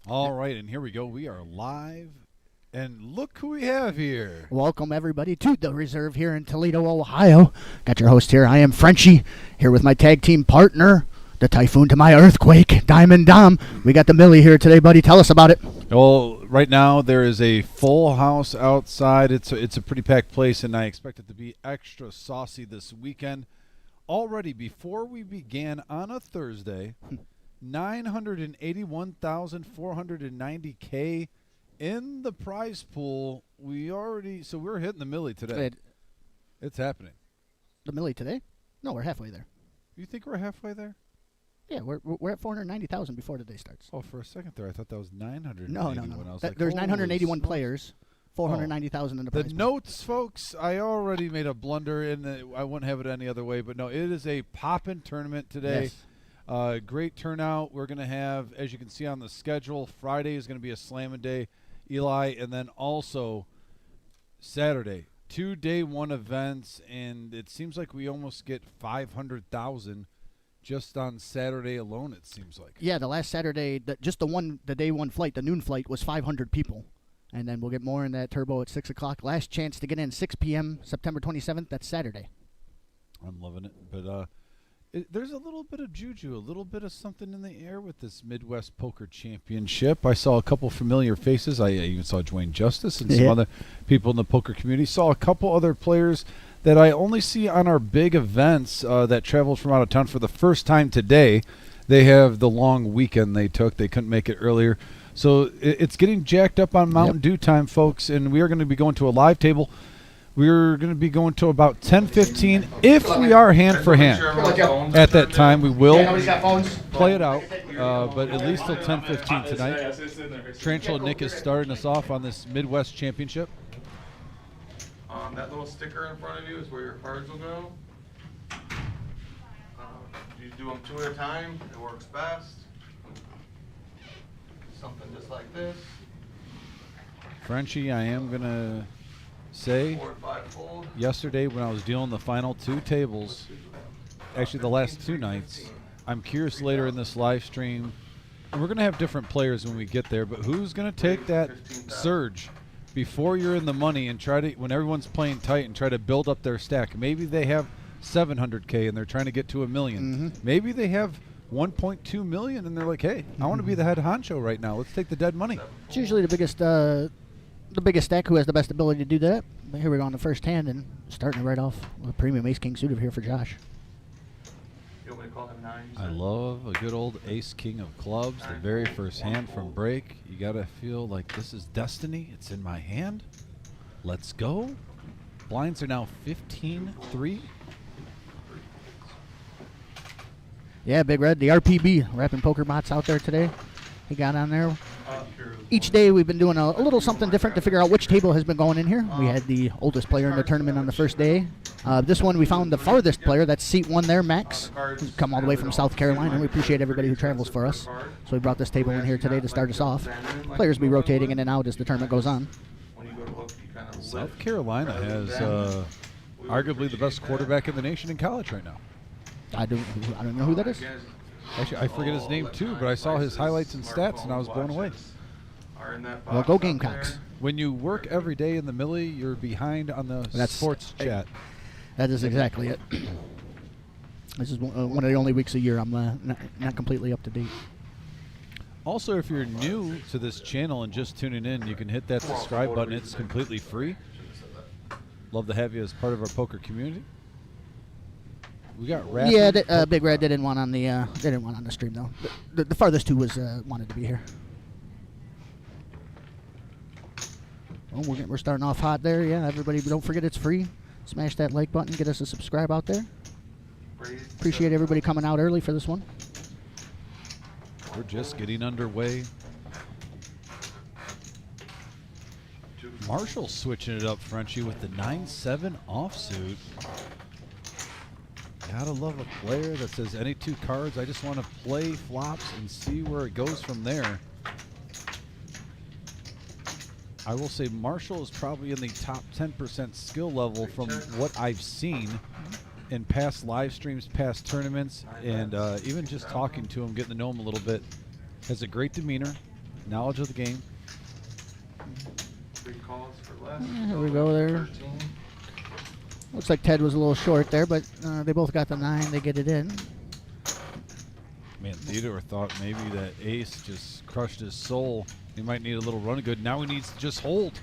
All right, and here we go. We are live, and look who we have here. Welcome, everybody, to the Reserve here in Toledo, Ohio. Got your host here. I am Frenchie, here with my tag team partner, the typhoon to my earthquake, Diamond Dom. We got the Millie here today, buddy. Tell us about it. Well, right now there is a full house outside. It's a pretty packed place, and I expect it to be extra saucy this weekend. Already, before we began on a Thursday, 981,490K in the prize pool. So we're hitting the Millie today. It's happening. The Millie today? No, we're halfway there. You think we're halfway there? Yeah, we're at 490,000 before the day starts. Oh, for a second there, I thought that was 981. No. There's 981 players, 490,000 in the prize The pool. notes, folks, I already made a blunder, and I wouldn't have it any other way. But no, it is a poppin' tournament today. Yes. Great turnout. We're going to have, as you can see on the schedule, Friday is going to be a slamming day, Eli, and then also Saturday, 2 day one events, and it seems like we almost get 500,000 just on Saturday alone. It seems like. Yeah, the last Saturday, the day one flight, the noon flight, was 500 people. And then we'll get more in that turbo at 6 o'clock. Last chance to get in 6 p.m. September 27th. That's Saturday. I'm loving it. But there's a little bit of juju, a little bit of something in the air with this Midwest Poker Championship. I saw a couple familiar faces. I even saw Dwayne Justice and some other people in the poker community. Saw a couple other players that I only see on our big events that traveled from out of town for the first time today. They have the long weekend they took. They couldn't make it earlier. So it's getting jacked up on Mountain Dew time, folks, and we are going to be going to a live table. We're going to be going to about 10:15. If we are hand for hand at that time, we will play it out, but at least till 10:15 tonight. Tarantula Nick is starting us off on this Midwest Championship. That little sticker in front of you is where your cards will go. You do them 2 at a time. It works best. Something just like this. Frenchie, I am going to say 4 and 5 fold. yesterday when I was dealing the final 2 tables, actually the last 2 nights, I'm curious later in this live stream, and we're going to have different players when we get there, but who's going to take that surge before you're in the money and try to, when everyone's playing tight, and try to build up their stack? Maybe they have 700K and they're trying to get to $1 million. Maybe they have 1.2 million and they're like, hey, I want to be the head honcho right now. Let's take the dead money. It's usually the biggest stack who has the best ability to do that. But here we go on the first hand and starting it right off with a premium ace king suited here for Josh. You want me to call him 9? I love a good old ace king of clubs. The very first hand from break. You got to feel like this is destiny. It's in my hand. Let's go. Blinds are now 15-3. Yeah, Big Red, the RPB, Rapping Poker Bots out there today. He got on there. Each day we've been doing a little something different to figure out which table has been going in here. We had the oldest player in the tournament on the first day. This one we found the farthest player. That's seat 1 there, Max. He's come all the way from South Carolina, and we appreciate everybody who travels for us. So we brought this table in here today to start us off. Players will be rotating in and out as the tournament goes on. South Carolina has arguably the best quarterback in the nation in college right now. I don't know who that is. Actually, I forget his name too, but I saw his highlights and stats, and I was blown away. Well, go Gamecocks. When you work every day in the Millie, you're behind on the sports chat. That is exactly it. This is one of the only weeks a year I'm not completely up to date. Also, if you're new to this channel and just tuning in, you can hit that subscribe button. It's completely free. Love to have you as part of our poker community. We got Rapid. Yeah, Big Red didn't want on the stream though. The farthest two was wanted to be here. Well, we're starting off hot there. Yeah, everybody, don't forget it's free. Smash that like button. Get us a subscribe out there. Appreciate everybody coming out early for this one. We're just getting underway. Marshall switching it up, Frenchie, with the 9-7 offsuit. Gotta love a player that says any 2 cards. I just want to play flops and see where it goes from there. I will say Marshall is probably in the top 10% skill level from what I've seen in past live streams, past tournaments, and even just talking to him, getting to know him a little bit. Has a great demeanor, knowledge of the game. 3 calls for less. Here we go there. 13. Looks like Ted was a little short there, but they both got the 9. They get it in. Man, Theodore thought maybe that ace just crushed his soul. He might need a little run good. Now he needs to just hold.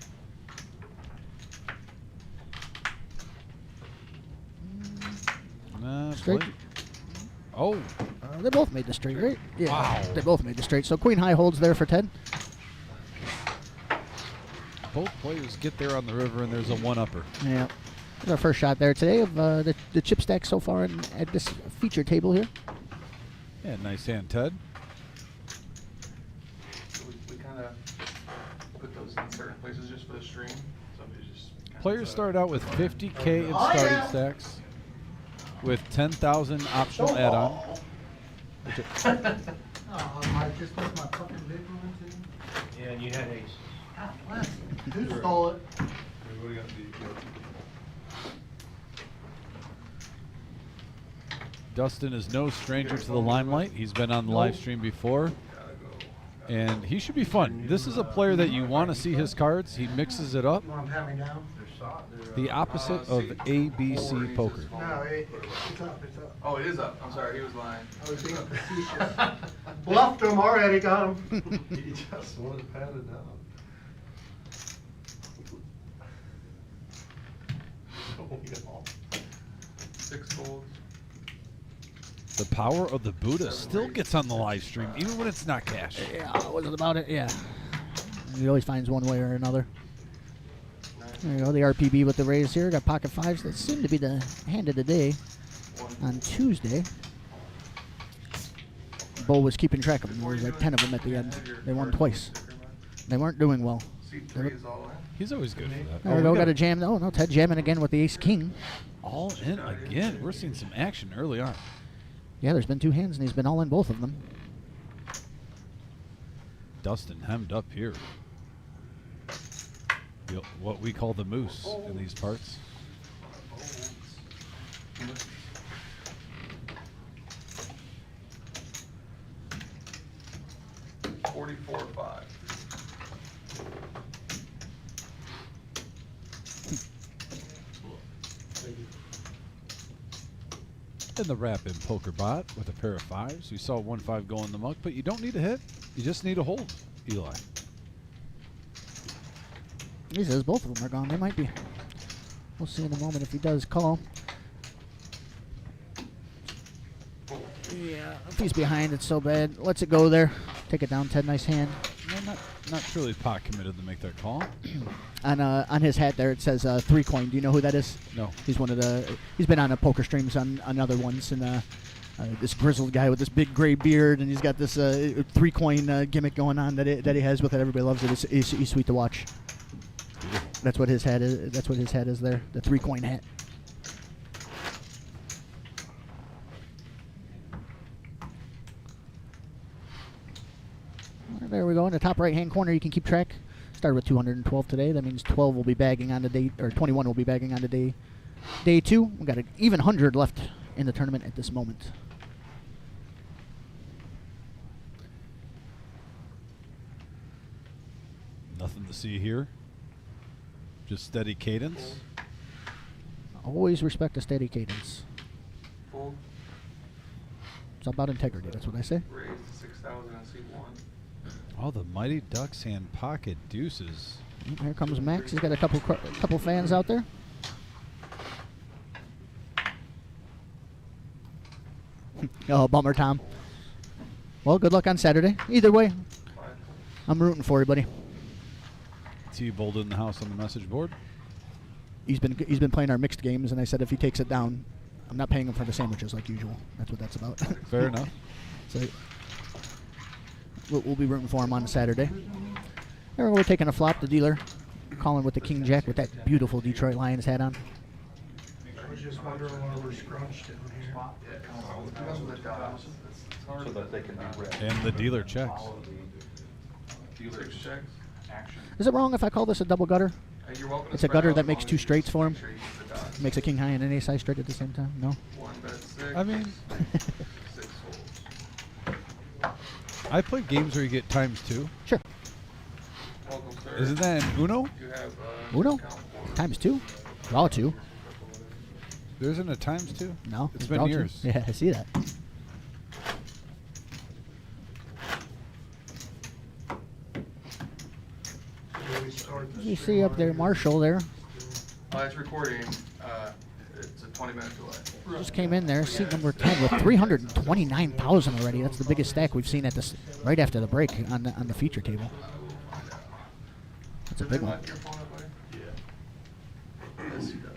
Straight. Play. Oh, They both made the straight, right? Yeah. Wow. They both made the straight. So queen high holds there for Ted. both players get there on the river, and there's a one-upper. Yeah. That's our first shot there today of the chip stack so far at this feature table here. Yeah, nice hand, Ted. So we kind of put those in certain places just for the stream. So we just kinda Players start out with 50K in starting stacks with 10,000 optional add-on. I just put my fucking paper into. Yeah, and you had ace. God bless. Who stole it? Dustin is no stranger to the limelight. He's been on the live stream before, and he should be fun. This is a player that you want to see his cards. He mixes it up. You want to pat me down? The opposite of ABC poker. No, it's up, it's up. Oh, it is up. I'm sorry, he was lying. I was being facetious. Bluffed him already, got him. He just wanted patted down. 6 folds. The power of the Buddha still gets on the live stream, even when it's not cash. Yeah, was it about it? Yeah. He always finds one way or another. There you go, the RPB with the raise here. Got pocket fives. That seemed to be the hand of the day on Tuesday. Bo was keeping track of them. There was like 10 of them at the end. They won twice. They weren't doing well. C3 is all in. He's always good for that. There we go, got a jam. Oh, no, Ted jamming again with the ace-king. All in again. We're seeing some action early on. Yeah, there's been 2 hands, and he's been all in both of them. Dustin hemmed up here. What we call the moose in these parts. 44-5. And the wrap in poker bot with a pair of 5s. You saw 1-5 go in the muck, but you don't need a hit. You just need a hold, Eli. He says both of them are gone. They might be. We'll see in a moment if he does call. Yeah, if he's behind, it's so bad. Lets it go there. Take it down, Ted. Nice hand. No, not truly pot committed to make that call. On his hat there, it says 3 coin. Do you know who that is? No. He's one of the. He's been on poker streams on other ones, and this grizzled guy with this big gray beard, and he's got this 3 coin gimmick going on that he has with it. Everybody loves it. He's sweet to watch. That's what his hat is. That's what his hat is there. The 3 coin hat. There we go. In the top right-hand corner, you can keep track. Started with 212 today. That means 12 will be bagging on the day, or 21 will be bagging on the day 2. We got an even 100 left in the tournament at this moment. Nothing to see here. Just steady cadence. Always respect a steady cadence. Fold. It's all about integrity. That's what I say. Raise to 6,000 and C1. Oh, the Mighty Ducks hand pocket deuces. Here comes Max. He's got a couple fans out there. Oh, bummer, Tom. Well, good luck on Saturday. Either way, 5. I'm rooting for you, buddy. T-Bold in the house on the message board. He's been playing our mixed games, and I said if he takes it down, I'm not paying him for the sandwiches like usual. That's what that's about. Fair enough. So we'll be rooting for him on Saturday. There we're taking a flop. The dealer calling with the King Jack with that beautiful Detroit Lions hat on. I was just wondering why we're scrunched down here. So that they can be read. And the dealer checks. Dealer checks. Is it wrong if I call this a double gutter? You're welcome to It's a spread gutter out that as makes long 2 as you straights for him. make sure you use the dots. Makes a king high and an ace high straight at the same time? No? 1 bet 6. I mean, 6 folds. I played games where you get times 2. Sure. Isn't that an Uno? You have Uno? count for- Times 2? Draw 2. There isn't a times 2? No. It's draw been 2. years. Yeah, I see that. You see up there Marshall there. It's recording. It's a 20-minute delay. Just came in there, seat number 10 with 329,000 already. That's the biggest stack we've seen at this right after the break on the feature table. That's a big one. Mic your phone up, buddy? Yeah. Yes, he does.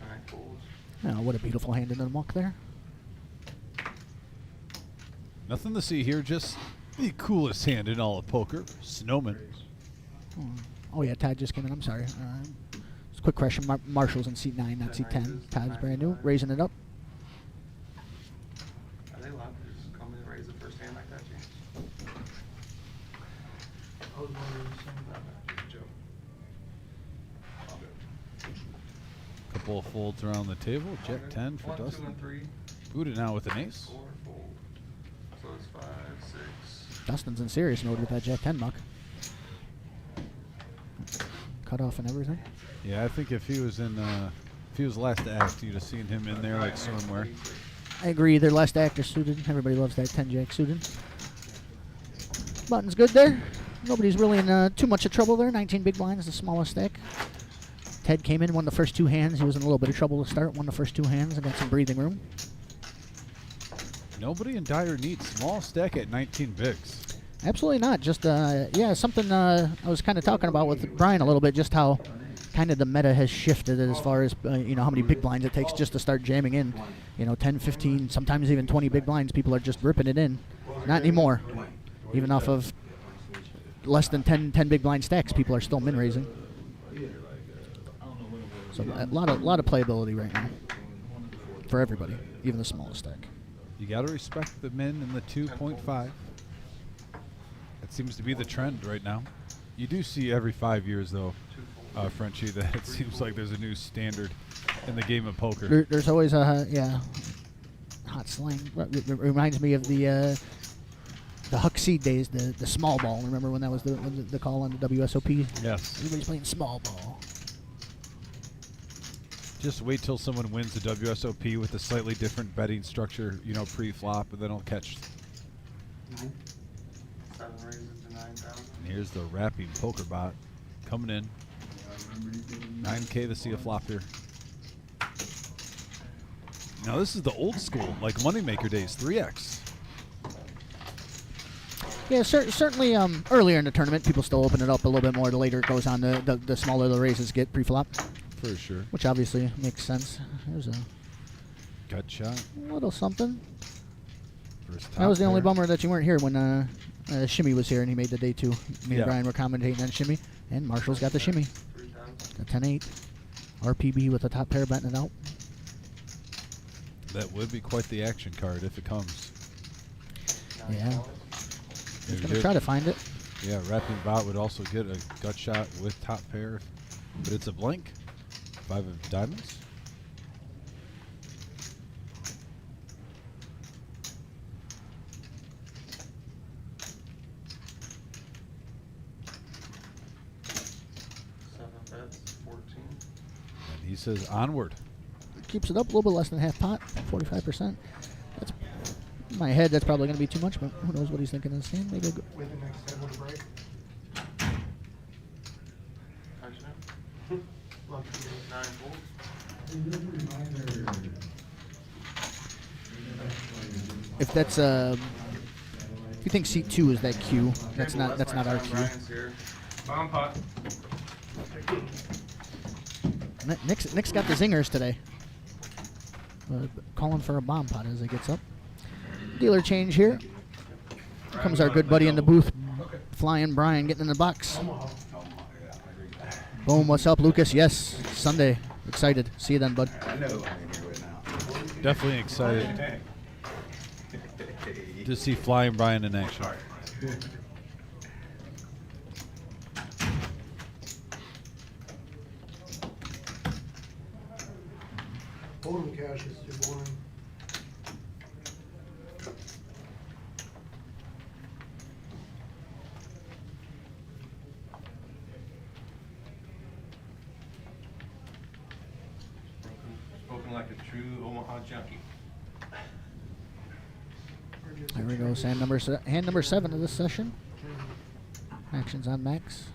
Nine folds. Oh, what a beautiful hand in the muck there. Nothing to see here, just the coolest hand in all of poker, Snowman. Oh yeah, Todd just came in. I'm sorry. Just a quick question. Marshall's in seat 9, not seat 10. Todd's brand new, raising it up. Are they allowed to just come in and raise the first hand like that, James? I was wondering the same about that. Joe. I'll do it. Couple of folds around the table. Jack 10 for 1, 2, Dustin. and 3. Booted now with an ace. 4 fold. So it's 5, 6. Dustin's in serious mode with that Jack 10 muck. Cut off and everything. Yeah, I think if he was last act, you'd have seen him in there like somewhere. I agree. Their last actor suited. Everybody loves that 10 Jack suited. Button's good there. Nobody's really in too much of trouble there. 19 big blinds, the smallest stack. Ted came in, won the first 2 hands. He was in a little bit of trouble to start. Won the first 2 hands and got some breathing room. Nobody in dire need. Small stack at 19 bigs. Absolutely not. Just, yeah, something I was kind of talking about with Brian a little bit, just how kind of the meta has shifted as far as, you know, how many big blinds it takes just to start jamming in. You know, 10, 15, sometimes even 20 big blinds. People are just ripping it in. Not anymore. Even off of less than 10 big blind stacks, people are still min raising. So a lot of playability right now for everybody, even the smallest stack. You got to respect the min and the 2.5. That seems to be the trend right now. You do see every 5 years, though, Frenchie, that it seems like there's a new standard in the game of poker. There's always a hot slang. It reminds me of the Huck Seed days, the small ball. Remember when that was the call on the WSOP? Yes. Everybody's playing small ball. Just wait till someone wins the WSOP with a slightly different betting structure, you know, pre-flop, and then it'll catch. 7 raises to 9,000. And here's the wrapping poker bot coming in. 9K to see a flop here. Now this is the old school, like Moneymaker days, 3X. Yeah, certainly earlier in the tournament, people still open it up a little bit more. The later it goes on, the smaller the raises get pre-flop. For sure. Which obviously makes sense. There's a Gut shot. little something. First That was the top only pair. bummer that you weren't here when Shimmy was here and he made the day 2. Me Yeah. and Brian were commentating on Shimmy, and Marshall's got the Shimmy. 3,000. The 10-8. RPB with the top pair betting it out. That would be quite the action card if it comes. Yeah. Maybe He's going to here- try to find it. Yeah, wrapping bot would also get a gut shot with top pair, but it's a blank. 5 of diamonds. Seven bets, 14. And he says onward. Keeps it up a little bit less than half pot, 45%. That's in my head. That's probably going to be too much, but who knows what he's thinking of this hand? Maybe With the next table to break. Action it. Love to do it. 9 folds. if that's if you think seat 2 is that Q, that's not our Q. Brian's here. Bomb pot. Nick's got the zingers today. Calling for a bomb pot as it gets up. Dealer change here. Here comes our good buddy in the booth, Flying Brian, getting in the box. Boom, what's up, Lucas? Yes, Sunday. Excited. See you then, bud. Definitely excited to see Flying Brian in action. HOLDEM cash is too boring. Spoken like a true Omaha junkie. There we go. Hand number 7 of this session. Actions on Max.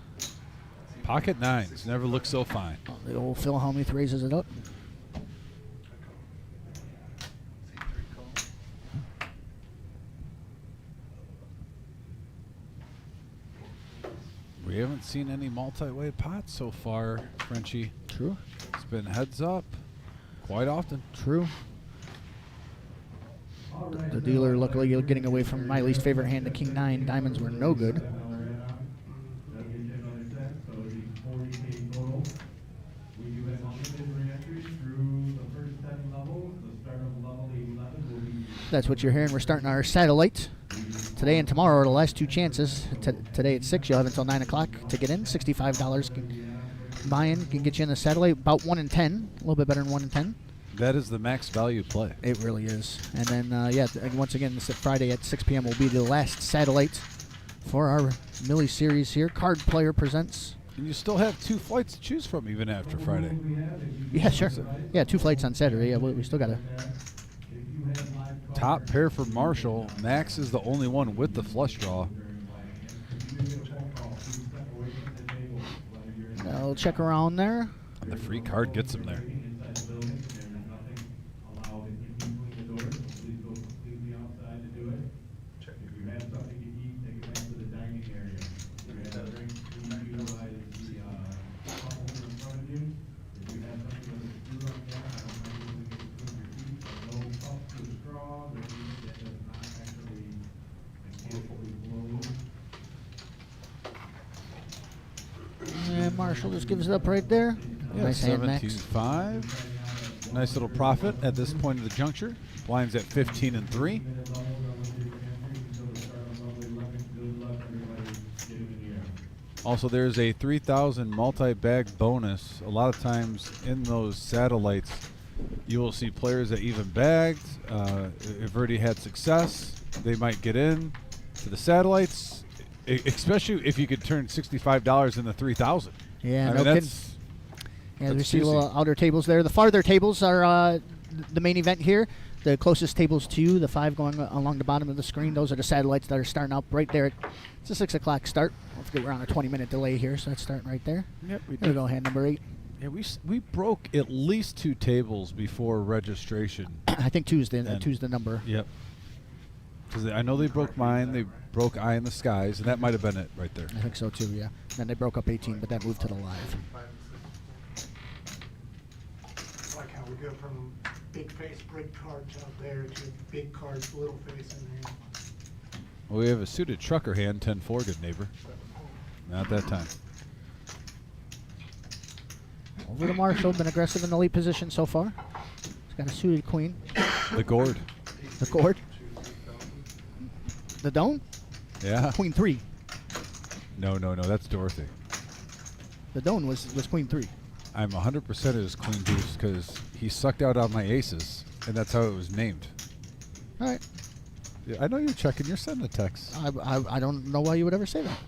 Pocket nines never look so fine. Oh, the old Phil Hellmuth raises it up. We haven't seen any multi-way pots so far, Frenchie. True. It's been heads up quite often. True. The dealer luckily getting away from my least favorite hand, the King 9. Diamonds were no good. That's what you're hearing. We're starting our satellite. Today and tomorrow are the last 2 chances. Today at 6, you'll have until 9 o'clock to get in. $65 buy-in can get you in the satellite. About 1 in 10. A little bit better than 1 in 10. That is the max value play. It really is. And then, once again, this Friday at 6 p.m. will be the last satellite for our Millie series here. Card Player presents. And you still have 2 flights to choose from even after Friday. Yeah, sure. Yeah, 2 flights on Saturday. Yeah, we still got to. Top pair for Marshall. Max is the only one with the flush draw. I'll check around there. And the free card gets him there. And Marshall just gives it up right there. Yeah, Nice hand, Max. 17.5. Nice little profit at this point of the juncture. Blinds at 15 and 3. Also, there's a 3,000 multi-bag bonus. A lot of times in those satellites, you will see players that even bagged, have already had success. They might get in to the satellites, especially if you could turn $65 into 3,000. Yeah, I no mean, kidding. that's Yeah, we that's see juicy. little outer tables there. The farther tables are the main event here. The closest tables to you, the 5 going along the bottom of the screen, those are the satellites that are starting up right there. It's a 6 o'clock start. Don't forget we're on a 20-minute delay here, so that's starting right there. Yep, we There we did. go, hand number 8. Yeah, we broke at least 2 tables before registration. I think 2's And- the number. Yep. Because I know they broke mine. They broke Eye in the Skies, and that might have been it right there. I think so too, yeah. Then they broke up 18, but that moved to the live. I like how we go from big face, big cards out there to big cards, little face in there. Well, we have a suited trucker hand, 10-4, good neighbor. Not that time. Over to Marshall, been aggressive in the late position so far. He's got a suited queen. The gourd. The gourd. The dome? Yeah. Queen 3. No, that's Dorothy. The dome was Queen 3. I'm 100% his queen deuce because he sucked out on my aces, and that's how it was named. All right. Yeah, I know you're checking. You're sending a text. I don't know why you would ever say that.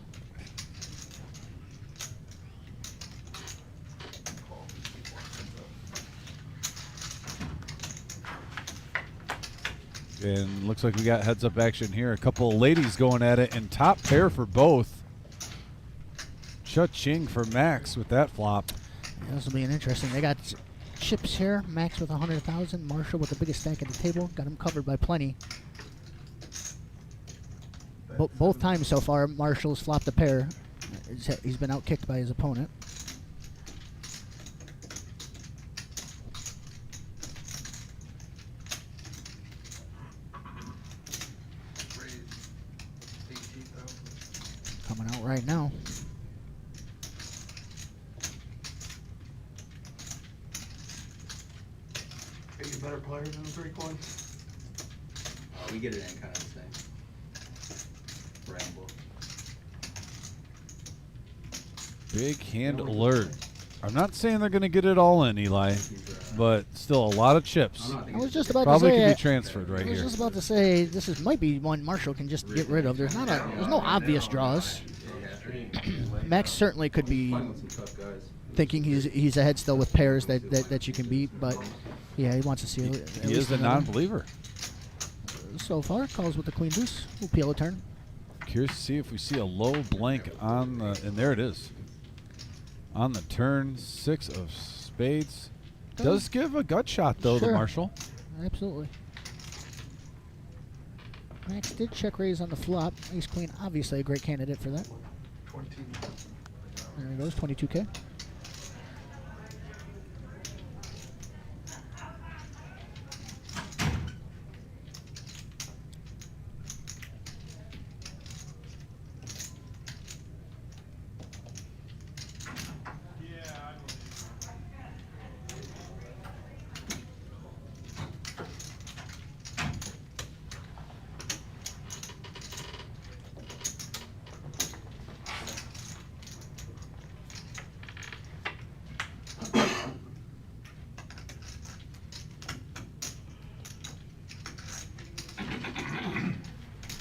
And looks like we got heads-up action here. A couple of ladies going at it, and top pair for both. Cha-ching for Max with that flop. Yeah, this will be an interesting. They got chips here. Max with 100,000. Marshall with the biggest stack at the table. Got him covered by plenty. Both times so far, Marshall's flopped a pair. He's been outkicked by his opponent. Coming out right now. Are you a better player than the 3 coin? We get it in kind of the same. Ramble. Big hand alert. I'm not saying they're going to get it all in, Eli, but still a lot of chips. I was just about Probably to say. could be transferred right I was here. just about to say this might be one Marshall can just get rid of. There's no obvious draws. Max certainly could be Playing with some tough guys. thinking he's ahead still with pairs that you can beat, but yeah, he wants to see. He is a non-believer. So far, calls with the queen deuce. We'll peel a turn. Curious to see if we see a low blank on the, and there it is. On the turn, 6 of spades. Does give a gut shot though, Sure. the Marshall. Absolutely. Max did check raise on the flop. Ace queen, obviously a great candidate for that. 20. There he goes, 22K.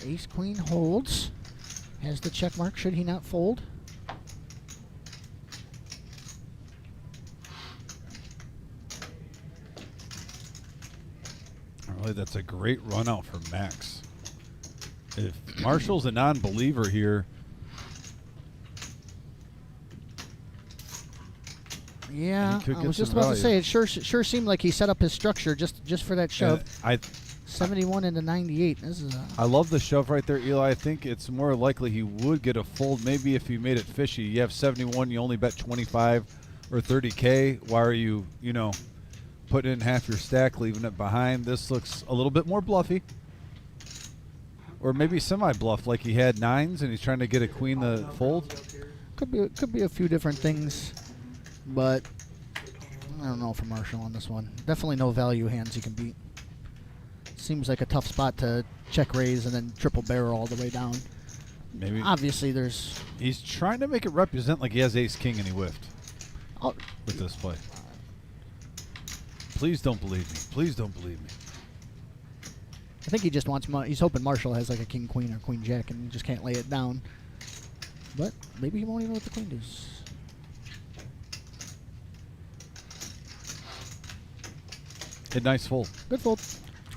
Ace queen holds. Has the check mark should he not fold. Really, that's a great run out for Max. If Marshall's a non-believer here, Yeah, He could I get was just some about to value. say it sure seemed like he set up his structure just for that shove. I 71 into 98. This is I love the shove right there, Eli. I think it's more likely he would get a fold. Maybe if he made it fishy. You have 71, you only bet 25 or 30K. Why are you, putting in half your stack, leaving it behind? This looks a little bit more bluffy. Or maybe semi-bluff, like he had nines and he's trying to get a queen to fold. could be a few different things, but I don't know for Marshall on this one. Definitely no value hands he can beat. Seems like a tough spot to check raise and then triple barrel all the way down. Maybe Obviously, there's. he's trying to make it represent like he has ace-king and he whiffed Oh, with this play. Please don't believe me. Please don't believe me. I think he just wants. He's hoping Marshall has like a king queen or queen jack and he just can't lay it down. But maybe he won't even let the queen deuce. A nice fold. Good fold.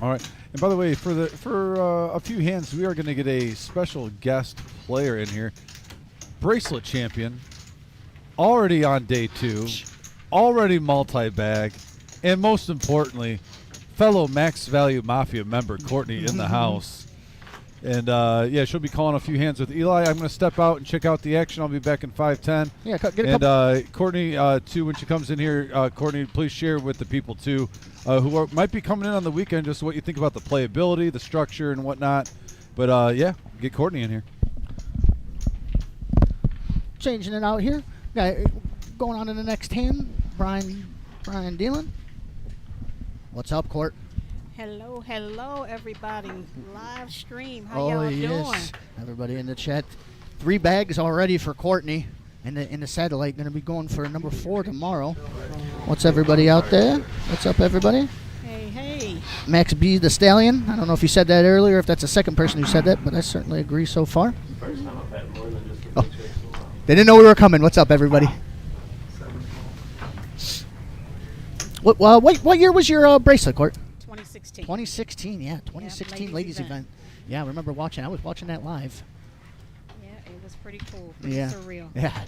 All right. And by the way, for a few hands, we are going to get a special guest player in here. Bracelet champion, already on day 2, already multi-bag, and most importantly, fellow Max Value Mafia member Courtney in the house. And yeah, she'll be calling a few hands with Eli. I'm going to step out and check out the action. I'll be back in 5:10. Yeah, get a And couple. Courtney, too, when she comes in here, Courtney, please share with the people, too, who might be coming in on the weekend, just what you think about the playability, the structure, and whatnot. But, yeah, get Courtney in here. Changing it out here. Going on to the next hand. Brian Dillon. What's up, Court? Hello, everybody. Live stream. How y'all doing? Everybody in the chat. 3 bags already for Courtney in the satellite. Going to be going for number 4 tomorrow. What's everybody out there? What's up, everybody? Hey. Max B. the Stallion. I don't know if you said that earlier, if that's the second person who said that, but I certainly agree so far. Oh, they didn't know we were coming. What's up, everybody? What year was your bracelet, Court? 2016. 2016, yeah, 2016 ladies ladies event. event. Yeah, I remember watching. I was watching that live. Yeah, it was pretty cool. Pretty Yeah, surreal. yeah.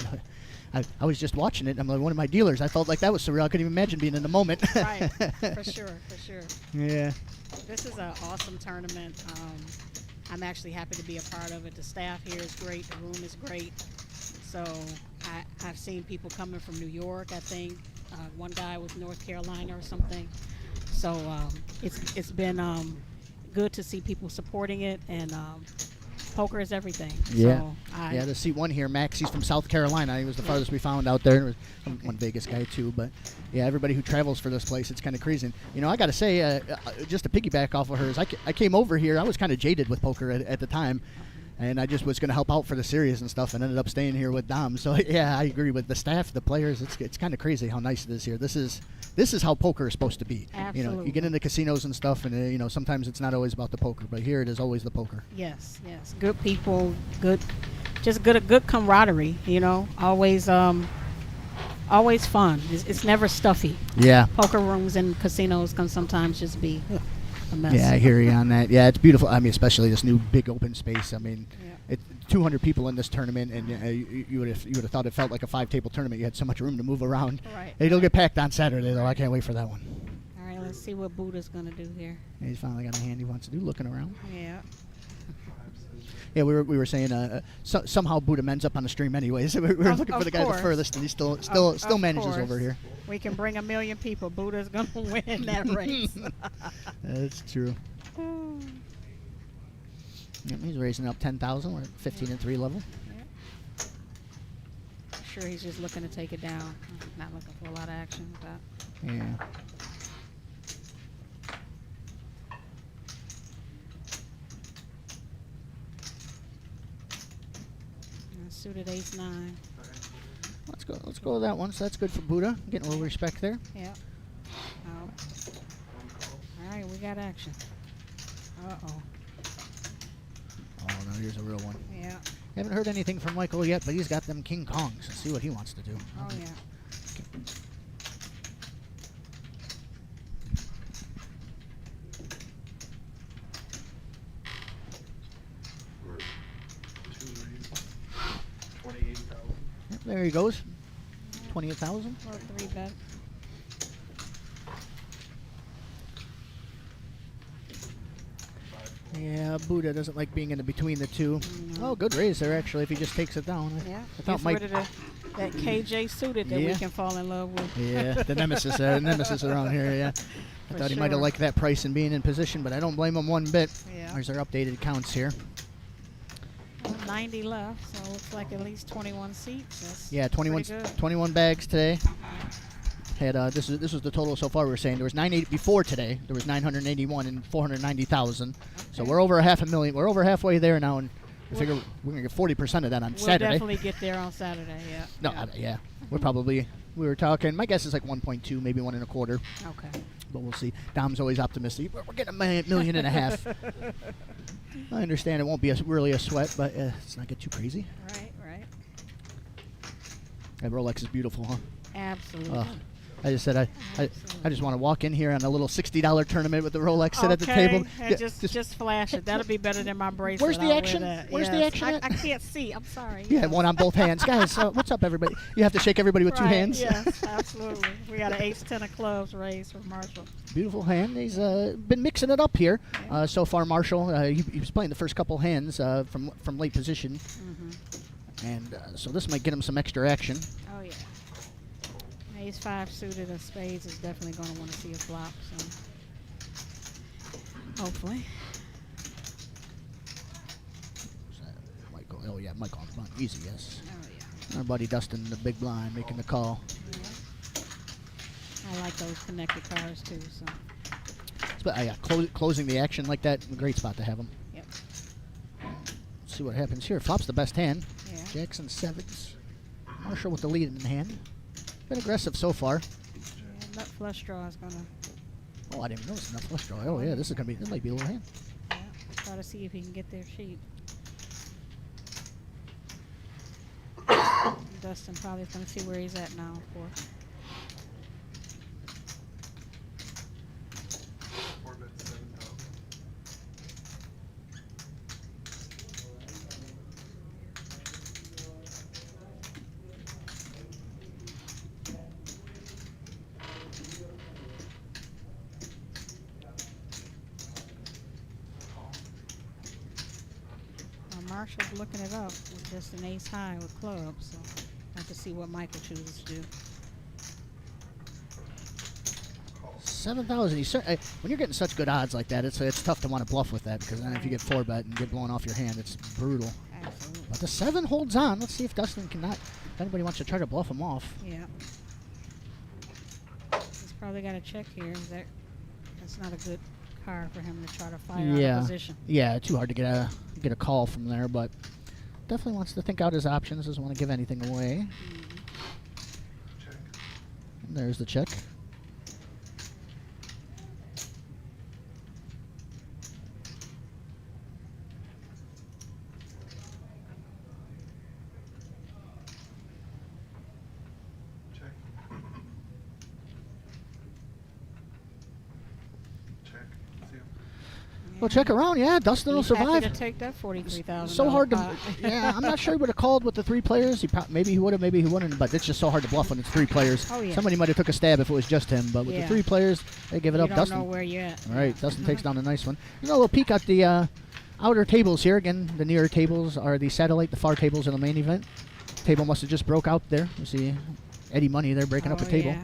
I was just watching it. I'm like one of my dealers. I felt like that was surreal. I couldn't even imagine being in the moment. Right. For sure. Yeah. This is an awesome tournament. I'm actually happy to be a part of it. The staff here is great. The room is great. So I've seen people coming from New York, I think. One guy was North Carolina or something. So it's been good to see people supporting it, and poker is everything. Yeah. So Yeah, the seat 1 here, Max, he's from South Carolina. He was the farthest we found out there. There was one Vegas guy, too. But, yeah, everybody who travels for this place, it's kind of crazy. And, I got to say, just to piggyback off of hers, I came over here. I was kind of jaded with poker at the time. And I just was going to help out for the series and stuff, and ended up staying here with Dom. So yeah, I agree with the staff, the players. It's kind of crazy how nice it is here. This is how poker is supposed to be. Absolutely. You get into casinos and stuff, and sometimes it's not always about the poker, but here it is always the poker. Yes, yes. Good people, good camaraderie. Always fun. It's never stuffy. Yeah. Poker rooms and casinos can sometimes just be a mess. Yeah, I hear you on that. Yeah, it's beautiful. I mean, especially this new big open space. I mean, Yeah. 200 people in this tournament, and you would have thought it felt like a 5-table tournament. You had so much room to move around. Right. It'll get packed on Saturday, though. I can't wait for that one. All right, let's see what Buddha's gonna do here. Yeah, he's finally got a hand he wants to do, looking around. Yeah. Yeah, we were saying somehow Buddha ends up on the stream anyways. we were looking for the guy the furthest, and he still Of manages course. over here. We can bring 1 million people. Buddha's gonna win that race. That's true. Yep, he's raising up 10,000. We're at 15-3 level. Sure, he's just looking to take it down. Not looking for a lot of action with that. Yeah. Suited ace-9. Let's go with that one. So that's good for Buddha. Getting a little respect there. Yeah. Oh. All right, we got action. Uh-oh. Oh no, here's a real one. Yeah. Haven't heard anything from Michael yet, but he's got them King Kongs. Let's see what he wants to do. Oh, yeah. Yep, there he goes. 28,000. Or 3-bet. Yeah, Buddha doesn't like being in the between the two. No. Oh, good raise there, actually, if he just takes it down. Yeah. I thought Gets Mike. rid of that KJ suited that we Yeah. can fall in love with. Yeah, the nemesis around here, yeah. I For thought he might have sure. liked that price and being in position, but I don't blame him one bit. Yeah. There's our updated counts here. 90 left, so it looks like at least 21 seats. That's Yeah, 21, pretty good. 21 bags today. Had this was the total so far. We were saying there was 980 before today. There was 981 and 490,000. So Okay. we're over 500,000. We're over halfway there now, and I figure we're gonna get 40% of that on We'll Saturday. definitely get there on Saturday, yeah. No, yeah. yeah, we were talking. My guess is like 1.2, maybe 1.25, Okay. but we'll see. Dom's always optimistic. We're getting $1.5 million. I understand it won't be really a sweat, but let's not get too crazy. Right, right. That Rolex is beautiful, huh? Absolutely. I just said I just want to walk in here on a little $60 tournament with the Rolex, sit at the Okay, table. and just flash it. That'll be better than my bracelet. Where's the I'll wear action? that. Where's the Yes. action at? I can't see. I'm sorry. Yeah, Yes. one on both hands. Guys, what's up, everybody? You have to shake everybody with two Right, hands. Yes, absolutely. We got an ace-10 of clubs raised for Marshall. Beautiful hand. He's been mixing it up here so far. Marshall, he was playing the first couple hands from late position, and so this might get him some extra action. Oh, yeah. Ace-5 suited of spades is definitely going to want to see a flop, so hopefully. Michael, oh yeah, Michael on the front, easy, yes. Oh, yeah. Our buddy Dustin, the big blind, making the call. I like those connected cars, too, so. But closing the action like that, a great spot to have him. Yep. Let's see what happens here. Flop's the best hand. Yeah. Jacks and sevens. Marshall with the lead in hand. Been aggressive so far. Yeah, nut flush draw is going to, Oh, I didn't even notice enough flush draw. Oh yeah, this might be a little hand. yeah, try to see if he can get their sheet. Dustin probably is going to see where he's at now, of course. 4-bet 7,000. Marshall's looking it up with just an ace high with clubs, so I have to see what Michael chooses to do. 7,000. When you're getting such good odds like that, it's tough to want to bluff with that, because then if you get 4-bet and get blown off your hand, it's brutal. Absolutely. But the 7 holds on. Let's see if Dustin cannot. If anybody wants to try to bluff him off. Yeah. He's probably got a check here. That's not a good hard for him to try to fight out Yeah. of position. Yeah, too hard to get a call from there, but definitely wants to think out his options. Doesn't want to give anything away. Check. And there's the check. Check. Check. See him. Well, check around. Yeah, Dustin will He's happy survive. to take that 43,000. So hard to. Yeah, I'm not sure he would have called with the 3 players. Maybe he would have, maybe he wouldn't. But it's just so hard to bluff when it's 3 players. Oh, yeah. Somebody might have took a stab if it was just him, but with the Yeah. 3 players, they give it You up. don't Dustin. know where you're at. All right, Dustin takes down a nice one. You know, a little peek at the outer tables here. Again, the near tables are the satellite. The far tables are the main event. Table must have just broke out there. You see Eddie Money there breaking up a table. Yeah.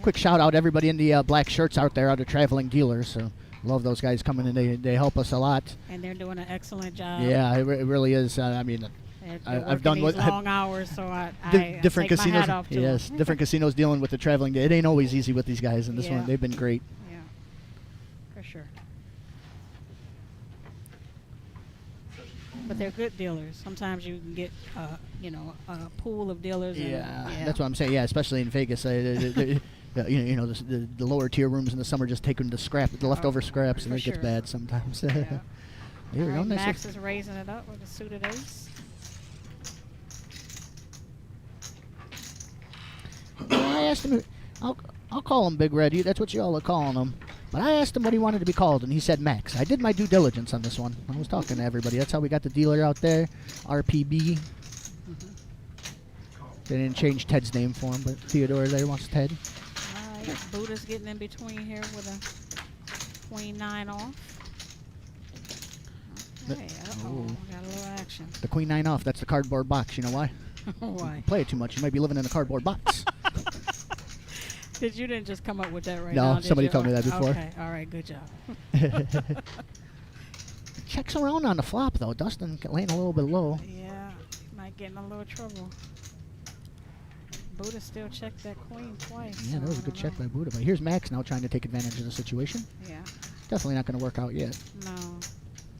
Quick shout out everybody in the black shirts out there, the traveling dealers. So love those guys coming in. They help us a lot. And they're doing an excellent job. Yeah, it really is. I mean, They're I've working done these what- long hours, so I different take casinos. my hat off to Yes, them. different casinos dealing with the traveling. It ain't always easy with these guys, and this Yeah. one they've been great. Yeah, for sure. But they're good dealers. Sometimes you can get, a pool of dealers. And, That's what I'm saying. Yeah, especially in Vegas, the lower tier rooms in the summer just taking the leftover scraps, and for it gets sure. bad sometimes. Yeah. Here we All go. right, Nice Max is raising it up with a suited ace. I asked him. I'll call him Big Red. That's what you all are calling him. But I asked him what he wanted to be called, and he said Max. I did my due diligence on this one. I was talking to everybody. That's how we got the dealer out there. RPB. They didn't change Ted's name for him, but Theodore there wants Ted. All right, Buddha's getting in between here with a queen 9 off. Okay, Oh. got a little action. The Queen 9 off. That's the cardboard box. You know why? Why? Play it too much. You might be living in a cardboard box. You didn't just come up with that right No, now, did somebody you? told me that before. Okay, all right, good job. Checks around on the flop, though. Dustin laying a little bit low. Yeah, might get in a little trouble. Buddha still checked that queen twice. Yeah, so that was a I good don't check know. by Buddha. But here's Max now trying to take advantage of the situation. Yeah, Definitely not going to work out yet. no.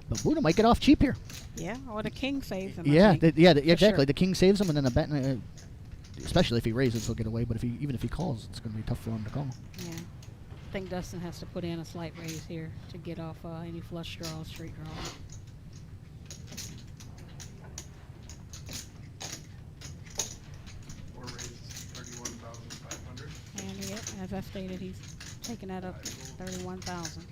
But Buddha might get off cheap here. Yeah, or the king saves him. Yeah, I think. exactly. sure. The king saves him, and then the bet, especially if he raises, he'll get away. But even if he calls, it's going to be tough for him to call. Yeah. I think Dustin has to put in a slight raise here to get off any flush draws, straight draws. Or raise 31,500. And yeah, as I stated, he's taking that up 31,000.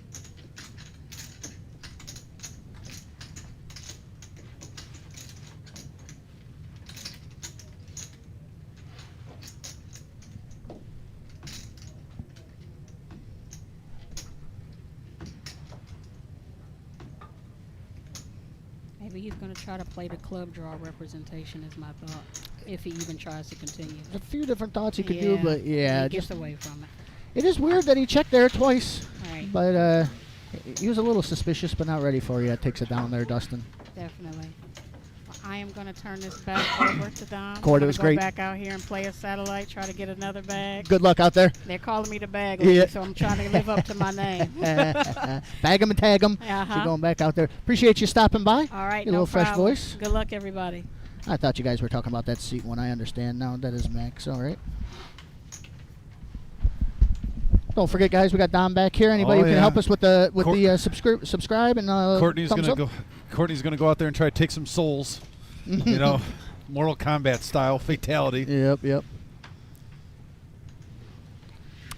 Maybe he's going to try to play the club draw representation is my thought, if he even tries to continue. There's a few different thoughts he could do, but yeah, he gets just away from it. it is weird that he checked there twice. Right. But he was a little suspicious, but not ready for it yet. Takes it down there, Dustin. Definitely. Well, I am going to turn this back over to Dom. Cord, it I'm was gonna great. Go back out here and play a satellite, try to get another bag. Good luck out there. They're calling me the bag lady, Yeah. so I'm trying to live up to my name. Bag him and tag him. Uh-huh. You're going back out there. Appreciate you stopping by. All right, Your no little fresh problem. voice. Good luck, everybody. I thought you guys were talking about that seat one. I understand now. That is Max. All right. Don't forget, guys. We got Dom back here. Anybody Oh, who can yeah. help us with the Court- subscribe and Courtney's thumbs gonna up? go. Courtney's gonna go out there and try to take some souls. You know, Mortal Kombat style fatality. Yep.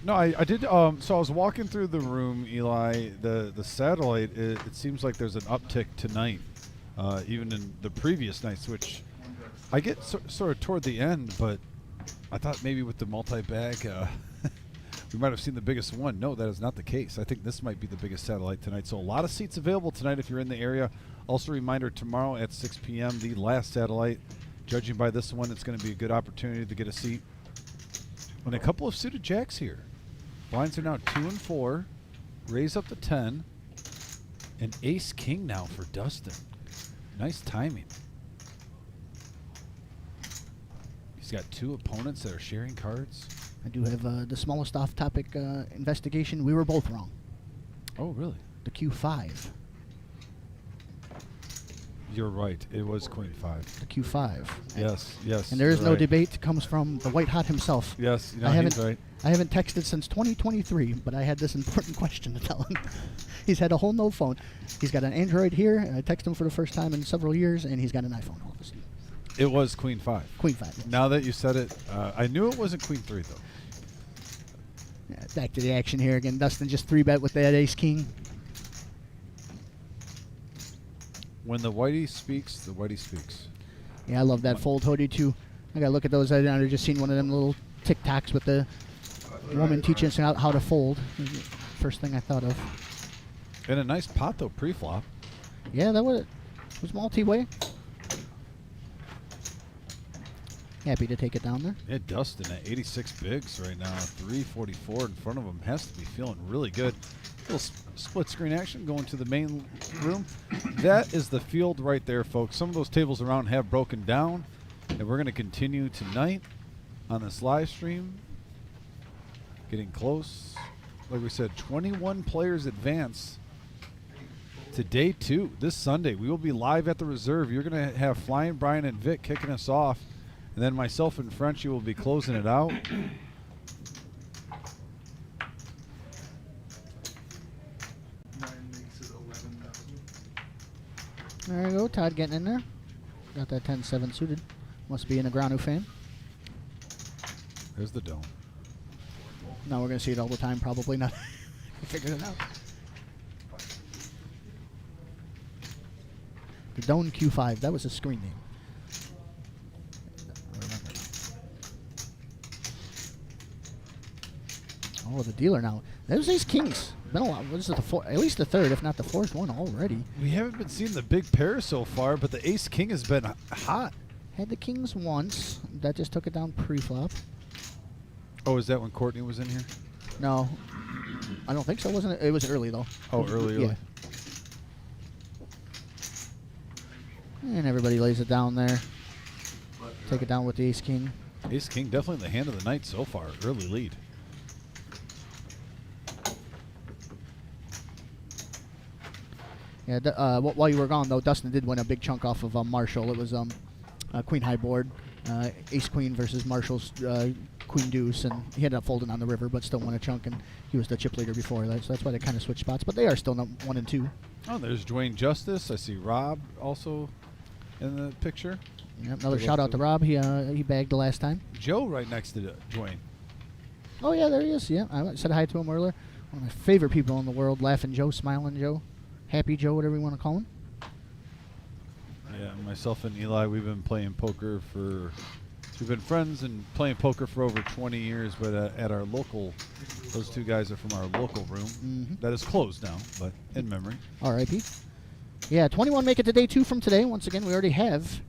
No, I did. So I was walking through the room, Eli. The satellite. It seems like there's an uptick tonight, even in the previous nights, which I get sort of toward the end. But I thought maybe with the multi-bag, we might have seen the biggest one. No, that is not the case. I think this might be the biggest satellite tonight. So a lot of seats available tonight if you're in the area. Also, a reminder, tomorrow at 6 p.m., the last satellite. Judging by this one, it's going to be a good opportunity to get a seat. And a couple of suited jacks here. Blinds are now 2 and 4. Raise up to 10. And ace king now for Dustin. Nice timing. He's got 2 opponents that are sharing cards. I do have the smallest off-topic investigation. We were both wrong. Oh, really? The Q5. You're right. It was Queen 5. The Q5. Yes, yes. And there is you're no right. debate. It comes from the White Hot himself. Yes, I haven't, he's right. I haven't texted since 2023, but I had this important question to tell him. He's had a whole no phone. He's got an Android here. I texted him for the first time in several years, and he's got an iPhone all of a sudden. It was Queen 5. Queen 5. Yes. Now that you said it, I knew it wasn't Queen 3, though. Yeah, back to the action here again. Dustin just 3-bet with that ace king. When the Whitey speaks, the Whitey speaks. Yeah, I love that fold hoodie too. I gotta look at those. I just seen one of them little TikToks with the woman teaching us how to fold. First thing I thought of. And a nice pot, though, pre-flop. Yeah, that was multi-way. Happy to take it down there. Yeah, Dustin at 86 bigs right now. 344 in front of him. Has to be feeling really good. Little split screen action going to the main room. That is the field right there, folks. Some of those tables around have broken down, and we're going to continue tonight on this live stream. Getting close. Like we said, 21 players advance to day 2 this Sunday. We will be live at the reserve. You're going to have Flying Brian and Vic kicking us off, and then myself and Frenchie will be closing it out. Mine makes it 11,000. There you go. Todd getting in there. Got that 10-7 suited. Must be an Agranu fan. There's the dome. No, we're gonna see it all the time. Probably not. Figured it out. The Doan Q5. That was a screen name. I remember now. Oh, the dealer now. There's these kings. Been a lot. What is it? At least the third, if not the fourth one already. We haven't been seeing the big pair so far, but the ace king has been hot. Had the kings once. That just took it down pre-flop. Oh, is that when Courtney was in here? No, I don't think so. Wasn't it? It was early though. Oh, early. Yeah. And everybody lays it down there. Take it down with the ace king. Ace king definitely the hand of the night so far. Early lead. Yeah. While you were gone though, Dustin did win a big chunk off of Marshall. It was queen high board, ace queen versus Marshall's queen deuce, and he ended up folding on the river, but still won a chunk, and he was the chip leader before that, so that's why they kind of switched spots. But they are still 1 and 2. Oh, there's Dwayne Justice. I see Rob also in the picture. Yep, another shout out to Rob. He bagged the last time. Joe right next to Dwayne. Oh yeah, there he is. Yeah, I said hi to him earlier. One of my favorite people in the world, Laughing Joe, Smiling Joe, Happy Joe, whatever you want to call him. Yeah, myself and Eli, we've been playing poker we've been friends and playing poker for over 20 years, but at our local, those two guys are from our local room. Mm-hmm. That is closed now, but in memory. R.I.P. Yeah, 21 make it to day 2 from today. Once again, we already have.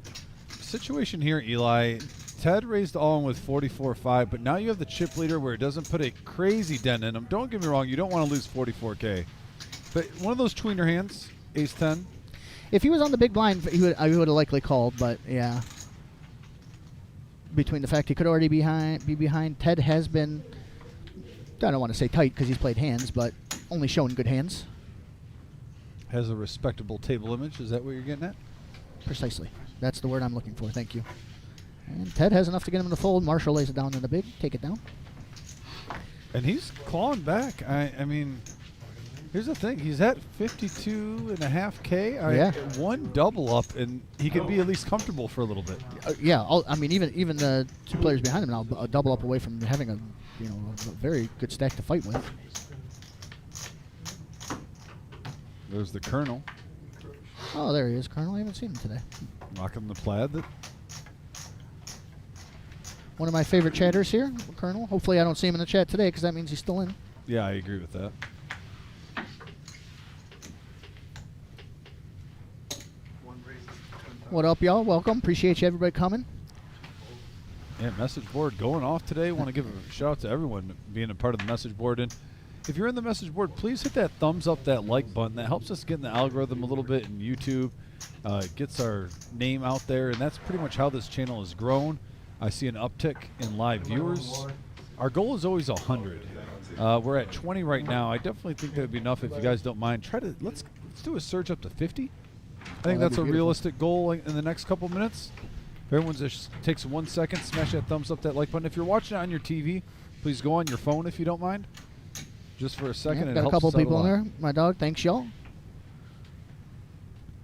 Situation here, Eli. Ted raised all in with 44.5, but now you have the chip leader where it doesn't put a crazy dent in him. Don't get me wrong, you don't want to lose 44K. But one of those tweener hands, ace 10. If he was on the big blind, he would have likely called, but yeah. Between the fact he could already be behind, Ted has been, I don't want to say tight because he's played hands, but only shown good hands. Has a respectable table image. Is that what you're getting at? Precisely. That's the word I'm looking for. Thank you. And Ted has enough to get him in the fold. Marshall lays it down in the big. Take it down. And he's clawing back. I mean, here's the thing. He's at 52.5K. Yeah. One double up, and he could be at least comfortable for a little bit. Yeah. I mean, even the two players behind him now, a double up away from having a very good stack to fight with. There's the Colonel. Oh, there he is, Colonel. I haven't seen him today. Rocking the plaid. One of my favorite chatters here, Colonel. Hopefully I don't see him in the chat today because that means he's still in. Yeah, I agree with that. What up, y'all? Welcome. Appreciate you, everybody coming. Yeah, message board going off today. Want to give a shout out to everyone being a part of the message board. And if you're in the message board, please hit that thumbs up, that like button. That helps us get in the algorithm a little bit in YouTube. It gets our name out there, and that's pretty much how this channel has grown. I see an uptick in live viewers. Our goal is always 100. We're at 20 right now. I definitely think that would be enough if you guys don't mind. Let's do a surge up to 50. I think that'd that's be a beautiful. realistic goal in the next couple minutes. If everyone just takes 1 second, smash that thumbs up, that like button. If you're watching it on your TV, please go on your phone if you don't mind. Just for a second. Yeah, it got a helps couple us out people in lot. there. My dog, thanks y'all.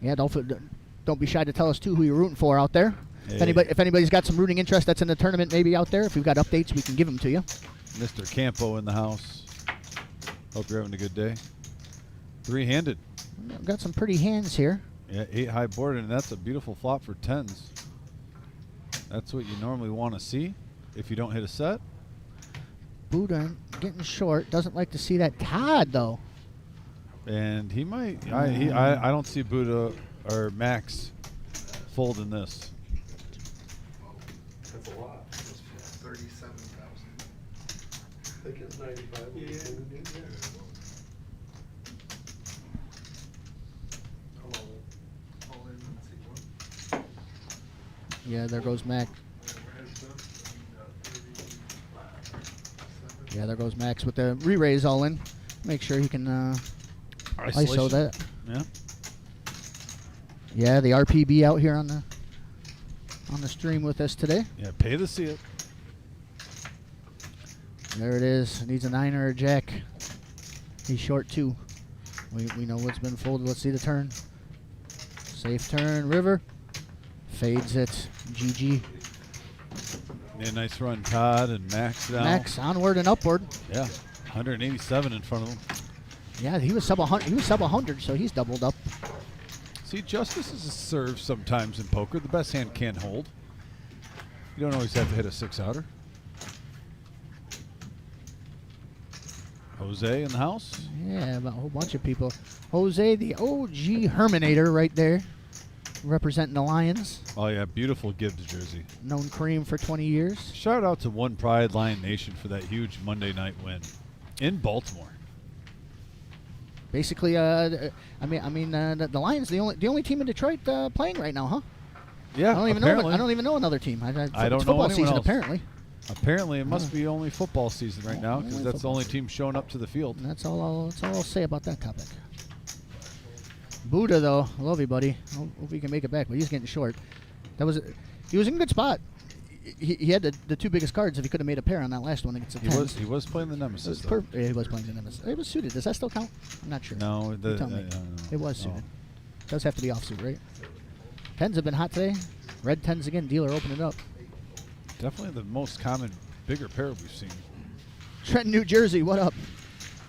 Yeah, don't be shy to tell us too who you're rooting for out there. Hey. If anybody's got some rooting interest that's in the tournament maybe out there, if we've got updates, we can give them to you. Mr. Campo in the house. Hope you're having a good day. Three-handed. We've got some pretty hands here. Yeah, 8 high board, and that's a beautiful flop for 10s. That's what you normally want to see if you don't hit a set. Buddha getting short. Doesn't like to see that. Todd, though. And he might. I don't see Buddha or Max folding this. That's a lot. That's 37,000. I think it's 95. Yeah. All in, let's see one. Yeah, there goes Mac. Yeah, there goes Max with the re-raise all in. Make sure he can ISO that. Yeah. Yeah, the RPB out here on the stream with us today. Yeah, pay to see it. There it is. Needs a 9 or a jack. He's short 2. We know what's been folded. Let's see the turn. Safe turn, river. Fades it. GG. Yeah, nice run, Todd and Max down. Max onward and upward. Yeah, 187 in front of him. Yeah, he was sub 100. He was sub 100, so he's doubled up. See, justice is a serve sometimes in poker. The best hand can hold. You don't always have to hit a 6-outer. Jose in the house. Yeah, about a whole bunch of people. Jose, the OG Herminator, right there, representing the Lions. Oh yeah, beautiful Gibbs jersey. Known Cream for 20 years. Shout out to One Pride Lion Nation for that huge Monday night win in Baltimore. Basically, the Lions, the only team in Detroit playing right now, huh? Yeah, I don't even apparently. know. I don't even know another team. I don't it's know football anyone season else. apparently. Apparently, it must be only football season right now because Only that's the football. only team showing up to the field. And that's all I'll say about that topic. Buddha, though, I love you, buddy. Hope he can make it back, but he's getting short. He was in a good spot. He had the 2 biggest cards. If he could have made a pair on that last one against the tens. He was playing the Nemesis. It though. yeah, he was playing the Nemesis. It was suited. Does that still count? I'm not sure. No, You tell me. It was suited. Does have to be offsuit, right? Tens have been hot today. Red tens again. Dealer opening up. Definitely the most common bigger pair we've seen. Trenton, New Jersey. What up?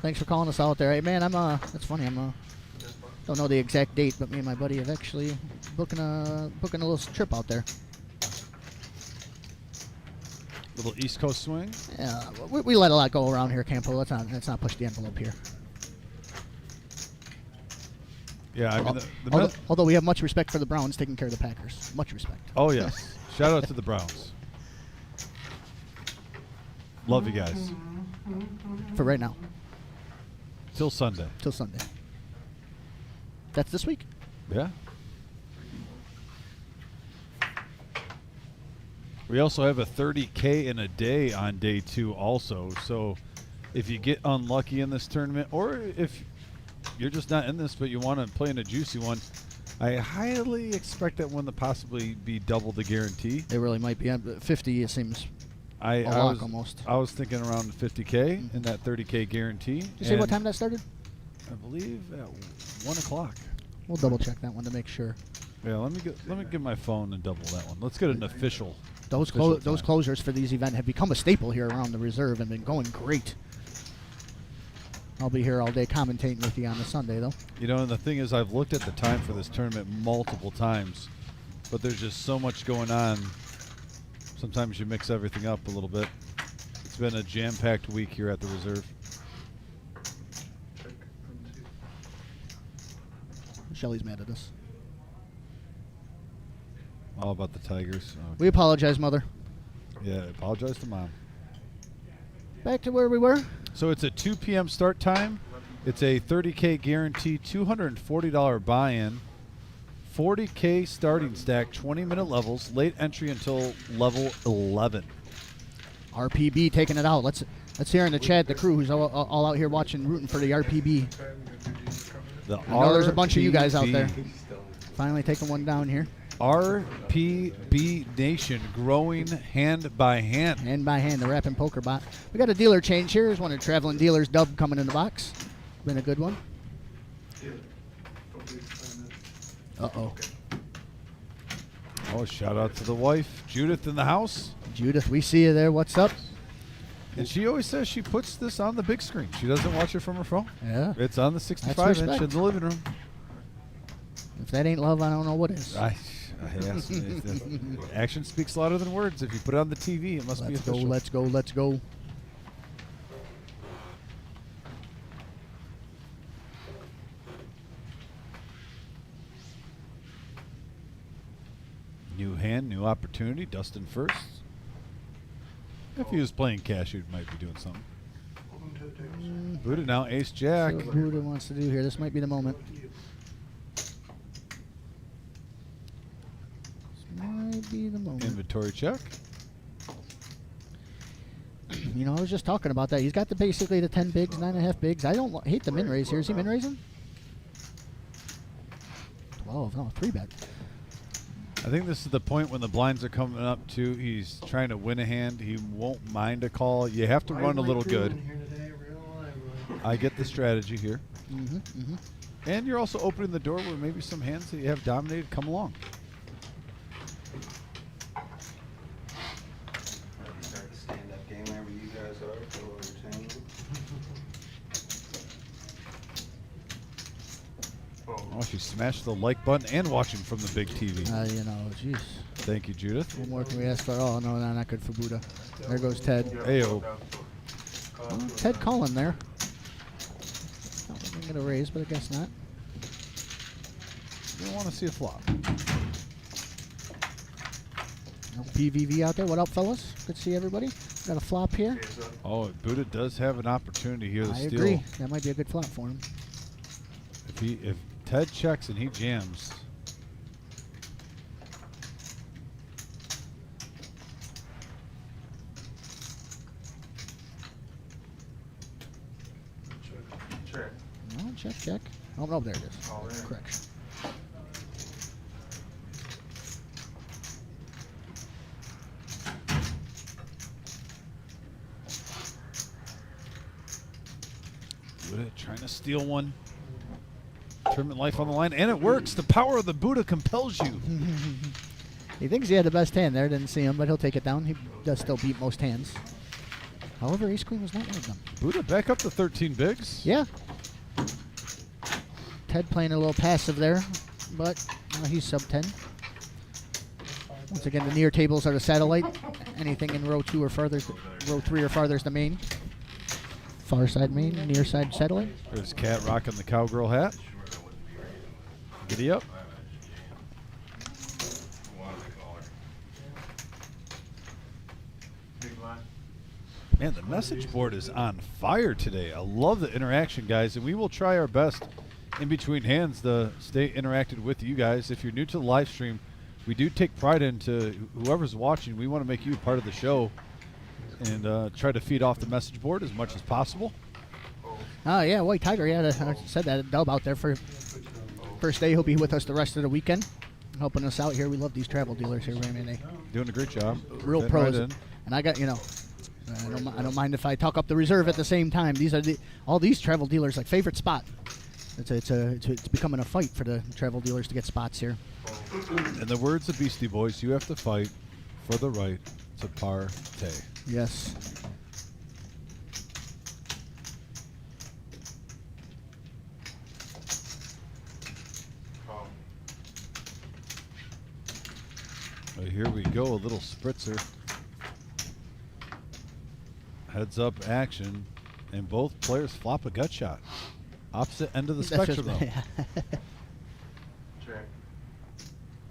Thanks for calling us out there. Hey man, that's funny. Don't know the exact date, but me and my buddy have actually booking a little trip out there. Little East Coast swing. Yeah, we let a lot go around here, Campo. Let's not push the envelope here. Yeah, I mean, the Although we have much respect for the Browns taking care of the Packers. Much respect. oh yes, shout out to the Browns. Love you guys. For right now, Till Sunday. till Sunday. That's this week. Yeah. We also have a 30K in a day on day 2 also. So if you get unlucky in this tournament, or if you're just not in this but you want to play in a juicy one, I highly expect that one to possibly be double the guarantee. It really might be. 50 it seems I lock was almost. I was thinking around 50K in that 30K guarantee. Did you say what And time that started? I believe at 1 o'clock. We'll double check that one to make sure. Yeah, let me get my phone and double that one. Let's get an official. Those official those time. closures for these events have become a staple here around the reserve and been going great. I'll be here all day commentating with you on the Sunday, though. You know, and the thing is, I've looked at the time for this tournament multiple times, but there's just so much going on. Sometimes you mix everything up a little bit. It's been a jam-packed week here at the reserve. Check from 2. Shelly's mad at us. All about the Tigers. We apologize, Mother. Yeah, apologize to Mom. Back to where we were. So it's a 2 p.m. start time. It's a 30K guarantee, $240 buy-in, 40K starting stack, 20-minute levels, late entry until level 11. RPB taking it out. Let's hear in the chat the crew who's all out here watching, rooting for the RPB. The I know there's a bunch of you guys out there. RPB. Finally taking one down here. RPB Nation growing hand by hand. Hand by hand, the Rapping Poker Bot. We got a dealer change here. Here's one of the Traveling Dealers dub coming in the box. Been a good one. Uh-oh. Oh, shout out to the wife, Judith, in the house. Judith, we see you there. What's up? And she always says she puts this on the big screen. She doesn't watch it from her phone. Yeah. It's on the 65-inch respect. in the living room. If that ain't love, I don't know what is. Yes, action speaks louder than words. If you put it on the TV, it must be Let's go, official. let's go, let's go. New hand, new opportunity. Dustin first. If he was playing cash, he might be doing something. Welcome to the table, sir. Buddha now, ace jack. See what Buddha wants to do here. This might be the moment. This might be the moment. Inventory check. You know, I was just talking about that. He's got basically the 10 bigs, 9.5 bigs. I don't hate the min raise here. Is he min raising? 12, no, 3-bet. I think this is the point when the blinds are coming up too. He's trying to win a hand. He won't mind a call. You have to run a little good. I get the strategy here. And you're also opening the door where maybe some hands that you have dominated come along. Start the stand-up game whenever you guys are for entertainment. Oh, she smashed the like button and watching from the big TV. You know, jeez. Thank you, Judith. What more can we ask for? Oh, no, not good for Buddha. There goes Ted. Ayo. Well, Ted calling there. Not going to get a raise, but I guess not. You don't want to see a flop. No PVV out there. What up, fellas? Good to see everybody. Got a flop here. Oh, Buddha does have an opportunity here to I steal. agree. That might be a good flop for him. If Ted checks and he jams. Check. No, check, check. Oh, no, there it is. All in. Correction. Buddha trying to steal one. Tournament life on the line, and it works. The power of the Buddha compels you. He thinks he had the best hand there. Didn't see him, but he'll take it down. He does still beat most hands. However, ace queen was not one of them. Buddha back up to 13 bigs. Yeah. Ted playing a little passive there, but he's sub 10. Once again, the near tables are the satellite. Anything in row 2 or farther, row 3 or farther is the main. Far side main, near side satellite. There's Cat rocking the cowgirl hat. Giddy up. Man, the message board is on fire today. I love the interaction, guys, and we will try our best in between hands to stay interacted with you guys. If you're new to the live stream, we do take pride into whoever's watching. We want to make you a part of the show and try to feed off the message board as much as possible. Oh, yeah, White Tiger. Yeah, I said that. Dub out there for first day. He'll be with us the rest of the weekend, helping us out here. We love these travel dealers here, man. They Doing a great job. real Fitting pros. right in. And I got, you know, I don't mind if I talk up the reserve at the same time. These are all these travel dealers like favorite spot. It's becoming a fight for the travel dealers to get spots here. In the words of Beastie Boys, you have to fight for the right to partay. Yes. Well, here we go, a little spritzer. Heads up action, and both players flop a gut shot. Opposite end of the That's spectrum, just- though. Check.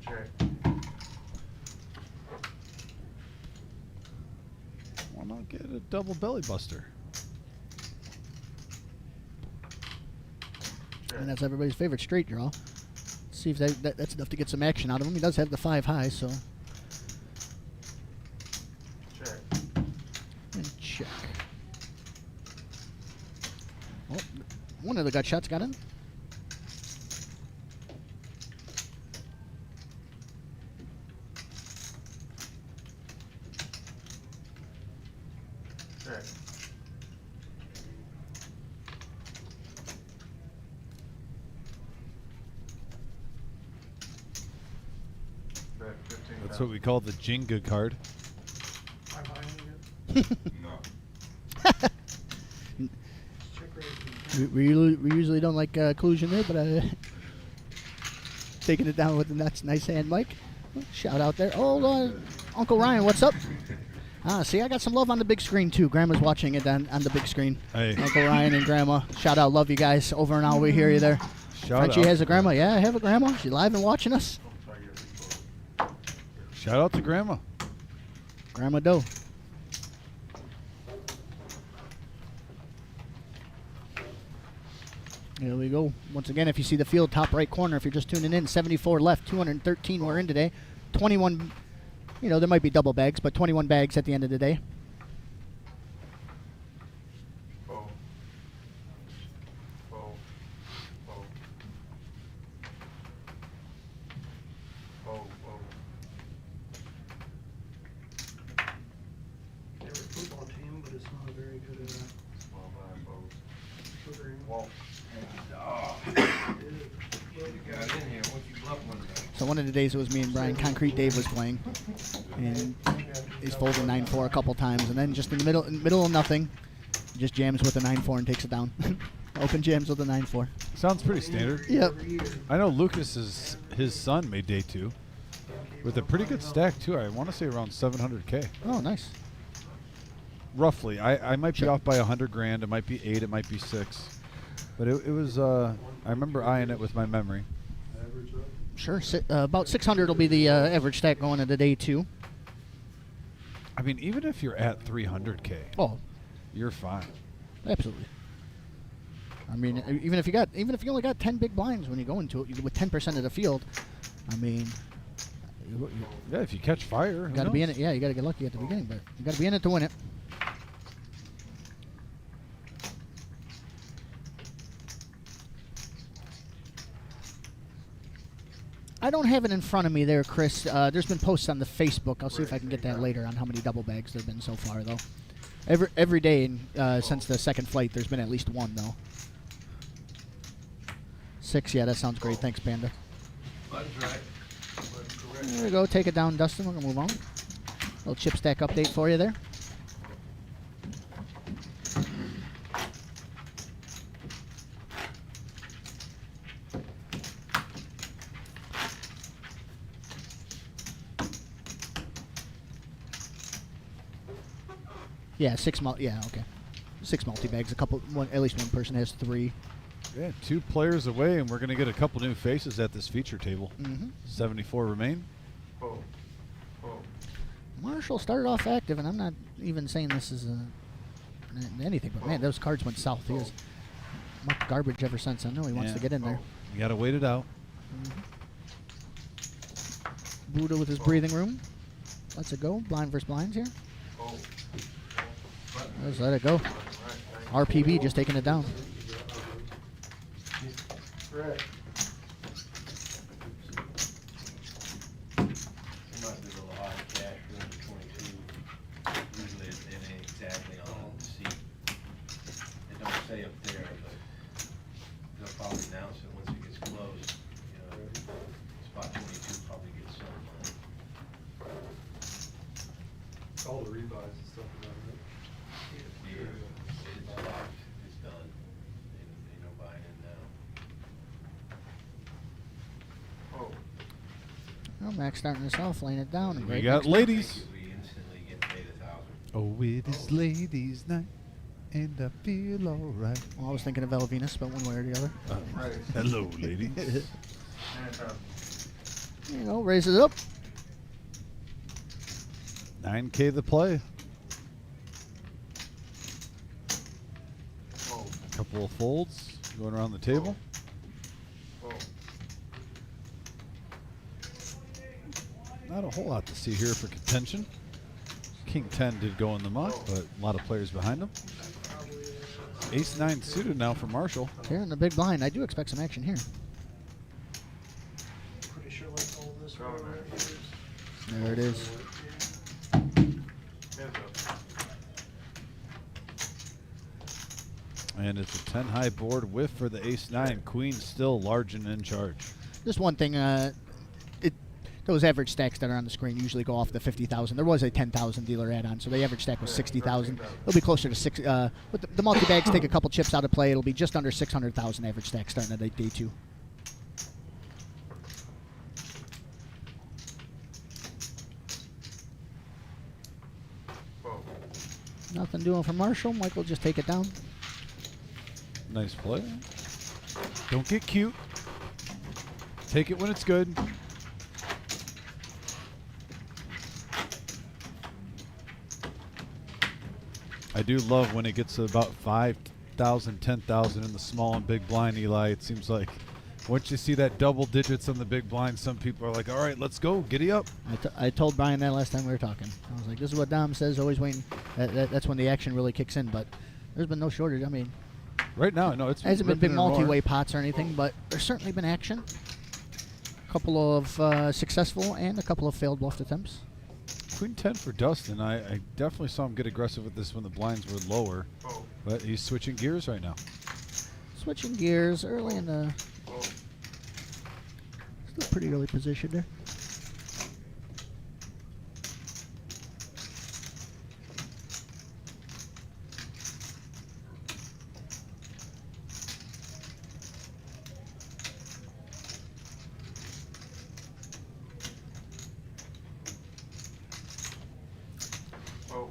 Check. Why not get a double belly buster? And that's everybody's favorite straight draw. Let's see if that's enough to get some action out of him. He does have the 5 high, so Check. check. Oh, one of the gut shots got in. Check. Bet 15. That's what we call the Jenga card. Am I buying it? No. Check raise. We usually don't like collusion there, but taking it down with the nice hand, Mike. Shout out there. Oh, Uncle Ryan, what's up? See, I got some love on the big screen too. Grandma's watching it on the big screen. Hey. Uncle Ryan and Grandma. Shout out, love you guys. Over and out, we hear you there. Shout Frenchie out. has a grandma. Yeah, I have a grandma. She's live and watching us. Shout out to Grandma. Grandma Doe. Here we go. Once again, if you see the field, top right corner, if you're just tuning in, 74 left, 213 we're in today. 21, there might be double bags, but 21 bags at the end of the day. Fold. Fold. Fold. Fold. Fold. They were a football team, but it's not very good at Small blind fold. sugaring. Walk. It You got in here, once you bluff one of them. So one of the days it was me and Brian, Concrete Dave was playing, and he's folded 9-4 a couple times, and then just in the middle of nothing, just jams with a 9-4 and takes it down. Open jams with a 9-4. Sounds pretty standard. Yep. Every year. I know Lucas his son made day 2 with a pretty good stack too. I want to say around 700K. Oh, nice. Roughly. I might be Sure. off by 100 grand. It might be 8. It might be 6. But it was. I remember eyeing it with my memory. Average up. Sure. About 600 will be the average stack going into day 2. I mean, even if you're at 300K, Oh, you're fine. absolutely. I mean, even if you only got 10 big blinds when you go into it with 10% of the field, I mean, you Yeah, if you catch fire, who got to be in knows? it. Yeah, you got to get lucky at the beginning, but you got to be in it to win it. I don't have it in front of me there, Chris. There's been posts on the Facebook. I'll see if I can get that later on how many double bags there have been so far, though. Every day since the second flight, there's been at least one, though. 6, yeah, that sounds great. Thanks, Panda. Button's right. There we go. Take it down, Dustin. We're going to move on. Little chip stack update for you there. Yeah, 6 yeah, okay. 6 multi-bags. At least one person has 3. Yeah, 2 players away, and we're going to get a couple new faces at this feature table. Mm-hmm. 74 remain. Fold. Fold. Marshall started off active, and I'm not even saying this is anything, but man, those cards went south. He was much garbage ever since. I know he wants Yeah. to get in there. You got to wait it out. Buddha with his breathing room. Let's it go. Blind versus blinds here. Fold. Let's let it go. RPB just taking it down. Correct. It must be a little high cash for number 22. Usually it ain't exactly on the seat. It don't say up there, but they'll probably announce it once it gets closed. Spot 22 probably gets some. All the rebuys and stuff like that. Yeah, it's locked, it's done. Ain't no buying in now. Fold. Well, Max starting this off, laying it down. And We Greg got next. ladies. We instantly get paid 1,000. Oh, it is ladies' night, and I feel all right. Well, I was thinking of Elvinus, but one way or the other. Right. Hello, ladies. Anytime. There you go. Raise it up. 9K the play. Fold. Couple of folds going around the table. Fold. Not a whole lot to see here for contention. King 10 did go in the muck, but a lot of players behind him. Probably Ace 9 suited now for Marshall. Here in the big blind, I do expect some action here. pretty sure let's hold this Oh, one right nice. here. There it is. Hands up. And it's a 10 high board whiff for the Ace 9. Queen still large and in charge. Just one thing, those average stacks that are on the screen usually go off the 50,000. There was a 10,000 dealer add-on, so the average stack was 60,000. It'll be closer to six. With the multi-bags take a couple chips out of play, it'll be just under 600,000 average stack starting at day 2. Whoa. Nothing doing for Marshall. Mike will just take it down. Nice play. Don't get cute. Take it when it's good. I do love when it gets to about 5,000, 10,000 in the small and big blind, Eli. It seems like once you see that double digits on the big blind, some people are like, all right, let's go. Giddy up. I told Brian that last time we were talking. I was like, this is what Dom says, always waiting. That's when the action really kicks in, but there's been no shortage. I mean, Right now, no, it's hasn't been ripping big and roaring. multi-way pots or anything, but there's certainly been action. A couple of successful and a couple of failed bluff attempts. Queen 10 for Dustin. I definitely saw him get aggressive with this when the blinds were lower, Whoa. but he's switching gears right now. Switching gears early in the Whoa. still pretty early position there. Whoa.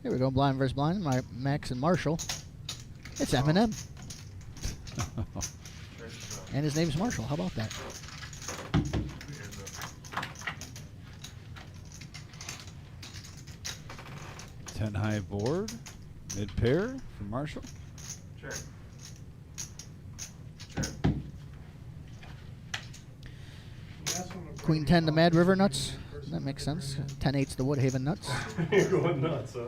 Here we go, blind versus blind. Max and Marshall. It's Eminem, Check and his name's Marshall. How about that? Hands up. 10 high board, mid pair for Marshall. Check. Check. That's one of the Queen 10 the Mad River Nuts. That makes sense. 10-8's the Woodhaven Nuts. You're going nuts, huh?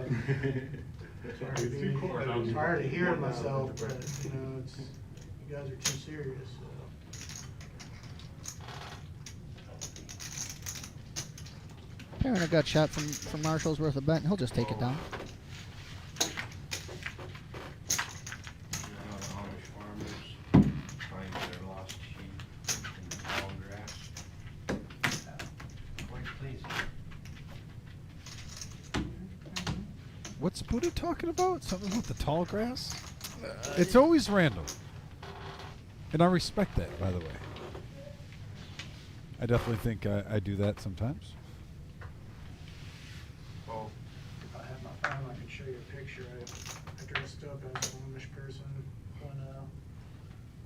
I'm tired of hearing myself, but you know, it's you guys are too serious. Pairing a gut shot from Marshall's worth a bet, and he'll just take it down. You know how the Amish farmers find their lost sheep in the tall grass? Quite pleasing. What's Buddha talking about? Something with the tall grass? It's always random. And I respect that, by the way. I definitely think I do that sometimes. Whoa. If I had my phone, I could show you a picture. I dressed up as an Amish person when,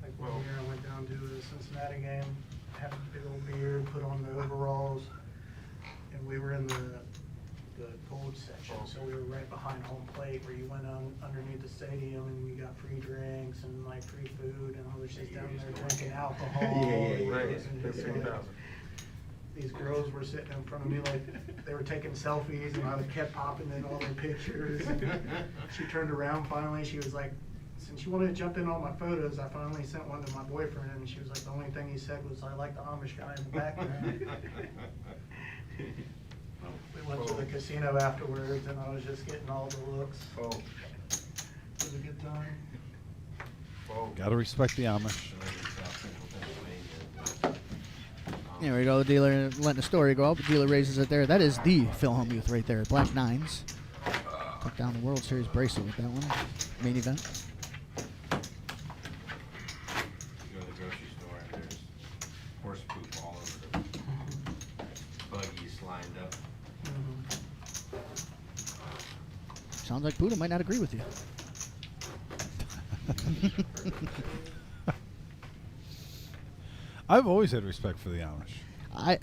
like one Whoa. year I went down to the Cincinnati game, had a big old beard, put on the overalls, and we were in the gold section, so we were right behind home plate where you went on underneath the stadium and you got free drinks and like free food, and I was just down there drinking alcohol. and Right. it was just like- these girls were sitting in front of me like they were taking selfies, and I was kept popping in all their pictures. She turned around finally, she was like, since you wanted to jump in all my photos, I finally sent one to my boyfriend, and she was like, the only thing he said was, I like the Amish guy in the background. We went to the casino afterwards, and I was just getting all the looks. Whoa. It was a good time. Whoa. Gotta respect the Amish. So in South Central Pennsylvania, There we go, the dealer letting the story go up. The dealer raises it there. That is the Phil Hellmuth right there. Black Nines. Took down the World Series bracelet with that one. Main event. you go to the grocery store and there's horse poop all over the buggies lined up. Sounds like Buddha might not agree with you. I've always had respect for the Amish.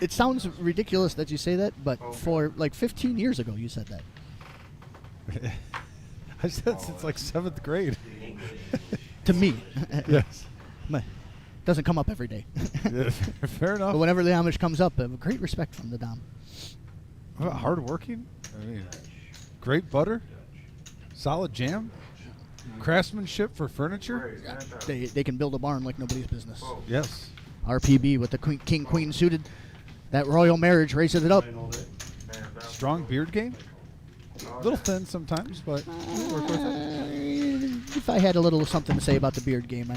It sounds ridiculous that you say that, but for like 15 years ago you said that. I said since like 7th grade. To me. Yes. But doesn't come up every day. Fair enough. But whenever the Amish comes up, great respect from the Dom. Hardworking. I mean, great butter. Solid jam. Craftsmanship for furniture. They can build a barn like nobody's business. Yes. RPB with the king queen suited. That royal marriage raises it up. Strong beard game. A little thin sometimes, but we'll work with it. If I had a little something to say about the beard game,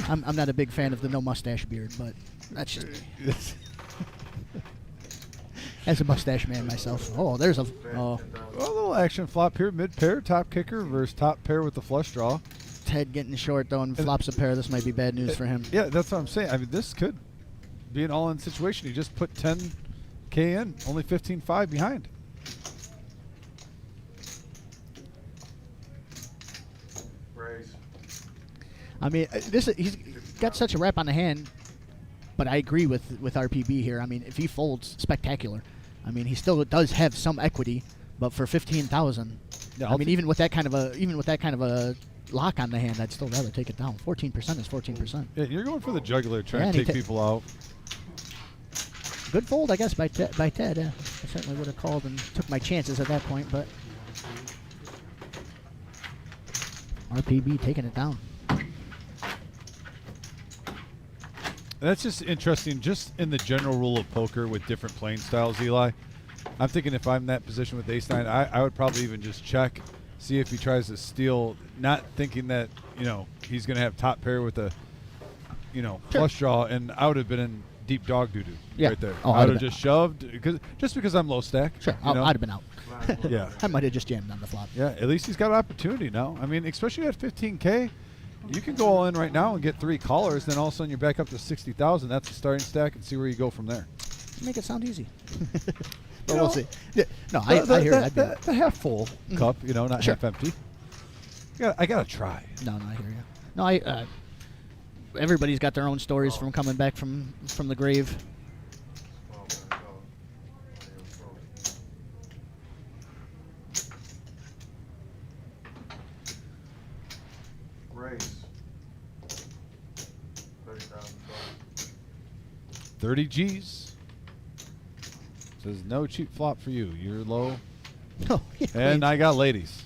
I'm not a big fan of the no mustache beard, but that's just me. As a mustache man myself. Oh, there's a A little action flop here. Mid pair, top kicker versus top pair with the flush draw. Ted getting short though and flops a pair. This might be bad news for him. Yeah, that's what I'm saying. I mean, this could be an all-in situation. He just put 10K in, only 15.5 behind. Raise. I mean, he's got such a rep on the hand, but I agree with RPB here. I mean, if he folds, spectacular. I mean, he still does have some equity, but for 15,000, Yeah, I mean, even with that kind of a lock on the hand, I'd still rather take it down. 14% is 14%. Yeah, you're going for the jugular, trying Yeah, to and take people out. Good fold, I guess, by Ted. I certainly would have called and took my chances at that point, but RPB taking it down. That's just interesting, just in the general rule of poker with different playing styles, Eli. I'm thinking if I'm in that position with ace-9, I would probably even just check, see if he tries to steal, not thinking that, he's going to have top pair with a, flush draw, and I would have been in deep dog doo-doo right there. Oh, I would have just shoved, just because I'm low stack. Sure, you know? I'd have been out. Yeah. I might have just jammed on the flop. Yeah, at least he's got opportunity now. I mean, especially at 15K, you can go all in right now and get 3 callers, then all of a sudden you're back up to 60,000. That's the starting stack, and see where you go from there. Make it sound easy. But we'll see. Yeah, no, I hear it. The half full cup, not Sure. half empty. I gotta try. No, I hear you. No, everybody's got their own stories from coming back from the grave. Raise. 30,000. 30 G's. Says no cheap flop for you. You're low. Oh, yeah, And I got ladies.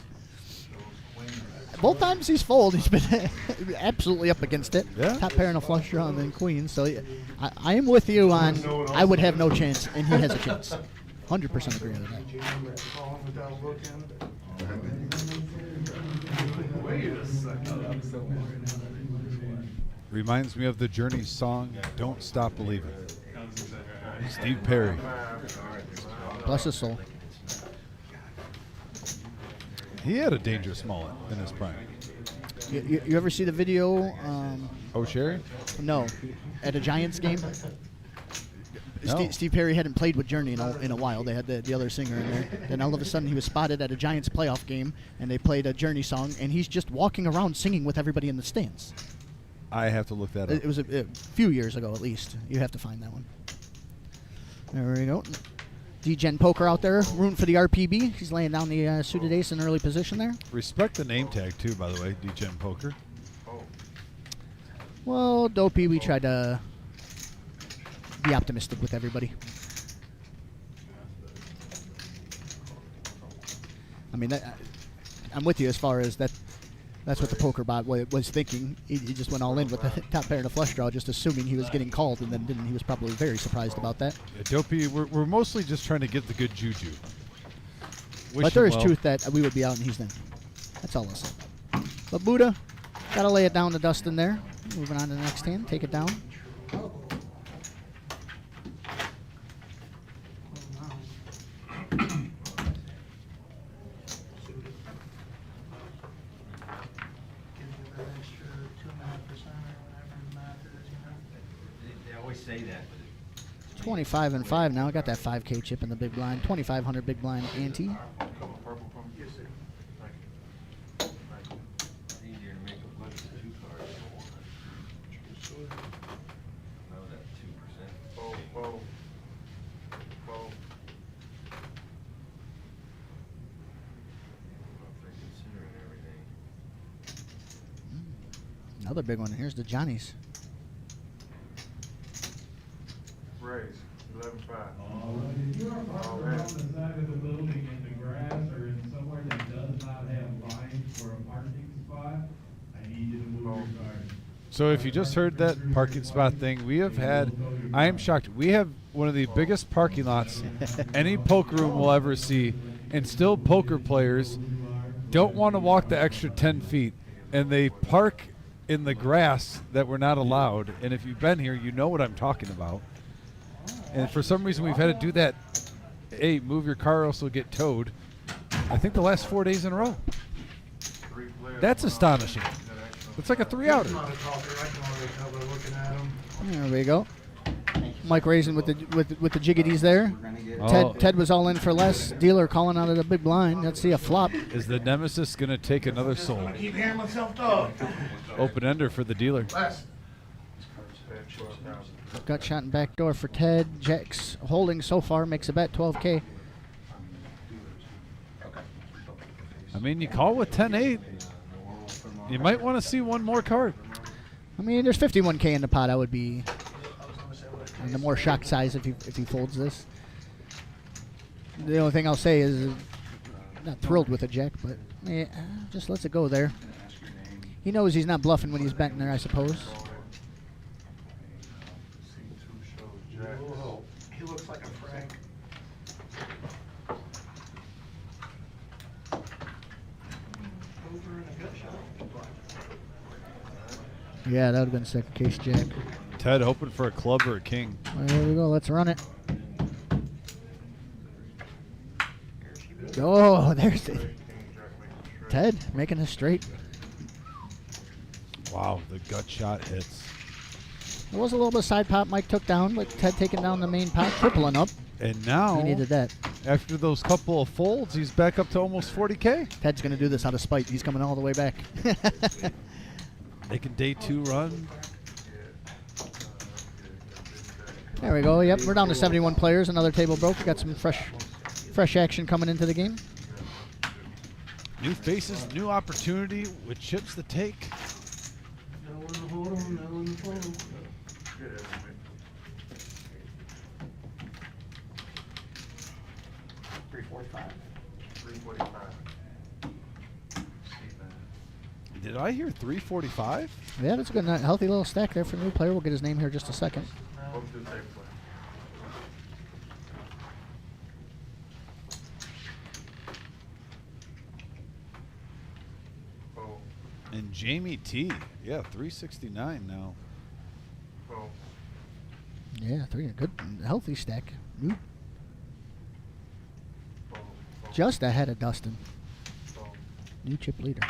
both times he's folded, he's been absolutely up against it. Yeah. Top pair and a flush draw and then queen. So yeah, I am with you on I would have no chance, and he has a chance. 100% agree with that. Jam, calling without looking. Wait a second. Reminds me of the Journey song, Don't Stop Believing. Steve Perry. Bless his soul. He had a dangerous mullet in his prime. You ever see the video? Oh, Sherry? No, at a Giants game. No. Steve Perry hadn't played with Journey in a while. They had the other singer in there. Then all of a sudden he was spotted at a Giants playoff game, and they played a Journey song, and he's just walking around singing with everybody in the stands. I have to look that up. It was a few years ago at least. You have to find that one. There we go. D-Gen Poker out there, rooting for the RPB. He's laying down the suited ace in early position there. Respect the name tag, too, by the way, D-Gen Poker. Well, Dopey, we tried to be optimistic with everybody. I mean, I'm with you as far as that. That's what the poker bot was thinking. He just went all in with the top pair and a flush draw, just assuming he was getting called, and then didn't. He was probably very surprised about that. Yeah, Dopey, we're mostly just trying to get the good juju. But there is truth that we would be out and he's in. That's all I'll say. But Buddha, gotta lay it down to Dustin there. Moving on to the next hand, take it down. Gives you that extra 2.5% or whatever the math is, They always say that, but 25 and 5 now. I got that 5K chip in the big blind. 2,500 big blind ante. Yes, sir. it's easier to make a bunch of 2 cards than 1. No, that 2%. Whoa, whoa. Whoa. If they're considering everything. Another big one. Here's the Johnnies. raise, 11-5. If you are parked around the side of the building in the grass or in somewhere that does not have lines for a parking spot, I need you to move your car. So if you just heard that parking spot thing, we have had, I am shocked, we have one of the biggest parking lots any poker room will ever see, and still poker players don't want to walk the extra 10 feet, and they park in the grass that we're not allowed. And if you've been here, you know what I'm talking about. And for some reason, we've had to do that. Hey, move your car, or else it'll get towed. I think the last 4 days in a row. That's astonishing. It's like a 3-outer. He's not a talker, I can already tell by looking at him. There we go. Mike raising with the jiggities there. Oh. Ted was all in for less. Dealer calling out of the big blind. Let's see a flop. Is the nemesis going to take another soul? I keep hearing myself talk. Open ender for the dealer. Less. Gut shot and back door for Ted. Jacks holding so far, makes a bet 12K. I mean, you call with 10-8. You might want to see one more card. I mean, there's 51K in the pot. I would be on the more shocked size if he folds this. The only thing I'll say is not thrilled with a jack, but just lets it go there. He knows he's not bluffing when he's betting there, I suppose. He looks like a Frank. Over in a gut shot. Yeah, that would have been second case jack. Ted hoping for a club or a king. Well, there we go. Let's run it. Oh, there's it. Ted making a straight. Wow, the gut shot hits. There was a little bit of side pot Mike took down, but Ted taking down the main pot, tripling up. And now, He needed that. after those couple of folds, he's back up to almost 40K. Ted's going to do this out of spite. He's coming all the way back. Making day 2 run. There we go. Yep, we're down to 71 players. Another table broke. We got some fresh action coming into the game. New faces, new opportunity with chips to take. No one to hold him, no one to fold him. Did I hear 345? Yeah, that's a good, healthy little stack there for a new player. We'll get his name here in just a second. And Jamie T. Yeah, 369 now. Yeah, a good, healthy stack. New. Just ahead of Dustin. New chip leader.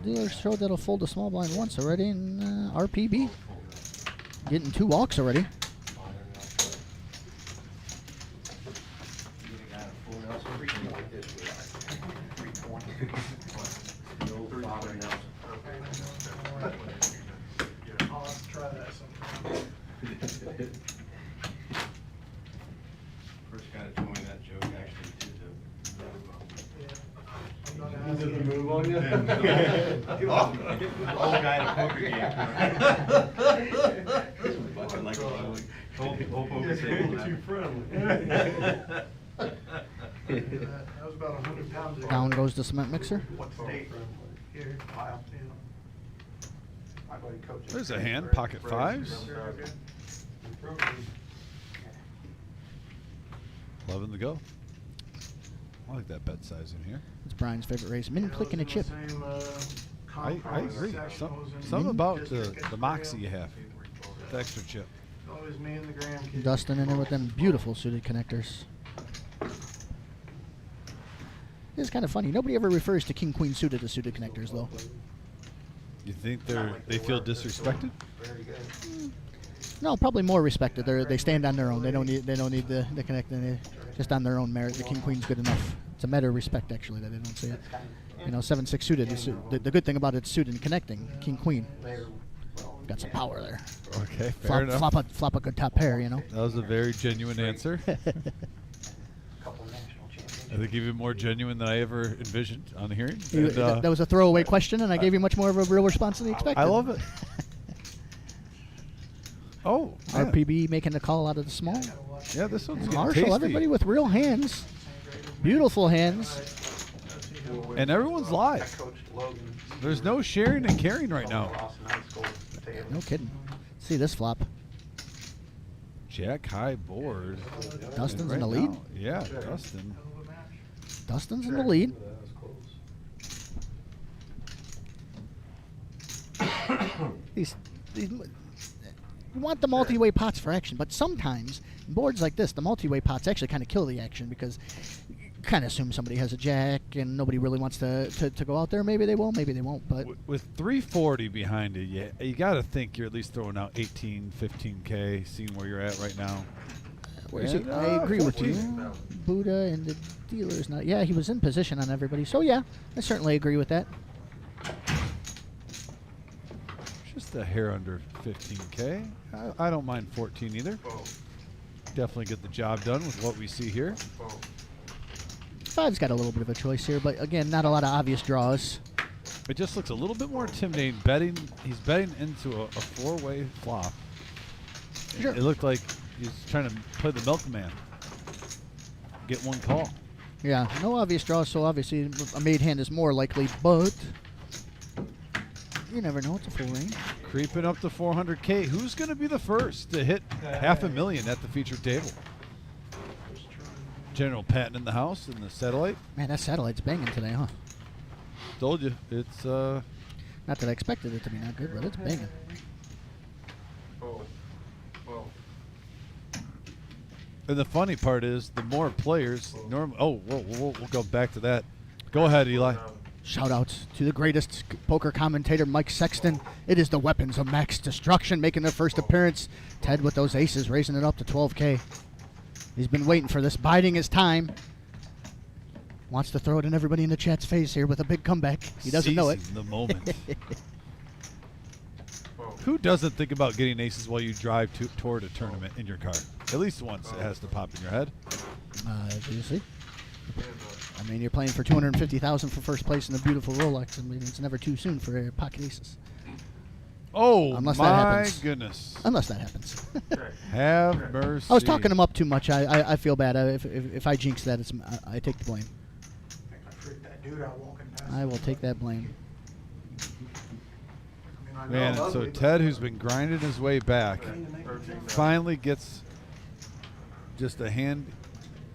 Dealer showed that'll fold a small blind once already in RPB. Getting 2 walks already. I'll have to try that sometime. First guy to tell me that joke actually did Yeah. I'm not asking. Move on you? Old guy in a poker game. Fucking like a whole poker table. Too friendly. That was about 100 pounds. ago. Down goes the cement mixer. What state? Here. Wow. Yeah. There's a hand, pocket 5s. 11 to go. I like that bet size in here. It's Brian's favorite race. Min click and a chip. I agree. Something about the moxie you have. The extra chip. Always me and the grandkids. Dustin in there with them beautiful suited connectors. It's kind of funny. Nobody ever refers to king queen suited as suited connectors, though. You think they feel disrespected? No, probably more respected. They stand on their own. They don't need the connect. They just on their own merit. The king queen's good enough. It's a matter of respect, actually, that they don't say it. You know, 7-6 suited. The good thing about it's suited and connecting. King Queen. Got some power there. Okay, fair enough. Flop a good top pair, you know. That was a very genuine answer. Couple national championships. I think even more genuine than I ever envisioned on hearing. You- And, that was a throwaway question, and I gave you much more of a real response than you expected. I love it. Oh, yeah. RPB making the call out of the small. Yeah, this one's getting Marshall, tasty. everybody with real hands. Beautiful hands. And everyone's live. I coached Logan. There's no sharing and caring right now. Austin High School at the table. No kidding. See this flop. Jack high board. Dustin's Right in the lead. now, yeah, Dustin. Hell of a match. Dustin's in the lead. These, you want the multi-way pots for action, but sometimes boards like this, the multi-way pots actually kind of kill the action because you kind of assume somebody has a jack and nobody really wants to go out there. Maybe they will, maybe they won't. But With 340 behind it, you got to think you're at least throwing out 18, 15K, seeing where you're at right now. where is he? And, I agree with 14. you. Buddha and the dealer's not. Yeah, he was in position on everybody. So yeah, I certainly agree with that. Just a hair under 15K. I don't mind 14 either. Definitely get the job done with what we see here. Five's got a little bit of a choice here, but again, not a lot of obvious draws. It just looks a little bit more intimidating. Betting, he's betting into a four-way flop. Sure. It looked like he's trying to play the milkman. Get one call. Yeah, no obvious draws, so obviously a made hand is more likely, but you never know. It's a full range. Creeping up to 400K. Who's going to be the first to hit $500,000 at the featured table? General Patton in the house in the satellite. Man, that satellite's banging today, huh? Told you. It's Not that I expected it to be not good, but it's banging. and the funny part is the more players normally. Oh, we'll go back to that. Go ahead, Eli. Shout outs to the greatest poker commentator, Mike Sexton. It is the weapons of max destruction making their first appearance. Ted with those aces raising it up to 12K. He's been waiting for this, biding his time. Wants to throw it in everybody in the chat's face here with a big comeback. He doesn't know it. Seizing the moment. Who doesn't think about getting aces while you drive toward a tournament in your car? At least once it has to pop in your head. Obviously. I mean, you're playing for $250,000 for first place in a beautiful Rolex. I mean, it's never too soon for pocket aces. Oh, Unless that my happens. goodness. Unless that happens. Have mercy. I was talking him up too much. I feel bad. If I jinx that, I take the blame. I freaked that dude out walking past. I will take that blame. I mean, I know Man, I'm so ugly, but Ted, who's been grinding his way back, I need to make me think about finally gets just a hand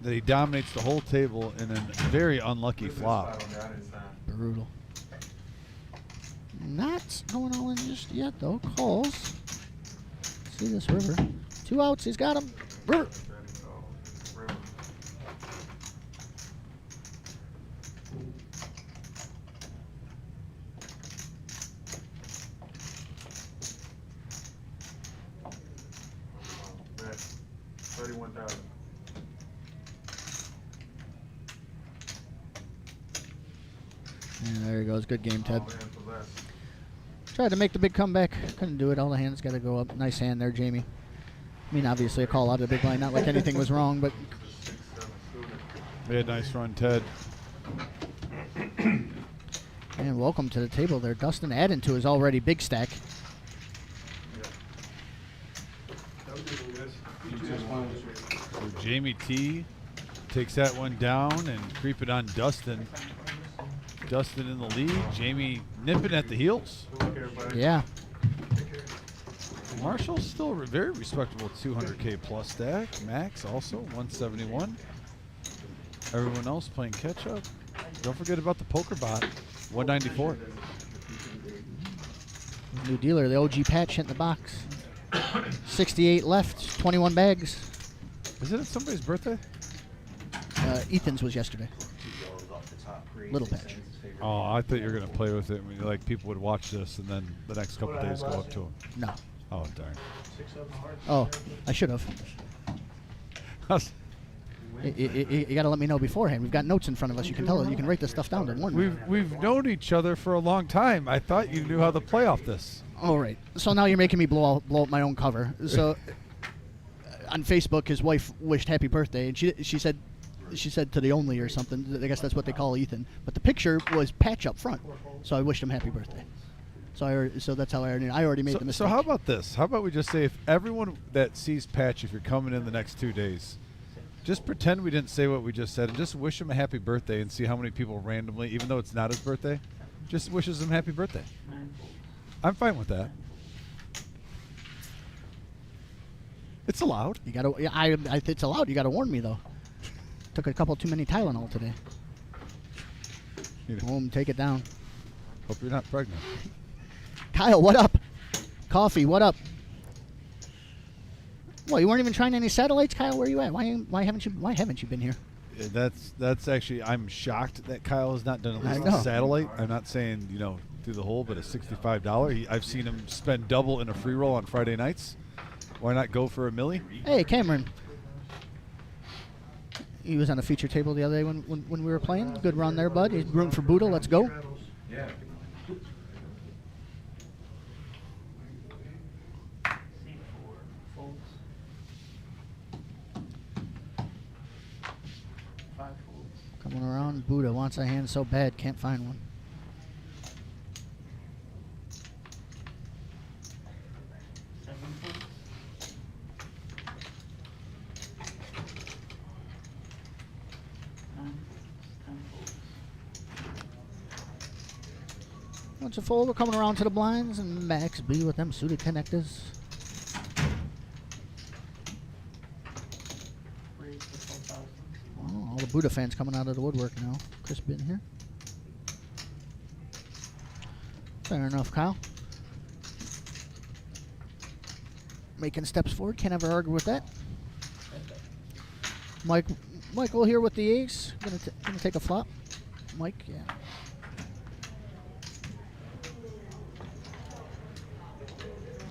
that he dominates the whole table in a very unlucky flop. Brutal. Not going all in just yet, though. Calls. See this river. 2 outs. He's got him. River. And there he goes. Good game, Ted. Tried to make the big comeback. Couldn't do it. All the hands got to go up. Nice hand there, Jamie. I mean, obviously a call out of the big line. Not like anything was wrong, but Yeah, nice run, Ted. and welcome to the table there. Dustin adding to his already big stack. So Jamie T takes that one down and creep it on Dustin. Dustin in the lead. Jamie nipping at the heels. Yeah. Marshall's still a very respectable 200K plus stack. Max also 171. Everyone else playing catch up. Don't forget about the poker bot, 194. New dealer, the OG patch hitting the box. 68 left, 21 bags. Is it somebody's birthday? Ethan's was yesterday. Little patch. Oh, I thought you were gonna play with it. I mean, like people would watch this and then the next couple days go up to him. No. Oh darn. 6 of hearts. Oh, I should have. You got to let me know beforehand. We've got notes in front of us. You can tell. You can write this stuff down to warn me. We've known each other for a long time. I thought you knew how to play off this. All right. So now you're making me blow up my own cover. So on Facebook, his wife wished happy birthday, and she said to the only or something. I guess that's what they call Ethan. But the picture was Patch up front, so I wished him happy birthday. So that's how I already made the mistake. So how about this? How about we just say if everyone that sees Patch, if you're coming in the next 2 days, just pretend we didn't say what we just said and just wish him a happy birthday and see how many people randomly, even though it's not his birthday, just wishes him happy birthday. I'm fine with that. It's allowed. You gotta. It's allowed. You gotta warn me though. Took a couple too many Tylenol today. Boom, take it down. Hope you're not pregnant. Kyle, what up? Coffee, what up? Well, you weren't even trying any satellites, Kyle. Where are you at? Why haven't you been here? That's actually, I'm shocked that Kyle has not done at least I know. a satellite. I'm not saying through the hole, but a $65. I've seen him spend double in a free roll on Friday nights. Why not go for a Millie? Hey, Cameron. He was on the feature table the other day when we were playing. Good run there, bud. He's rooting for Buddha. Let's go. Yeah. Coming around, Buddha wants a hand so bad, can't find one. Once a fold, we're coming around to the blinds, and Max B with them suited connectors. Oh, all the Buddha fans coming out of the woodwork now. Chris been here. Fair enough, Kyle. Making steps forward, can't ever argue with that. Michael here with the ace. Gonna take a flop. Mike, yeah.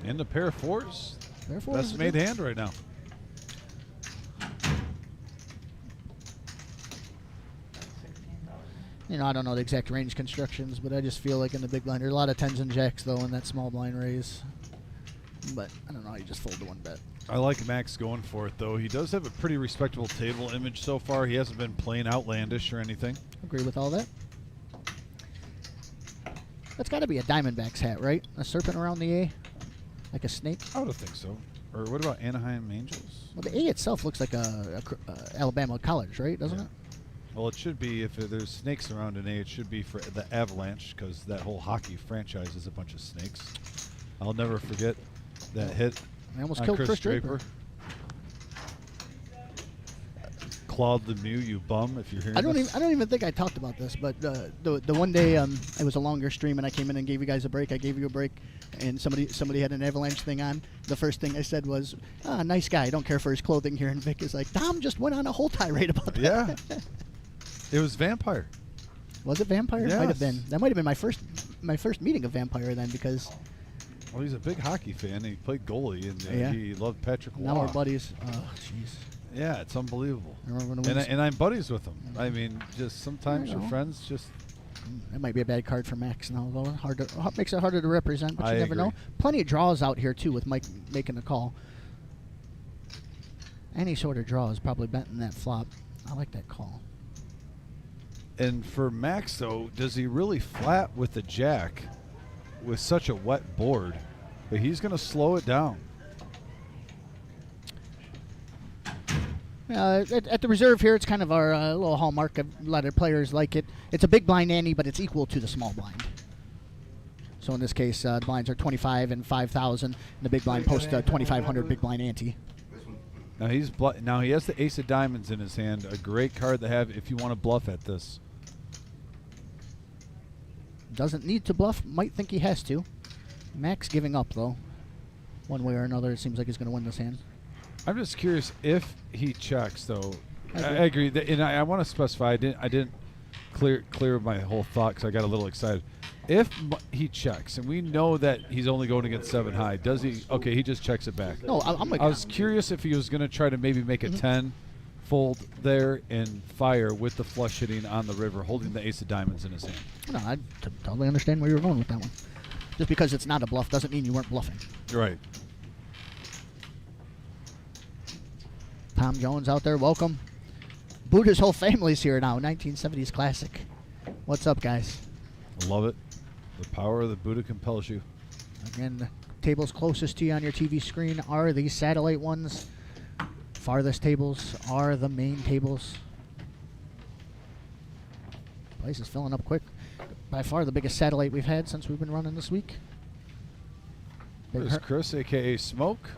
And the pair of fours. Pair of fours Best is made good. hand right now. I don't know the exact range constructions, but I just feel like in the big blind, there are a lot of tens and jacks, though, in that small blind raise. But I don't know, you just fold to one bet. I like Max going for it, though. He does have a pretty respectable table image so far. He hasn't been playing outlandish or anything. Agree with all that. That's got to be a Diamondbacks hat, right? A serpent around the A? Like a snake? I would think so. Or what about Anaheim Angels? Well, the A itself looks like a Alabama College, right? Doesn't it? Well, it should be, if there's snakes around an A, it should be for the Avalanche, because that whole hockey franchise is a bunch of snakes. I'll never forget that hit I almost on killed Chris Draper. Draper. Claude Lemieux, you bum, if you're hearing I don't this. even think I talked about this, but the one day it was a longer stream and I came in and gave you guys a break. I gave you a break, and somebody had an Avalanche thing on. The first thing I said was, nice guy. I don't care for his clothing here. And Vic is like, Tom just went on a whole tirade about that. Yeah. It was Vampire. Was it Vampire? Yes. Might have been. That might have been my first meeting of Vampire then, because Well, he's a big hockey fan. He played goalie, and Yeah. he loved Patrick Waugh. now we're buddies. Oh, jeez. Yeah, it's unbelievable. I remember when we And I'm buddies with him. I mean, just sometimes I your know. friends just... That might be a bad card for Max now, though. Makes it harder to represent, but I you never know. agree. Plenty of draws out here, too, with Mike making the call. Any sort of draw is probably betting that flop. I like that call. And for Max, though, does he really flat with the jack with such a wet board? But he's going to slow it down. At the reserve here, it's kind of our little hallmark. A lot of players like it. It's a big blind ante, but it's equal to the small blind. So in this case, the blinds are 25 and 5,000, and the big blind posts 2,500 big blind ante. Now he has the ace of diamonds in his hand, a great card to have if you want to bluff at this. Doesn't need to bluff. Might think he has to. Max giving up, though. One way or another, it seems like he's going to win this hand. I'm just curious if he checks, though. I I agree, and I want to specify. I didn't clear my whole thought because I got a little excited. If he checks, and we know that he's only going against 7 high, does he? Okay, he just checks it back. No, I'm like, I was curious if he was going to try to maybe make a 10 fold there and fire with the flush hitting on the river, holding the ace of diamonds in his hand. No, I totally understand where you were going with that one. Just because it's not a bluff doesn't mean you weren't bluffing. Right. Tom Jones out there, welcome. Buddha's whole family's here now, 1970s classic. What's up, guys? I love it. The power of the Buddha compels you. Again, the tables closest to you on your TV screen are the satellite ones. Farthest tables are the main tables. Place is filling up quick. By far the biggest satellite we've had since we've been running this week. There's Chris, a.k.a. Smoke.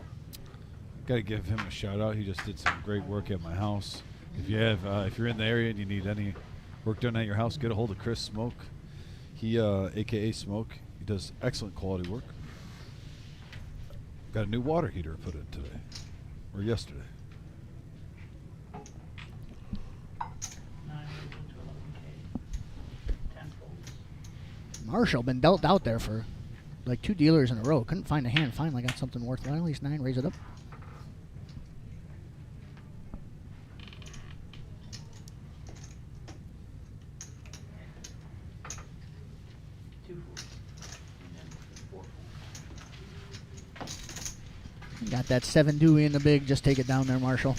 Got to give him a shout out. He just did some great work at my house. If you're in the area and you need any work done at your house, get a hold of Chris Smoke. He, a.k.a. Smoke, he does excellent quality work. Got a new water heater put in today, or yesterday. Marshall been dealt out there for like 2 dealers in a row. Couldn't find a hand. Finally got something worthwhile. At least 9. Raise it up. Got that 7 Dewey in the big. Just take it down there, Marshall.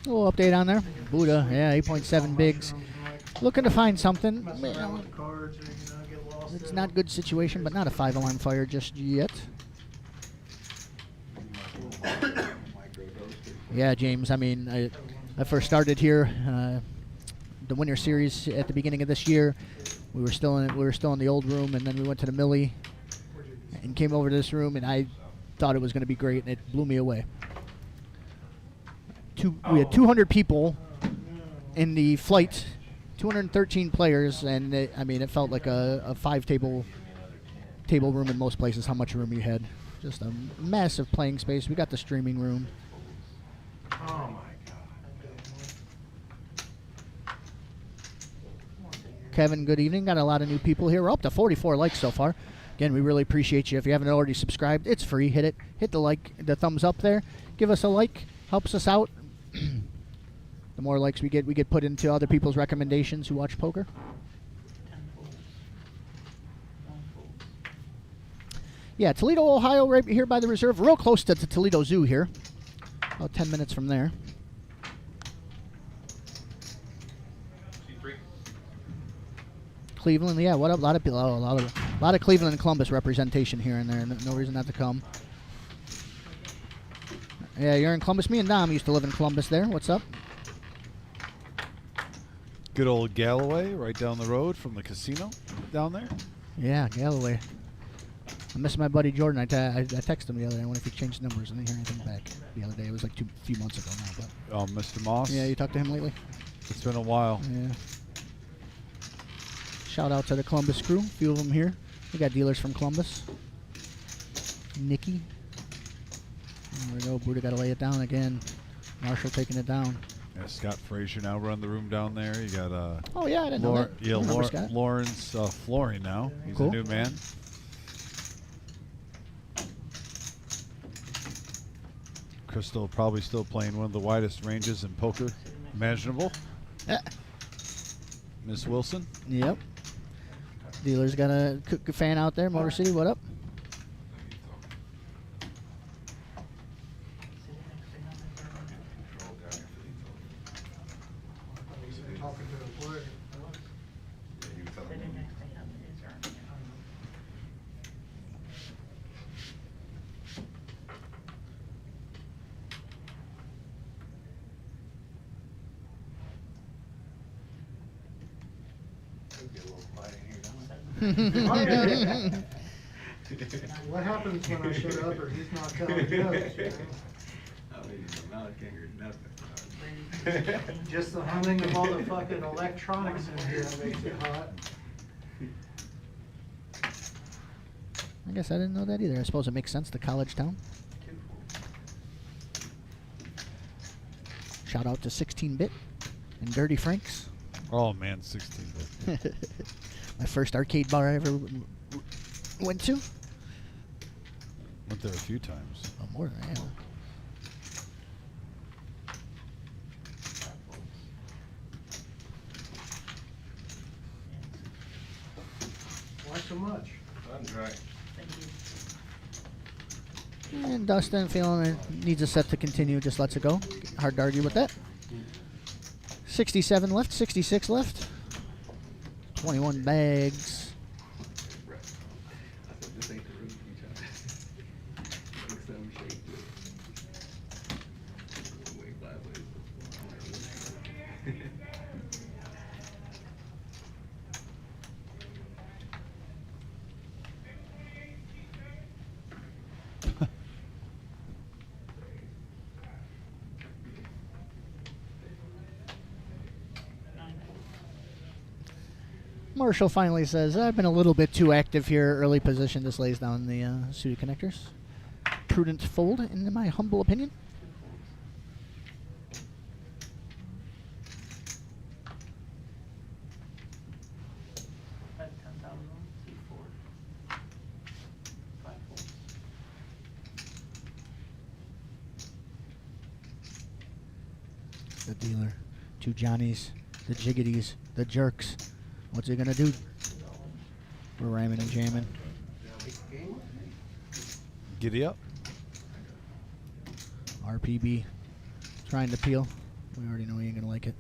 A little update on there. Buddha, yeah, 8.7 bigs. Looking to find something. Messing around with the cards or, get lost. It's in not them. good situation, but not a 5-alarm fire just yet. Yeah, James. I mean, I first started here, the Winter Series at the beginning of this year. We were still in the old room, and then we went to the Millie and came over to this room, and I thought it was going to be great, and it blew me away. We had 200 people in the flight. 213 players, and it felt like a 5-table room in most places. How much room you had? Just a massive playing space. We got the streaming room. Oh my God. Kevin, good evening. Got a lot of new people here. We're up to 44 likes so far. Again, we really appreciate you. If you haven't already subscribed, it's free. Hit it. Hit the thumbs up there. Give us a like. Helps us out. The more likes we get put into other people's recommendations who watch poker. Yeah, Toledo, Ohio, right here by the reserve. Real close to the Toledo Zoo here. About 10 minutes from there. Cleveland, yeah, what up? A lot of people, a lot of Cleveland and Columbus representation here and there. No reason not to come. Yeah, you're in Columbus. Me and Dom used to live in Columbus there. What's up? Good old Galloway, right down the road from the casino down there. Yeah, Galloway. I miss my buddy Jordan. I texted him the other day. I wonder if he changed numbers. I didn't hear anything back the other day. It was like a few months ago now. But Mr. Moss. yeah, you talked to him lately? It's been a while. Yeah. Shout out to the Columbus crew. A few of them here. We got dealers from Columbus. Nikki. There we go. Buddha got to lay it down again. Marshall taking it down. Yeah, Scott Frazier now run the room down there. You got Oh yeah, I didn't know that. yeah, I remember Scott. Lawrence Flory now. He's Cool. a new man. Crystal probably still playing one of the widest ranges in poker imaginable. Yeah. Miss Wilson. Yep. Dealer's got a fan out there. Motor City, what up? Talking to a player. What happens when I show up or he's not telling jokes? Just the humming of all the fucking electronics in here makes it hot. I guess I didn't know that either. I suppose it makes sense, the college town. Shout out to 16-Bit and Dirty Franks. Oh man, 16-bit. My first arcade bar I ever went to. Went there a few times. Oh, more than that. much. That's right. And Dustin feeling it needs a set to continue, just lets it go. Hard to argue with that. 67 left, 66 left. 21 bags. I said, this ain't the room you try. Next time we shake it. Wait, sideways. Marshall finally says, I've been a little bit too active here. Early position. This lays down the suited connectors. Prudent fold, in my humble opinion. The dealer. Two Johnnies. The Jiggities. The Jerks. What's he gonna do? We're ramming and jamming. Giddy up. RPB trying to peel. We already know he ain't gonna like it.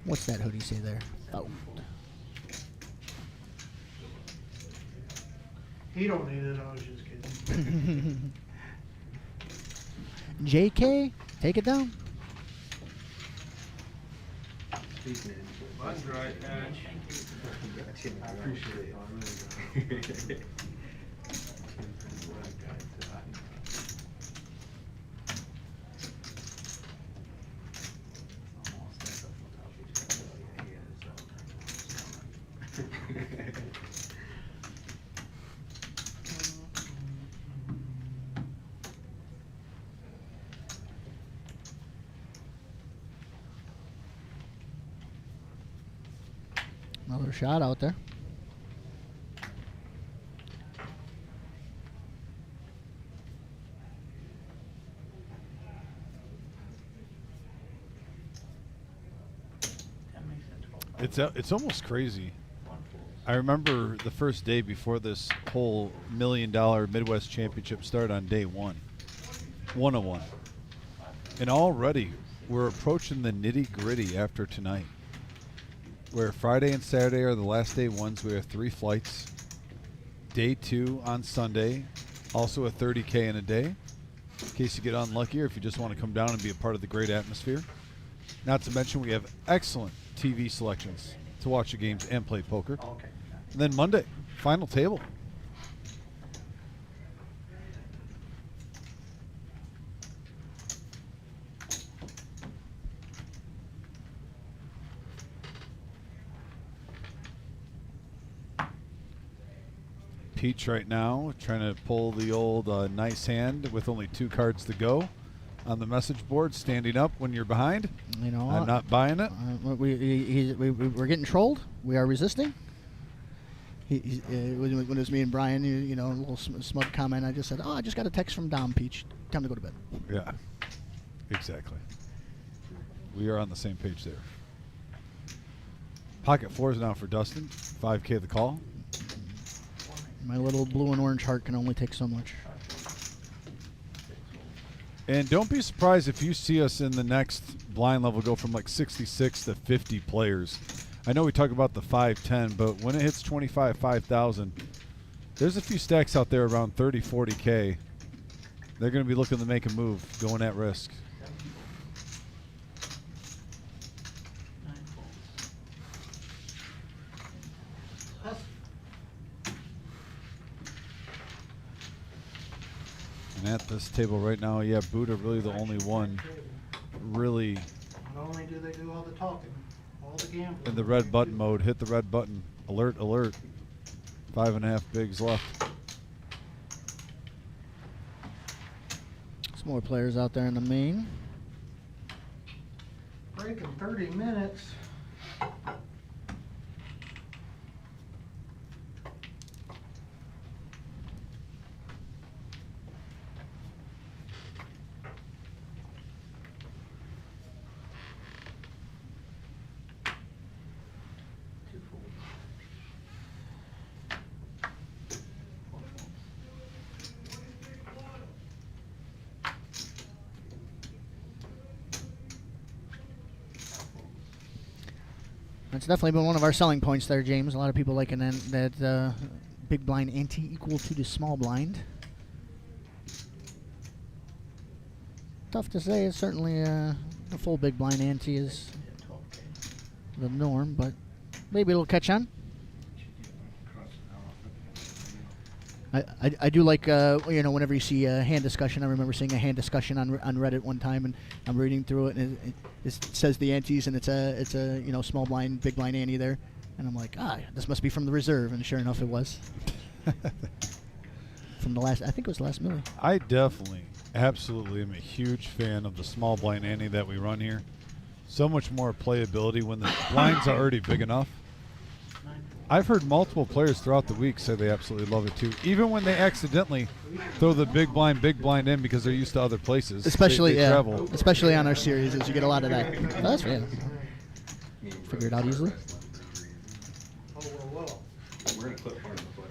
What's that hoodie say there? Oh. He don't need it, I was just kidding. JK, take it down. That's right, Patch. I appreciate it. I really do. Another shot out there. It's almost crazy. I remember the first day before this whole $1 million Midwest Championship started on day 101. And already we're approaching the nitty-gritty after tonight, where Friday and Saturday are the last day ones. We have 3 flights. Day 2 on Sunday, also a 30K in a day, in case you get unlucky or if you just want to come down and be a part of the great atmosphere. Not to mention we have excellent TV selections to watch the games and play poker. Okay. And then Monday, final table. Peach right now trying to pull the old nice hand with only 2 cards to go on the message board, standing up when you're behind. You know, I'm not buying it. We're getting trolled. We are resisting. When it was me and Brian, you know, a little smug comment. I just said, "Oh, I just got a text from Dom Peach. Time to go to bed." Yeah, exactly. We are on the same page there. Pocket 4 is now for Dustin. 5K the call. My little blue and orange heart can only take so much. And don't be surprised if you see us in the next blind level go from like 66 to 50 players. I know we talk about the 5-10, but when it hits 25, 5,000, there's a few stacks out there around 30, 40K. They're going to be looking to make a move, going at risk. And at this table right now, yeah, Buddha really the only one really Not only do they do all the talking, all the gambling. in the red button mode. Hit the red button. Alert, alert. 5.5 bigs left. Some more players out there in the main. Break in 30 minutes. It's definitely been one of our selling points there, James. A lot of people liking that big blind ante equal to the small blind. Tough to say. It's certainly the full big blind ante is the norm, but maybe it'll catch on. I do like, whenever you see a hand discussion. I remember seeing a hand discussion on Reddit one time, and I'm reading through it, and it says the antes, and it's a small blind, big blind ante there, and I'm like, this must be from the reserve, and sure enough, it was from the last. I think it was the last Millie. I definitely, absolutely am a huge fan of the small blind ante that we run here. So much more playability when the blinds are already big enough. I've heard multiple players throughout the week say they absolutely love it too, even when they accidentally throw the big blind in because they're used to other places. Especially, they travel. Especially on our series, as you get a lot of that. Oh, that's fair. Figure it out easily. Whoa. We're gonna clip part of the play.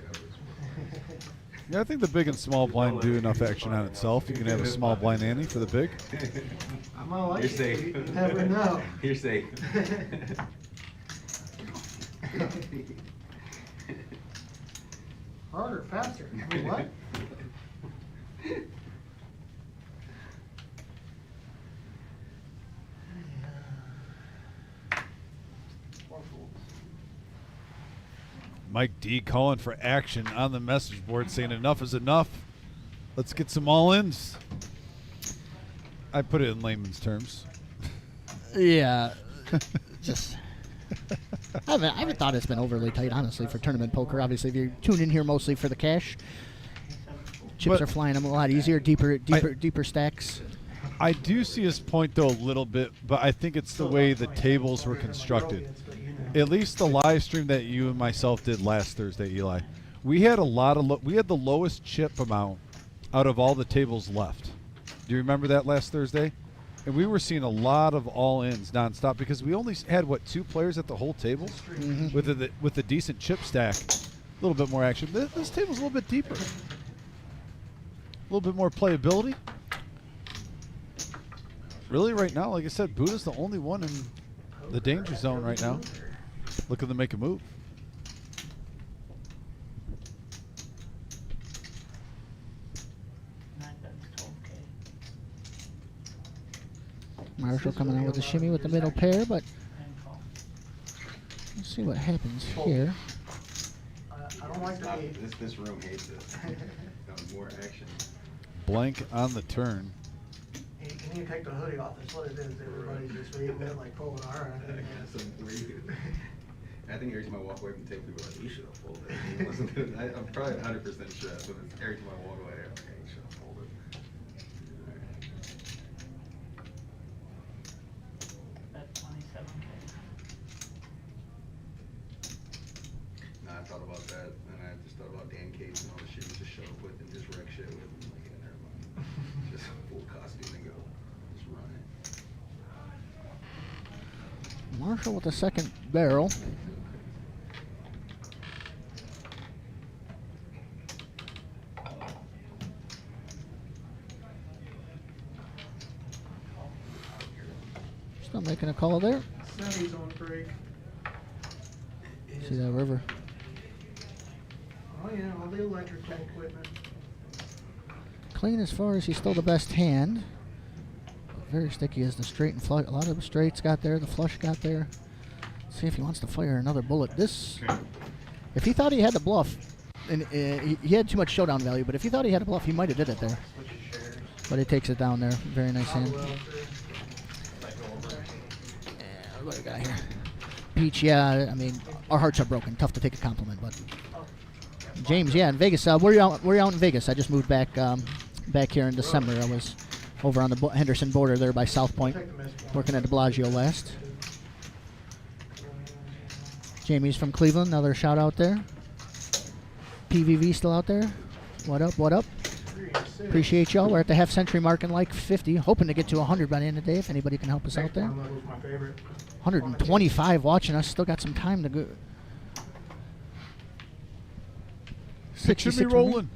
Yeah, I think the big and small blind do enough action on itself. You can have a small blind ante for the big. I might like You're it. safe. You never know. You're safe. Harder, faster. I mean, what? Mike D calling for action on the message board, saying enough is enough. Let's get some all-ins. I put it in layman's terms. Yeah, just. I haven't thought it's been overly tight, honestly, for tournament poker. Obviously, if you tune in here mostly for the cash, chips are flying them a lot easier, deeper stacks. I do see his point, though, a little bit, but I think it's the way the tables were constructed. At least the live stream that you and myself did last Thursday, Eli. We had we had the lowest chip amount out of all the tables left. Do you remember that last Thursday? And we were seeing a lot of all-ins nonstop because we only had, 2 players at the whole table? Mm-hmm. With a decent chip stack. A little bit more action. This table's a little bit deeper. A little bit more playability. Really, right now, like I said, Buddha's the only one in the danger zone right now. Looking to make a move. Marshall coming out with a shimmy with the middle pair, but let's see what happens here. I don't like the eight. This room hates it. More action. Blank on the turn. Hey, can you take the hoodie off? That's what it is. Everybody's just reading it like pulling our I think every time I walk away from the table, people are like, you should have folded it. Listen to it. I'm probably 100% sure, but every time I walk away, I'm like, hey, you should have folded. That's 27K. Nah, I thought about that, and I just thought about Dan Cates and all the shit he just showed up with and just wreck shit with. I'm like, yeah, never mind. Just full costume and go. Just run it. Marshall with the second barrel. Still making a call there. Semis on break. See that river. Oh yeah, all the electrical equipment. Clean as far as he's still the best hand. Very sticky as the straight and flush. A lot of the straights got there. The flush got there. See if he wants to fire another bullet. If he thought he had the bluff, and he had too much showdown value, but if he thought he had a bluff, he might have did it there. But he takes it down there. Very nice hand. What do we got here? Peach, yeah, I mean, our hearts are broken. Tough to take a compliment, but James, yeah, in Vegas. Where you out in Vegas? I just moved back here in December. I was over on the Henderson border there by South Point, working at the Bellagio last. Jamie's from Cleveland. Another shout out there. PVV still out there. What up? What up? Appreciate y'all. We're at the half century mark in like 50. Hoping to get to 100 by the end of the day if anybody can help us out there. 125 watching us. Still got some time to go. Picture me rolling.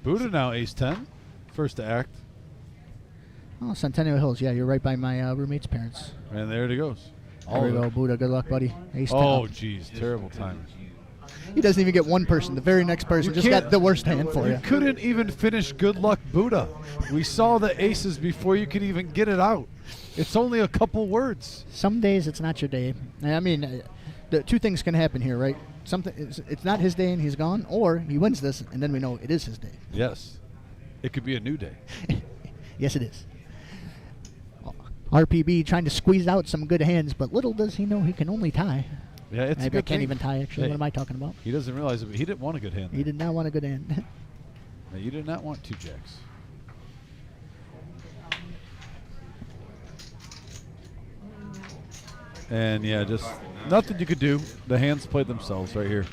Buddha now ace-10. First to act. Oh, Centennial Hills. Yeah, you're right by my roommate's parents. And there it goes. All There we of go, it. Buddha. Good luck, buddy. Ace 10 Oh, up. geez, terrible time. He doesn't even get one person. The very next person You just can't- got the worst hand for You you. couldn't even finish good luck Buddha. We saw the aces before you could even get it out. It's only a couple words. Some days it's not your day. I mean, the two things can happen here, right? Something it's not his day and he's gone, or he wins this and then we know it is his day. Yes. It could be a new day. Yes, it is. RPB trying to squeeze out some good hands, but little does he know he can only tie. Yeah, it's a Maybe I good can't thing. even tie, actually. Hey, What am I talking about? He doesn't realize it, but he didn't want a good hand. He did not want a good hand. No, you did not want 2 jacks. And yeah, just nothing you could do. The hands played themselves right here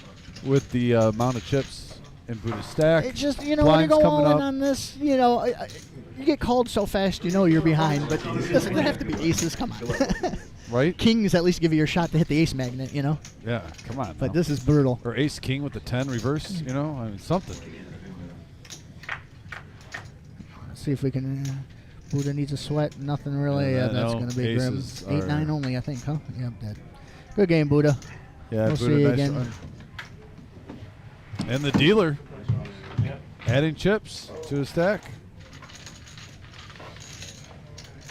with the amount of chips in Buddha's stack. It's just, you know, when you Blinds go all coming in up. on this, you know, you get called so fast, you know you're behind, but it doesn't have to be aces. Come on. Right? Kings at least give you your shot to hit the ace magnet, you know? Yeah, come on. But now. this is brutal. Or ace king with the 10 reverse, you know, I mean, something. Let's see if we can. Buddha needs a sweat. Nothing really. Yeah, That's no, going to be grim. aces 8-9 are- only, I think, huh? Yep, dead. Good game, Buddha. Yeah, We'll Buddha, see you nice again. run. And the dealer adding chips to his stack.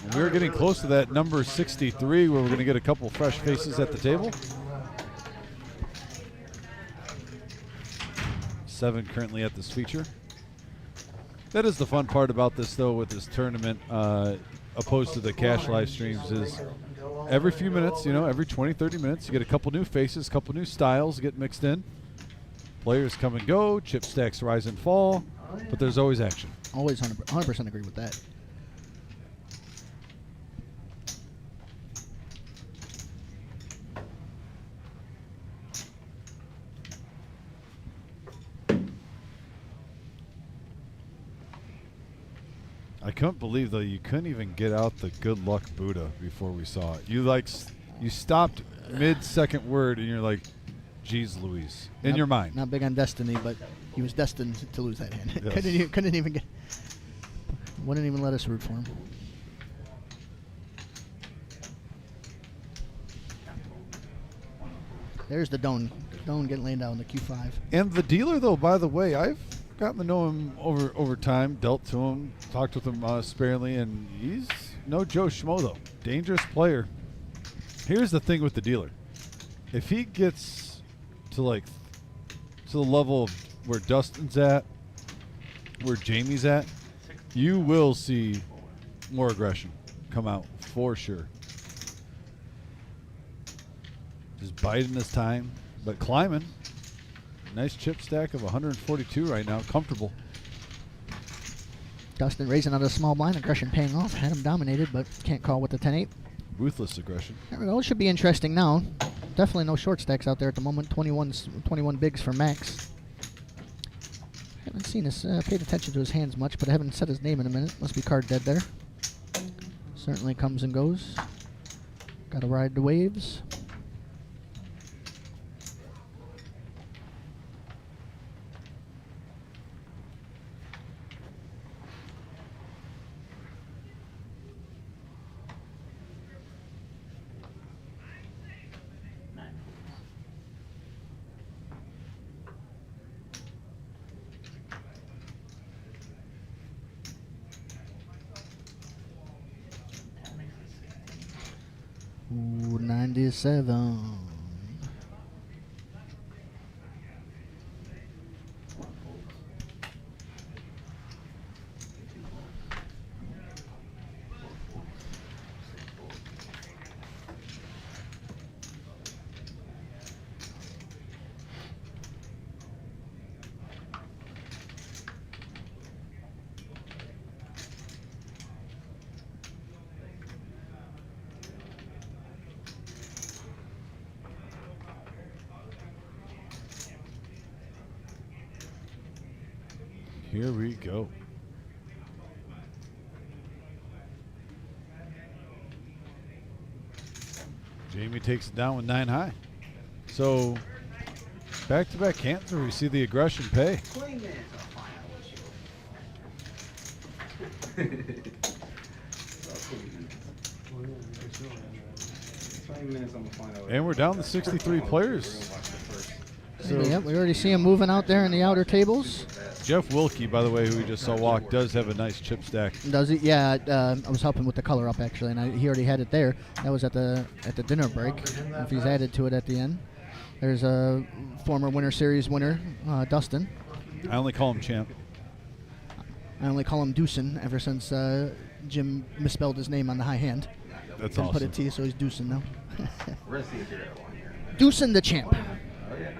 And we're getting close to that number 63 where we're going to get a couple fresh faces at the table. 7 currently at this feature. That is the fun part about this, though, with this tournament, opposed to the cash live streams, is every few minutes, you know, every 20, 30 minutes, you get a couple new faces, a couple new styles get mixed in. Players come and go, chip stacks rise and fall, but there's always action. Always 100% agree with that. I couldn't believe, though, you couldn't even get out the good luck Buddha before we saw it. You you stopped mid-second word and you're like, geez Louise, in Not- your mind. Not big on destiny, but he was destined to lose that hand. Yes. couldn't even get. Wouldn't even let us root for him. There's the Doan. Doan getting laid down, the Q5. And the dealer, though, by the way, I've gotten to know him over time, dealt to him, talked with him sparingly, and he's no Joe Schmo, though. Dangerous player. Here's the thing with the dealer. If he gets to the level of where Dustin's at, where Jamie's at, you will see more aggression come out for sure. Just biding his time, but climbing. Nice chip stack of 142 right now, comfortable. Dustin raising out of a small blind, aggression paying off. Had him dominated, but can't call with the 10-8. Ruthless aggression. There we go. It should be interesting now. Definitely no short stacks out there at the moment. 21 bigs for Max. Haven't seen us paid attention to his hands much, but I haven't said his name in a minute. Must be card dead there. Certainly comes and goes. Got to ride the waves. That makes it 16. Ooh, 97. Here we go. Jamie takes it down with 9 high. So back-to-back hands where we see the aggression pay. 20 minutes, I'm gonna find out. And we're down to 63 players. So Yep, we already see him moving out there in the outer tables. Jeff Wilkie, by the way, who we just saw walk, does have a nice chip stack. Does he? Yeah, I was helping with the color up actually, and he already had it there. That was at the dinner break. If he's added to it at the end, there's a former Winter Series winner, Dustin. I only call him champ. I only call him Deucin ever since Jim misspelled his name on the high hand. That's Didn't put a awesome. T, so he's Deucin now. We're gonna see if you're at one here. Deucin the champ. Oh yeah.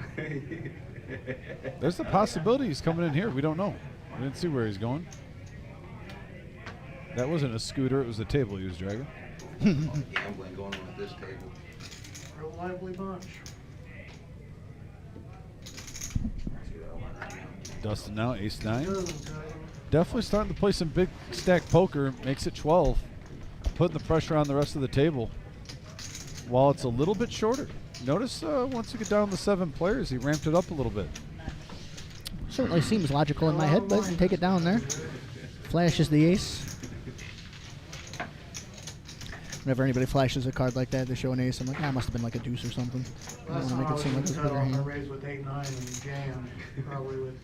There's the possibility he's coming in here. We don't know. We didn't see where he's going. That wasn't a scooter. It was the table he was dragging. Gambling going on at this table. Real lively bunch. Dustin now, ace 9. Good, good. Definitely starting to play some big stack poker. Makes it 12. Putting the pressure on the rest of the table while it's a little bit shorter. Notice once you get down to 7 players, he ramped it up a little bit. Certainly seems logical in my head, but take it down there. Flashes the ace. Whenever anybody flashes a card like that, they show an ace. I'm like, must have been like a deuce or something. I don't Last want to time make it seem like was it's a cut better off, I hand. raised with 8-9 and jammed, probably with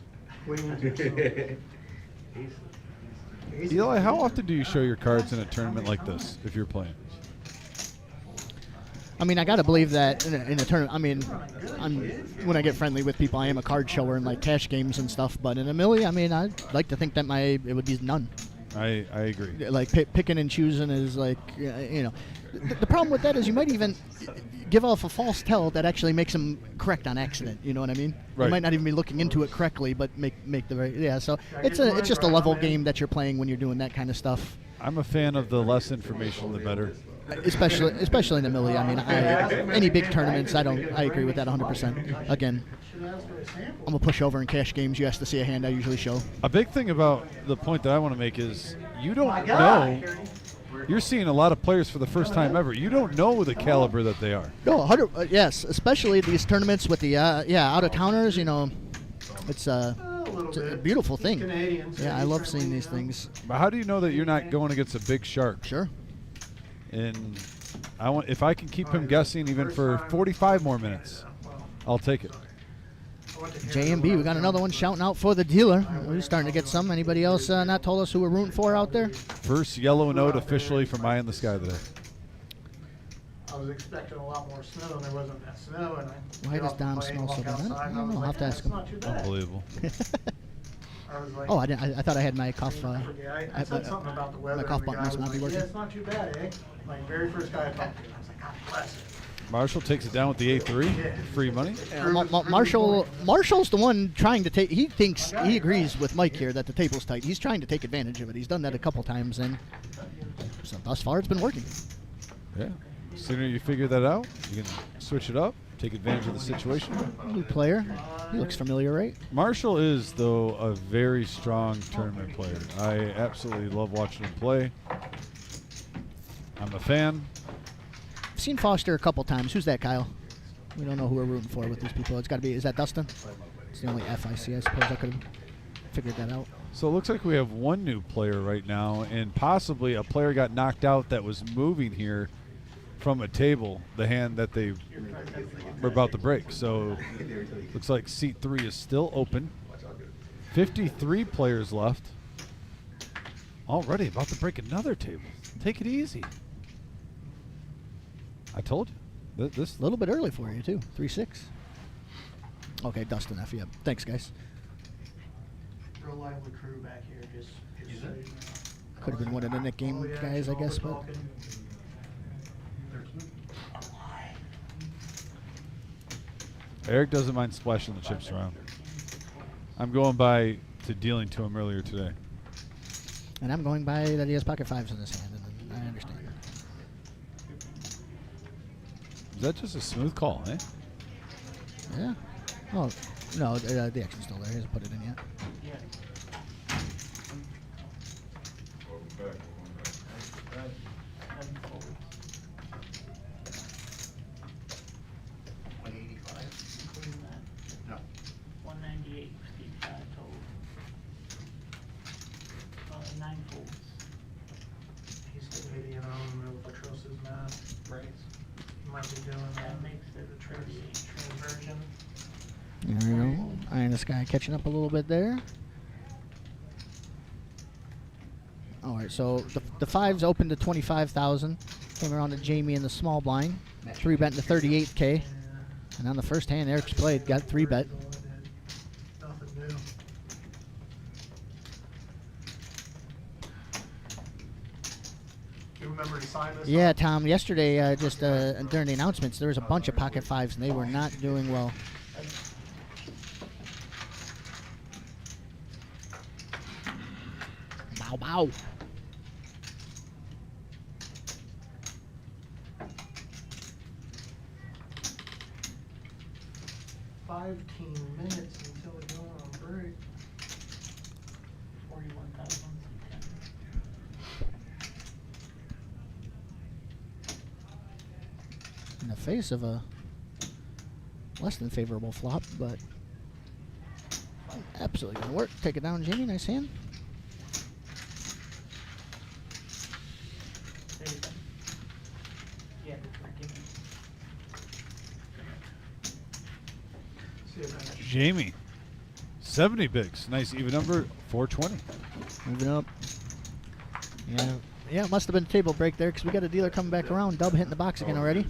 queens or something. Eli, how often do you show your cards in a tournament like this if you're playing? I mean, I got to believe that in a tournament. I mean, when I get friendly with people, I am a card shower in like cash games and stuff. But in a Millie, I mean, I'd like to think that it would be none. I agree. Like picking and choosing is like, you know. The problem with that is you might even give off a false tell that actually makes them correct on accident. You know what I mean? Right. You might not even be looking into it correctly, but make the right. So it's just a level game that you're playing when you're doing that kind of stuff. I'm a fan of the less information, the better. Especially in the Millie. I mean, any big tournaments, I agree with that 100%. Again, I'm gonna push over in cash games. You ask to see a hand, I usually show. A big thing about the point that I want to make is you don't know. You're seeing a lot of players for the first time ever. You don't know the caliber that they are. No, 100. Yes, especially these tournaments with the out of towners. You know, it's a beautiful thing. Yeah, I love seeing these things. But how do you know that you're not going against a big shark? Sure. And if I can keep him guessing even for 45 more minutes, I'll take it. JMB, we got another one shouting out for the dealer. We're starting to get some. Anybody else not told us who we're rooting for out there? First yellow note officially from Eye in the Sky today. I was expecting a lot more snow, and there wasn't that snow, and Why does Dom smell so bad? I don't know. I'll have to ask him. Not too bad. Unbelievable. I was like, Oh, I didn't. I thought I had my cough. I said something about the weather. My cough and the button guy must was not be like, working. Yeah, it's not too bad, eh? Like, very first guy I talked to, I was like, God bless it. Marshall takes it down with the A3. Free money. Marshall's the one trying to take. He thinks he agrees with Mike here that the table's tight. He's trying to take advantage of it. He's done that a couple times, and so thus far it's been working. Yeah. Sooner you figure that out, you can switch it up, take advantage of the situation. New player. He looks familiar, right? Marshall is, though, a very strong tournament player. I absolutely love watching him play. I'm a fan. I've seen Foster a couple times. Who's that, Kyle? We don't know who we're rooting for with these people. It's got to be. Is that Dustin? It's the only F I see. I suppose I could have figured that out. So it looks like we have one new player right now, and possibly a player got knocked out that was moving here from a table, the hand that they were about to break. So looks like seat 3 is still open. 53 players left. Already about to break another table. Take it easy. I told you. This A little bit early for you too. 3-6. Okay, Dustin F. Yep. Thanks, guys. Real lively crew back here, just so you know. Could have been one of the Nick game Oh, yeah, guys, I all the guess, but talking. Eric doesn't mind splashing the chips around. I'm going by to dealing to him earlier today. and I'm going by that he has pocket fives in his hand, and I understand. Is that just a smooth call, eh? Yeah. Oh no, the action's still there. He hasn't put it in yet. No. 198, 55 total. 9 folds. He's still hitting it. I don't know if I trust his math. Right. He might There we go. Eye in the sky catching up a little bit there. All right, so the fives opened to 25,000. Came around to Jamie in the small blind. 3-bet to 38K. And on the first hand, Eric's played, got 3-bet. Nothing new. You remember to sign this? Yeah, Tom, yesterday, just during the announcements, there was a bunch of pocket fives, and they were not doing well. Bow, bow. Minutes until we go on break. 41,000. In the face of a less than favorable flop, but absolutely gonna work. Take it down, Jamie. Nice hand. Yeah, before giving. See if I Jamie, 70 bigs. Nice even number, 420. Moving up. Yeah, it must have been a table break there because we got a dealer coming back around. Dub hitting the box again already.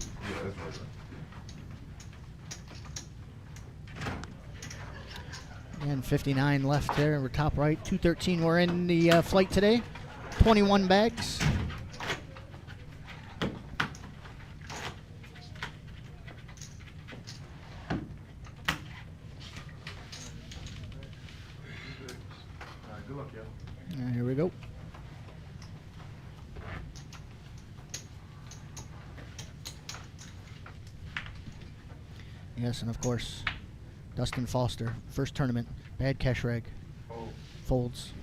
And 59 left there. We're top right. 213. We're in the flight today. 21 bags. Good luck, yo. Here we go. Yes, and of course, Dustin Foster, first tournament, bad cash reg, Oh, folds.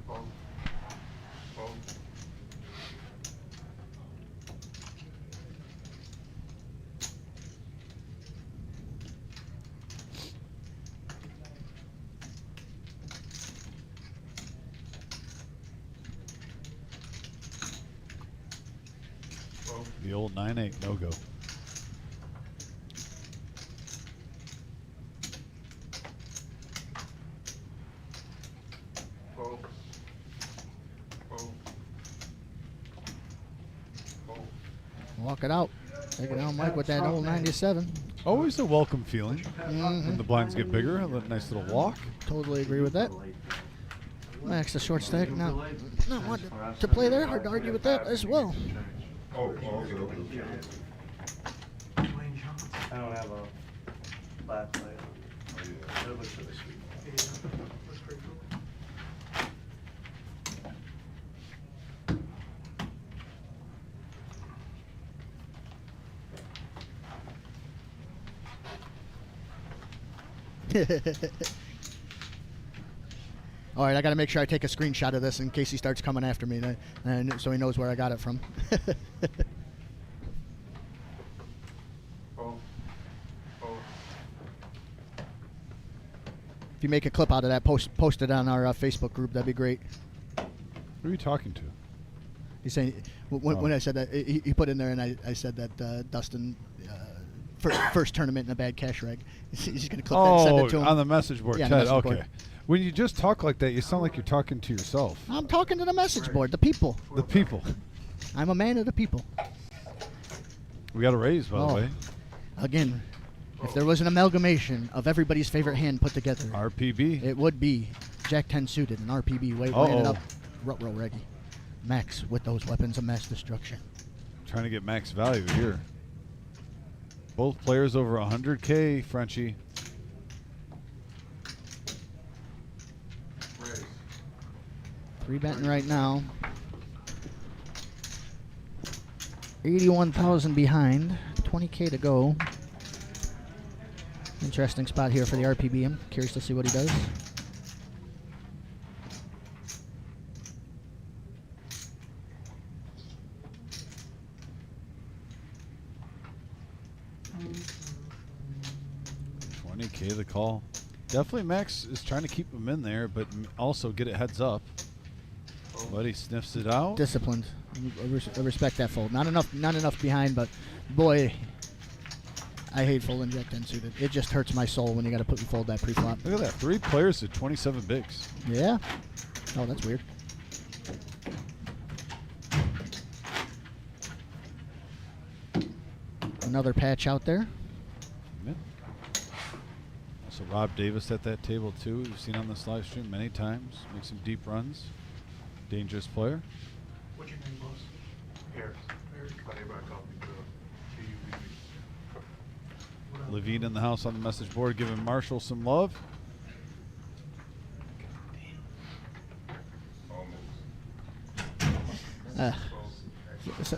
oh, oh. The old 9-8 no-go. Oh. Oh. Oh. Walk it out. Take it down, Mike, with that old 97. Always a welcome feeling Mhm. when the blinds get bigger. A nice little walk. Totally agree with that. Max, the short stack, not one to play there. Hard to argue with that as well. Oh, okay, okay. Dwayne Johnson. I don't have a flat play on. It looks really sweet. Yeah, that's pretty cool. All right, I got to make sure I take a screenshot of this in case he starts coming after me, and so he knows where I got it from. Oh. Oh. If you make a clip out of that, post it on our Facebook group. That'd be great. Who are you talking to? He's saying when I said that, he put in there, and I said that Dustin first tournament in a bad cash reg. He's going to clip that and send it to him. On the message board, Yeah, on the Ted. message Okay. board. When you just talk like that, you sound like you're talking to yourself. I'm talking to the message board, the people. The people. I'm a man of the people. We got a raise, by the Oh. way. Again, if there was an amalgamation of everybody's favorite hand put together, RPB. it would be Jack 10 suited and RPB weighing it Uh-oh. up. Ruh-roh, Reggie. Max with those weapons of mass destruction. Trying to get max value here. Both players over 100K, Frenchie. Raise. 3-betting right now. 81,000 behind. 20K to go. Interesting spot here for the RPB. I'm curious to see what he does. $20K the call. Definitely Max is trying to keep him in there, but also get it heads up. But he sniffs it out. Disciplined. I respect that fold. Not enough behind, but boy, I hate full inject and suited. It just hurts my soul when you got to fold that pre-flop. Look at that. 3 players at 27 bigs. Yeah. Oh, that's weird. Another patch out there. Yeah. Also, Rob Davis at that table, too. You've seen on this live stream many times. Make some deep runs. Dangerous player. What's your name, boss? Eric. My neighbor, I call me TUV. What up? Levine in the house on the message board giving Marshall some love.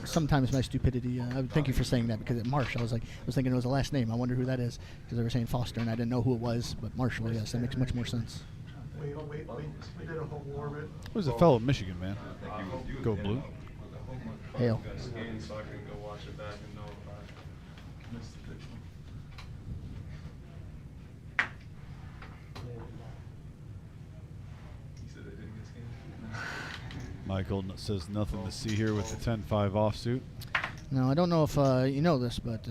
Sometimes my stupidity. Thank you for saying that, because at Marsh, I was thinking it was a last name. I wonder who that is, because they were saying Foster and I didn't know who it was. But Marshall, yes, that makes much more sense. We did a whole orbit. Who's a fellow Michigan man? Go Blue. Hail. Again, so I can go watch it back and know if I missed the picture. He said they didn't miss game. Michael says nothing to see here with the 10-5 offsuit. Now, I don't know if you know this, but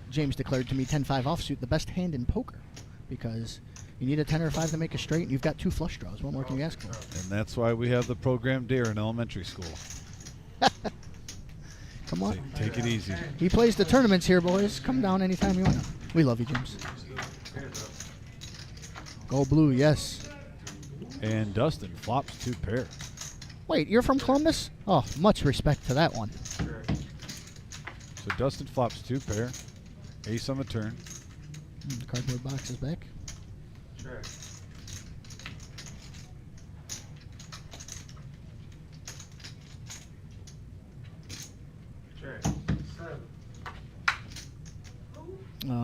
James declared to me 10-5 offsuit the best hand in poker, because you need a 10 or a 5 to make a straight, and you've got 2 flush draws. What more can you ask for? And that's why we have the program dare in elementary school. Come on. Take it easy. He plays the tournaments here, boys. Come down anytime you want. We love you, James. Go Blue, yes. And Dustin flops 2 pair. Wait, you're from Columbus? Oh, much respect to that one. So Dustin flops 2 pair. Ace on the turn. The cardboard box is back. Sure.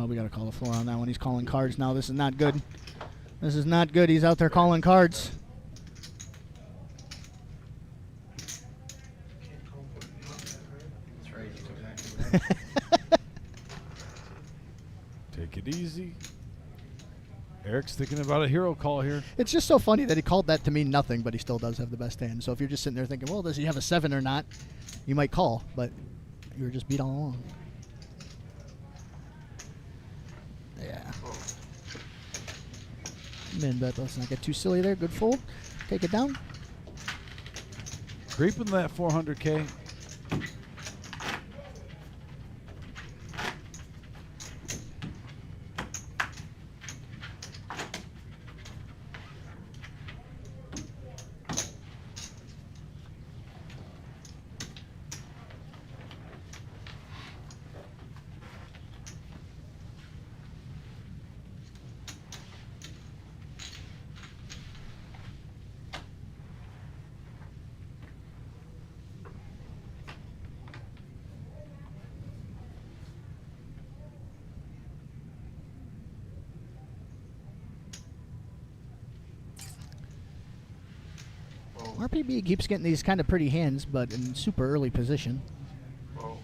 We got to call the floor on that one. He's calling cards now. This is not good. This is not good. He's out there calling cards. That's right. That's exactly right. Take it easy. Eric's thinking about a hero call here. It's just so funny that he called that to mean nothing, but he still does have the best hand. So if you're just sitting there thinking, well, does he have a 7 or not, you might call, but you were just beat all along. Yeah. Min bet, let's not get too silly there. Good fold. Take it down. Creeping that 400K. RPB keeps getting these kind of pretty hands, but in super early position. Fold.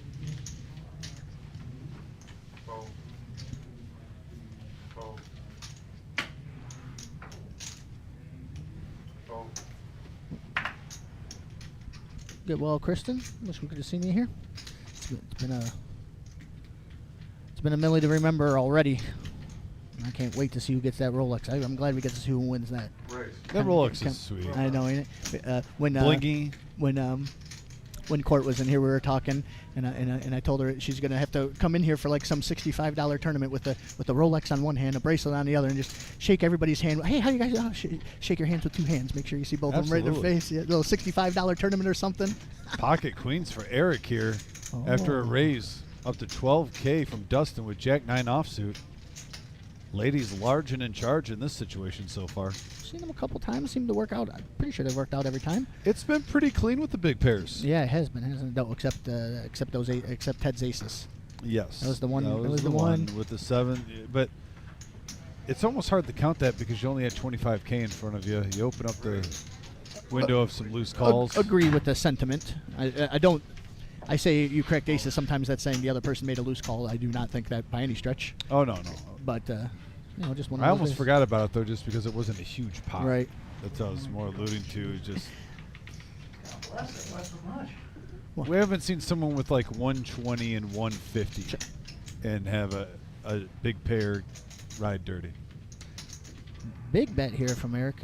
Fold. Fold. Fold. Get well, Kristen. Wish we could have seen you here. It's been a Millie to remember already. I can't wait to see who gets that Rolex. I'm glad we get to see who wins that. Race. That Rolex is sweet. I know. Ain't it? Blingy. When Court was in here, we were talking, and I told her she's gonna have to come in here for like some $65 tournament with the Rolex on one hand, a bracelet on the other, and just shake everybody's hand. Hey, how you guys? Shake your hands with 2 hands. Make sure you see both of them right in their face. Yeah, little $65 tournament or something. Pocket queens for Eric here after a raise up to 12K from Dustin with Jack 9 offsuit. Ladies large and in charge in this situation so far. Seen them a couple times. Seemed to work out. I'm pretty sure they've worked out every time. It's been pretty clean with the big pairs. Yeah, it has been, hasn't it? No, except Ted's aces. Yes. That was the one. That was the one with the 7. But it's almost hard to count that because you only had 25K in front of you. You open up the window of some loose calls. Agree with the sentiment. I don't. I say you correct aces. Sometimes that's saying the other person made a loose call. I do not think that by any stretch. Oh, no. But, just one of I those almost days. forgot about it, though, just because it wasn't a huge pot. Right. That's what I was more alluding to. Just Bless it, bless so much. we haven't seen someone with like 120 and 150. and have a big pair ride dirty. Big bet here from Eric.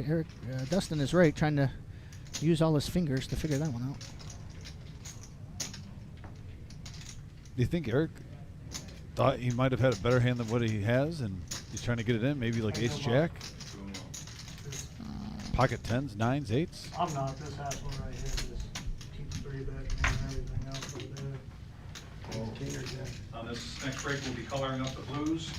Dustin is right, trying to use all his fingers to figure that one out. Do you think Eric thought he might have had a better hand than what he has, and he's trying to get it in? Maybe like ace jack, pocket tens, nines, eights. I'm not. This has one right here. Just keep the 3-bet and everything else over there. On this next break, we'll be coloring up the blues.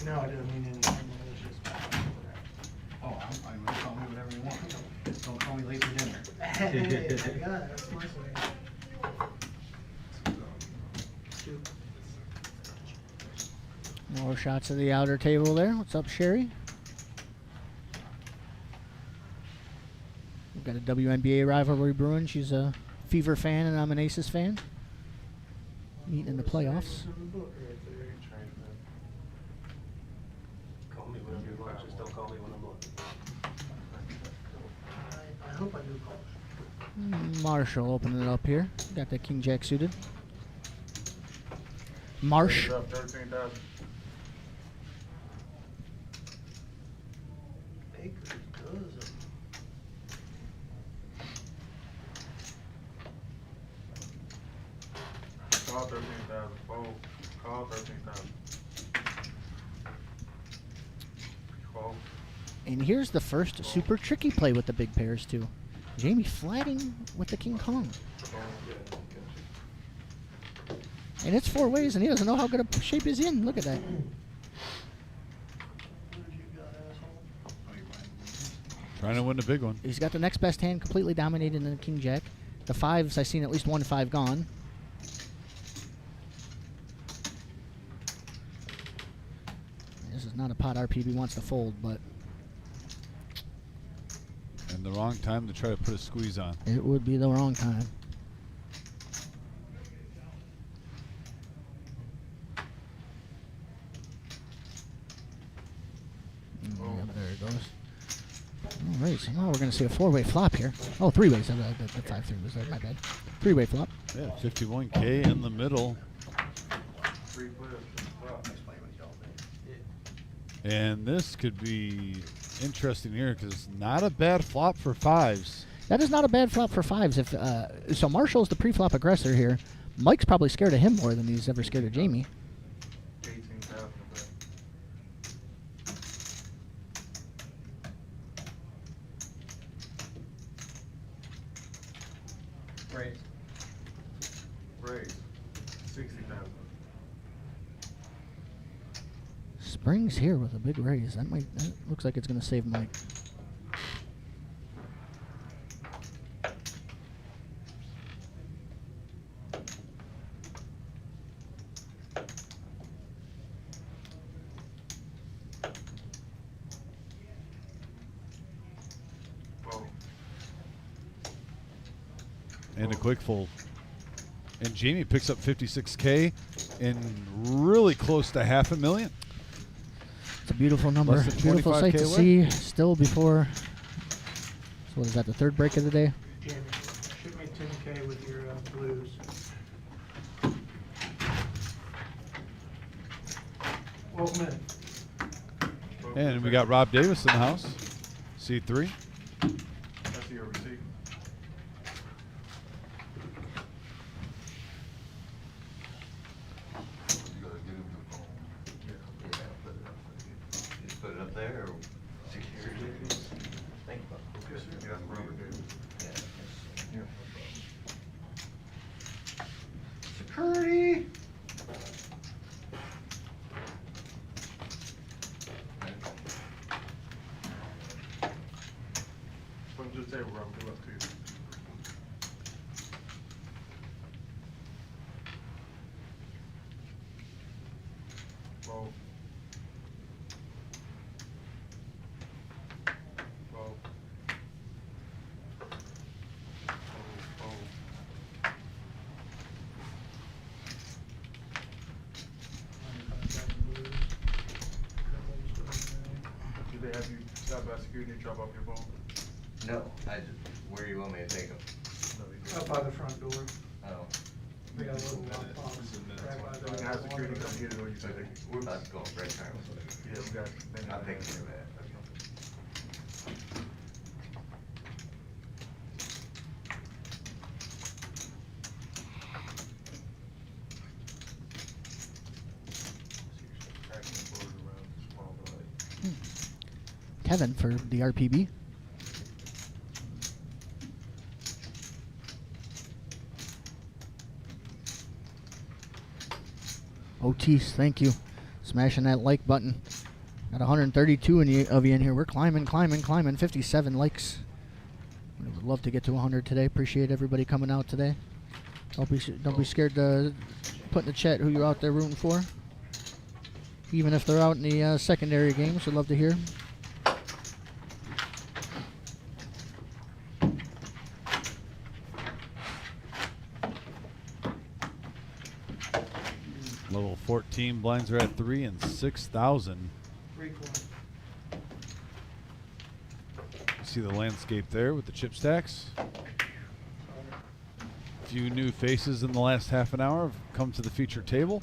No, I didn't mean anything. It was just. Oh, I'm gonna call me whatever you want. Don't call me late for dinner. Hey, I got it. That's my way. Shoot. More shots of the outer table there. What's up, Sherry? We've got a WNBA rivalry brewing. She's a Fever fan and I'm an Aces fan. Meeting in the playoffs. Call me whenever you want, just don't call me when I'm looking. I hope I do call. Marshall opening it up here. Got that King Jack suited. Marsh. Up 13,000. Baker's dozen. Call 13,000. Fold. Call 13,000. Fold. And here's the first super tricky play with the big pairs too. Jamie flatting with the King Kong. And it's 4 ways and he doesn't know how good a shape he's in. Look at that. What did you got, asshole? Trying to win the big one. He's got the next best hand completely dominated in the King Jack. The fives, I've seen at least 1 5 gone. This is not a pot RPB wants to fold, but And the wrong time to try to put a squeeze on. it would be the wrong time. Yeah, there it goes. All right, so now we're going to see a 4-way flop here. Oh, 3 ways. The 5-3 was there, my bad. 3-way flop. Yeah, 51K in the middle. Three players. And this could be interesting here because it's not a bad flop for fives. That is not a bad flop for fives. If so, Marshall's the pre-flop aggressor here. Mike's probably scared of him more than he's ever scared of Jamie. 18,000. Raise. Raise. 60,000. Springs here with a big raise. That looks like it's going to save Mike. Fold. And a quick fold. And Jamie picks up 56K and really close to $500,000. It's a beautiful number. Less than Beautiful sight 25K to away. see. Still before. So what is that? The third break of the day. Jamie, shoot me 10K with your blues. 12 minutes. And we got Rob Davis in the house. C3. That's your receipt. You gotta get him the phone. Yeah, put it up. Just put it up there or security? Think about it. Yes, sir. Yeah, that's Robert Davis. Yeah. Security. Put them to the table, Robert. Good luck to you. Fold. Fold. Fold. Do they have you stop by security and drop off your phone? No, where do you want me to take them? No. Up by the front door. Oh. They got a little lockbox right by the. We have security come here when you say that. We're about to go on break time. Yeah, we got. I'll take care of that. Kevin for the RPB. Otis, thank you. Smashing that like button. Got 132 of you in here. We're climbing. 57 likes. We would love to get to 100 today. Appreciate everybody coming out today. Don't be scared to put in the chat who you're out there rooting for. Even if they're out in the secondary games, we'd love to hear. Level 14 blinds are at 3 and 6,000. 320. You see the landscape there with the chip stacks. A few new faces in the last half an hour have come to the feature table.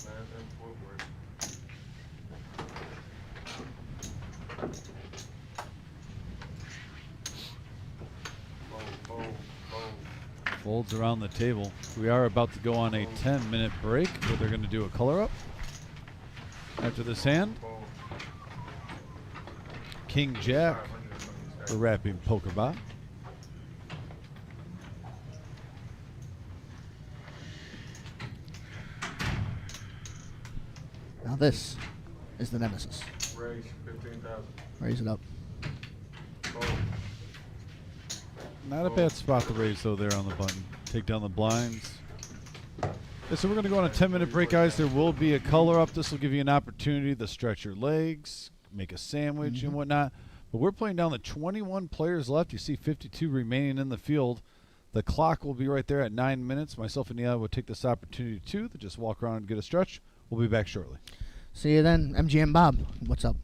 Folds around the table. We are about to go on a 10-minute break where they're going to do a color up. After this hand, King Jack for wrapping poker bot. Now this is the nemesis. Raise 15,000. Raise it up. Not a bad spot to raise though there on the button. Take down the blinds. Yeah, so we're going to go on a 10-minute break, guys. There will be a color up. This will give you an opportunity to stretch your legs, make a sandwich and whatnot. But we're playing down the 21 players left. You see 52 remaining in the field. The clock will be right there at 9 minutes. Myself and Neil will take this opportunity too to just walk around and get a stretch. We'll be back shortly. See you then. MGM Bob, what's up?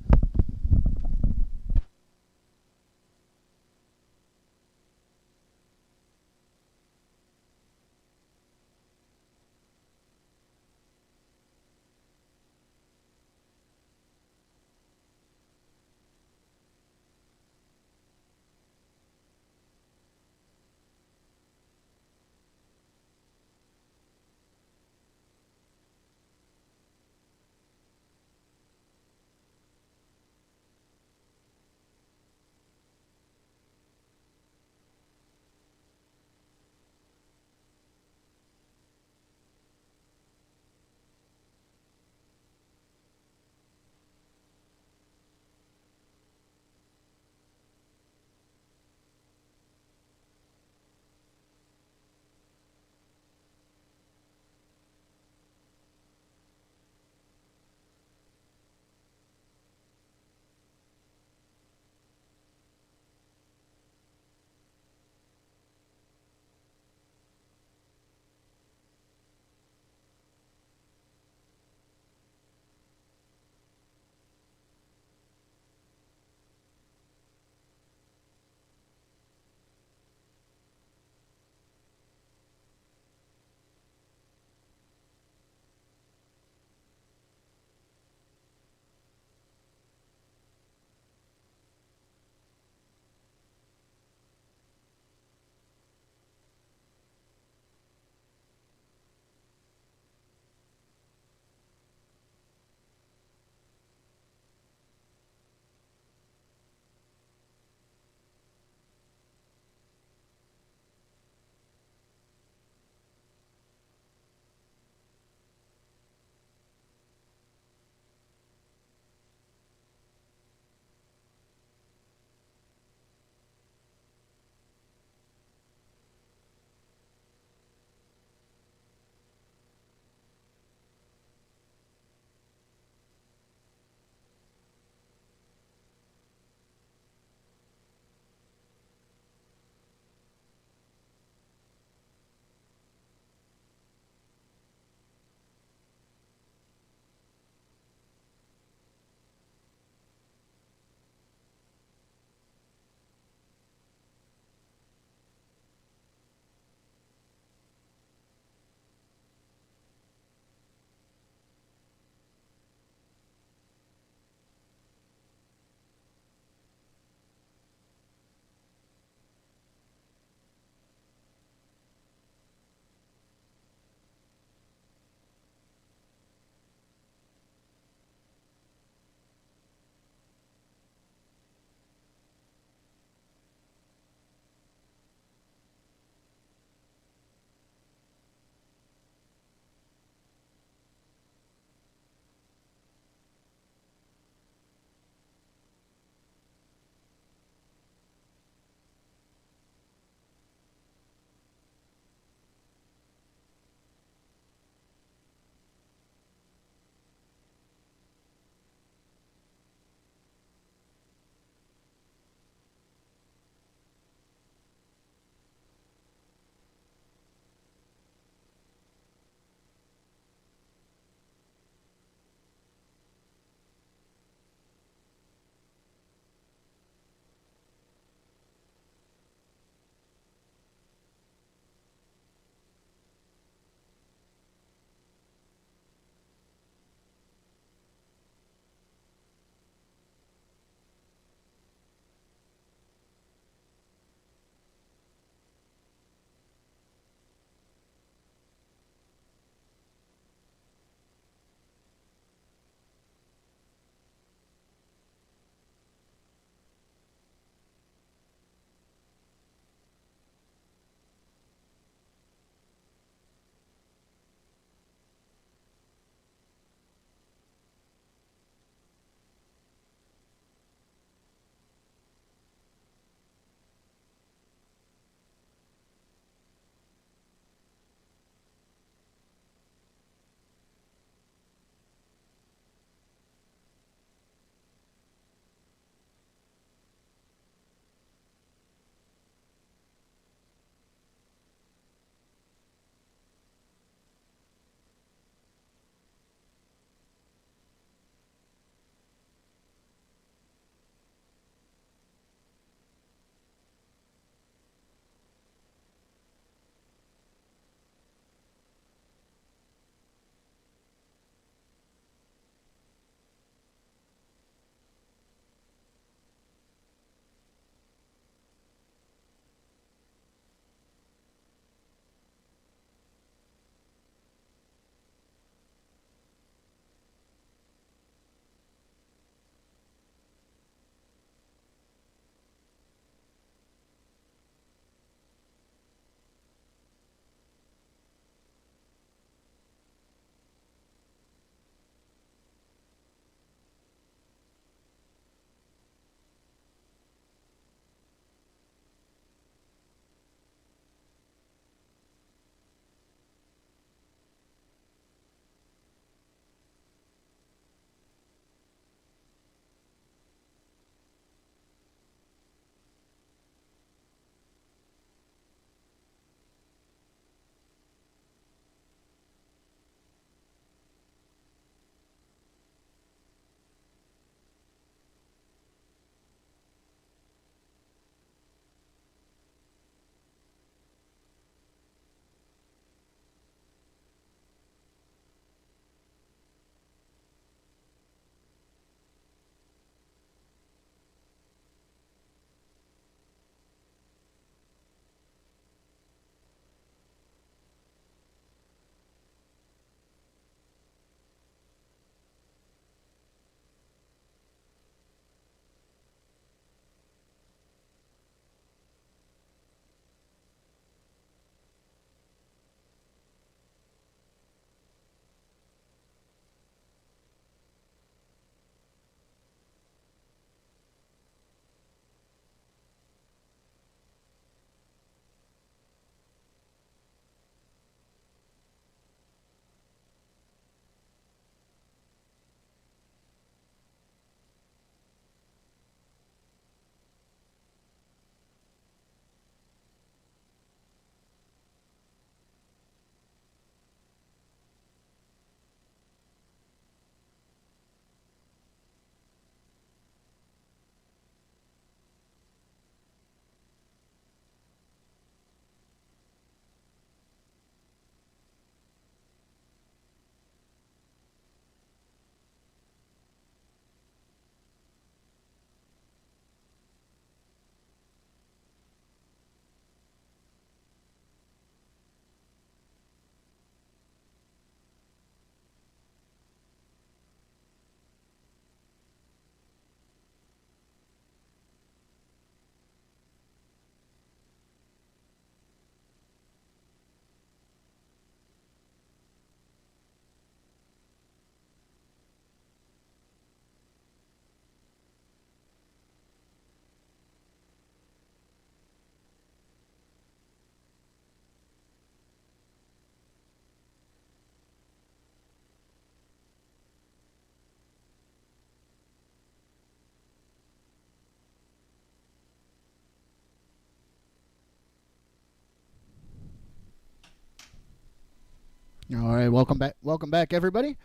All right, welcome back. Welcome back, everybody.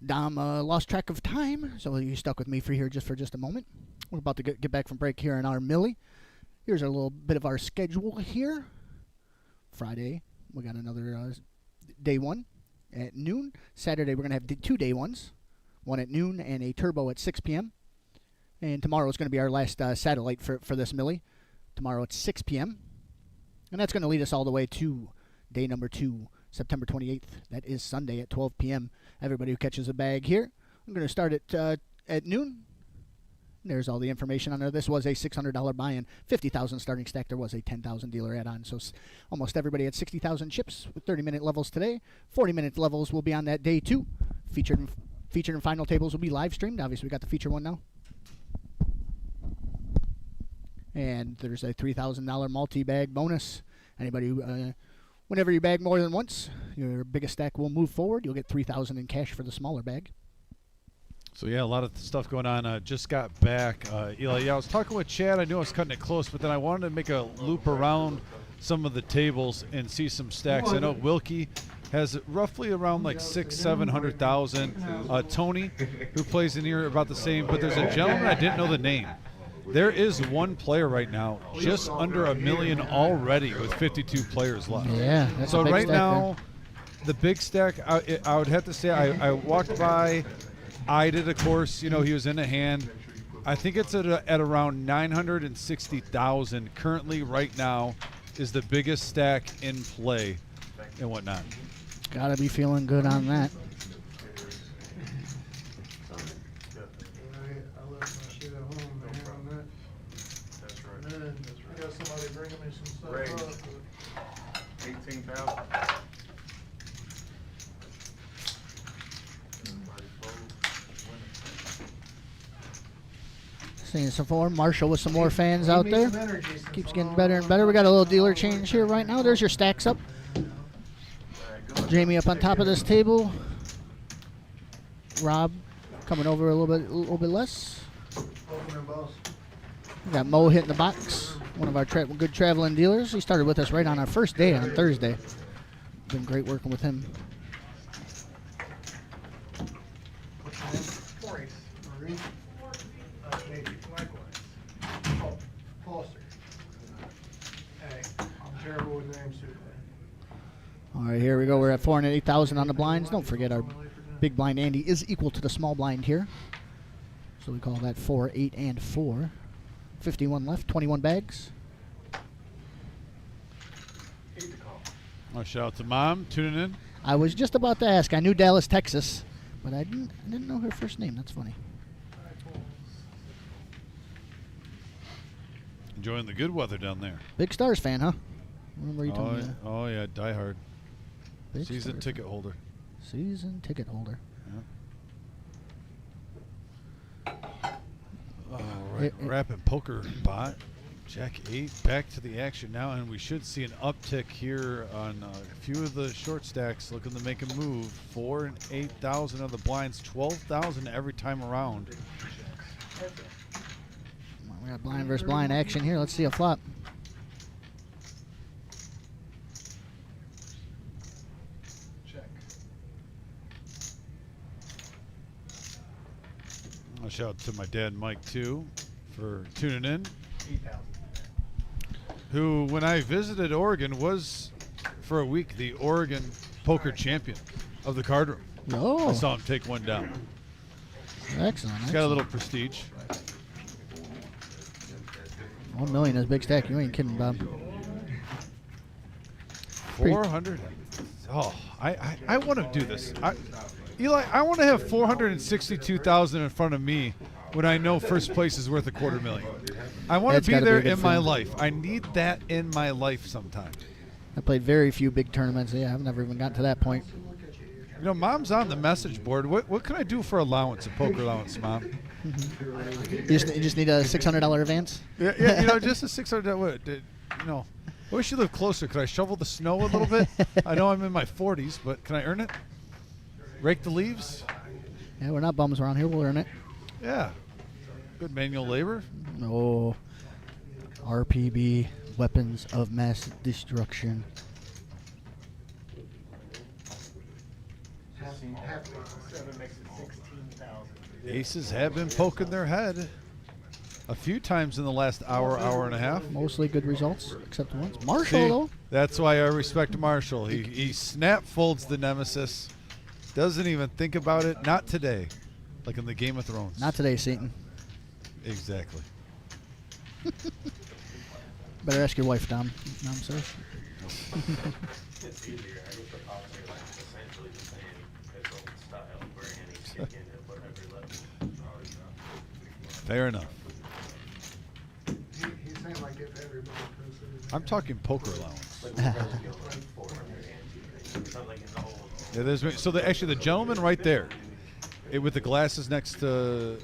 Dom lost track of time, so you stuck with me for just a moment. We're about to get back from break here in our Millie. Here's a little bit of our schedule here. Friday, we got another day one at noon. Saturday, we're going to have 2 day ones, one at noon and a turbo at 6 p.m. And tomorrow is going to be our last satellite for this Millie. Tomorrow at 6 p.m. And that's going to lead us all the way to day number 2, September 28th. That is Sunday at 12 p.m. Everybody who catches a bag here. I'm going to start at noon. There's all the information on there. This was a $600 buy-in, 50,000 starting stack. There was a 10,000 dealer add-on. So almost everybody had 60,000 chips with 30-minute levels today. 40-minute levels will be on that day 2. Featured and final tables will be live streamed. Obviously, we got the feature one now. And there's a $3,000 multi-bag bonus. Anybody who, whenever you bag more than once, your biggest stack will move forward. You'll get $3,000 in cash for the smaller bag. So yeah, a lot of stuff going on. Just got back. Eli, yeah, I was talking with Chad. I knew I was cutting it close, but then I wanted to make a loop around some of the tables and see some stacks. I know Wilkie has roughly around like 600,000-700,000. Tony, who plays in here, about the same. But there's a gentleman I didn't know the name. There is one player right now, just under $1 million already, with 52 players left. Yeah. That's So a big right stack now, the big stack. I would have to say I walked by. I did, of course, you know, he was in a hand. I think it's at around 960,000 currently right now is the biggest stack in play and whatnot. Gotta be feeling good on that. I left my shit at home, man, on that. That's right. And then I got somebody bringing me some stuff Great. up. 18,000. Seeing some more. Marshall with some more fans out there. Keeps getting better and better. We got a little dealer change here right now. There's your stacks up. Jamie up on top of this table. Rob coming over a little bit less. We got Mo hitting the box. One of our good traveling dealers. He started with us right on our first day on Thursday. Been great working with him. Maurice. Maurice? Maybe. Likewise. Oh, Foster. Hey, I'm terrible with names too. All right, here we go. We're at 408,000 on the blinds. Don't forget our big blind Andy is equal to the small blind here. So we call that 4, 8, and 4. 51 left, 21 bags. I'll shout out to Mom tuning in. I was just about to ask. I knew Dallas, Texas, but I didn't know her first name. That's funny. Enjoying the good weather down there. Big Stars fan, huh? Remember you told me that. Oh yeah, diehard. Big Season Stars ticket fan. holder. Season ticket holder. Yeah. All right, rapid poker bot. Jack 8 back to the action now, and we should see an uptick here on a few of the short stacks looking to make a move. 4 and 8,000 of the blinds, 12,000 every time around. We got blind versus blind action here. Let's see a flop. I'll shout out to my dad, Mike, too, for tuning in. 8,000. Oh. Who, when I visited Oregon, was for a week the Oregon poker champion of the card room. Oh, I saw him take one down. excellent. He's got a little prestige. 1 million is a big stack. You ain't kidding, Bob. 400. Oh, I want to do this. Eli, I want to have 462,000 in front of me when I know first place is worth $250,000. I want That's to be gotta be there a good in my feeling. life. I need that in my life sometime. I played very few big tournaments. Yeah, I've never even gotten to that point. You know, Mom's on the message board. What can I do for allowance, a poker allowance, Mom? You just need a $600 advance? Yeah, you know, just a $600. You know, I wish you lived closer. Could I shovel the snow a little bit? I know I'm in my 40s, but can I earn it? Rake the leaves? Yeah, we're not bums around here. We'll earn it. Yeah. Good manual labor. Oh, RPB, weapons of mass destruction. Seven makes it 16,000. Aces have been poking their head a few times in the last hour, hour and a half. Mostly good results, except once. Marshall, See, though. that's why I respect Marshall. He snap folds the nemesis. Doesn't even think about it. Not today. Like in the Game of Thrones. Not today, Seaton. Exactly. Better ask your wife, Dom. Dom says. It's easier. I guess the policy is essentially the same. It's old style. Where any kick in at whatever level. Fair enough. He's saying like if everybody goes. I'm talking poker allowance. Like we're probably going like 400 hands. Something in the whole. Yeah, there's so actually the gentleman right there, with the glasses next to.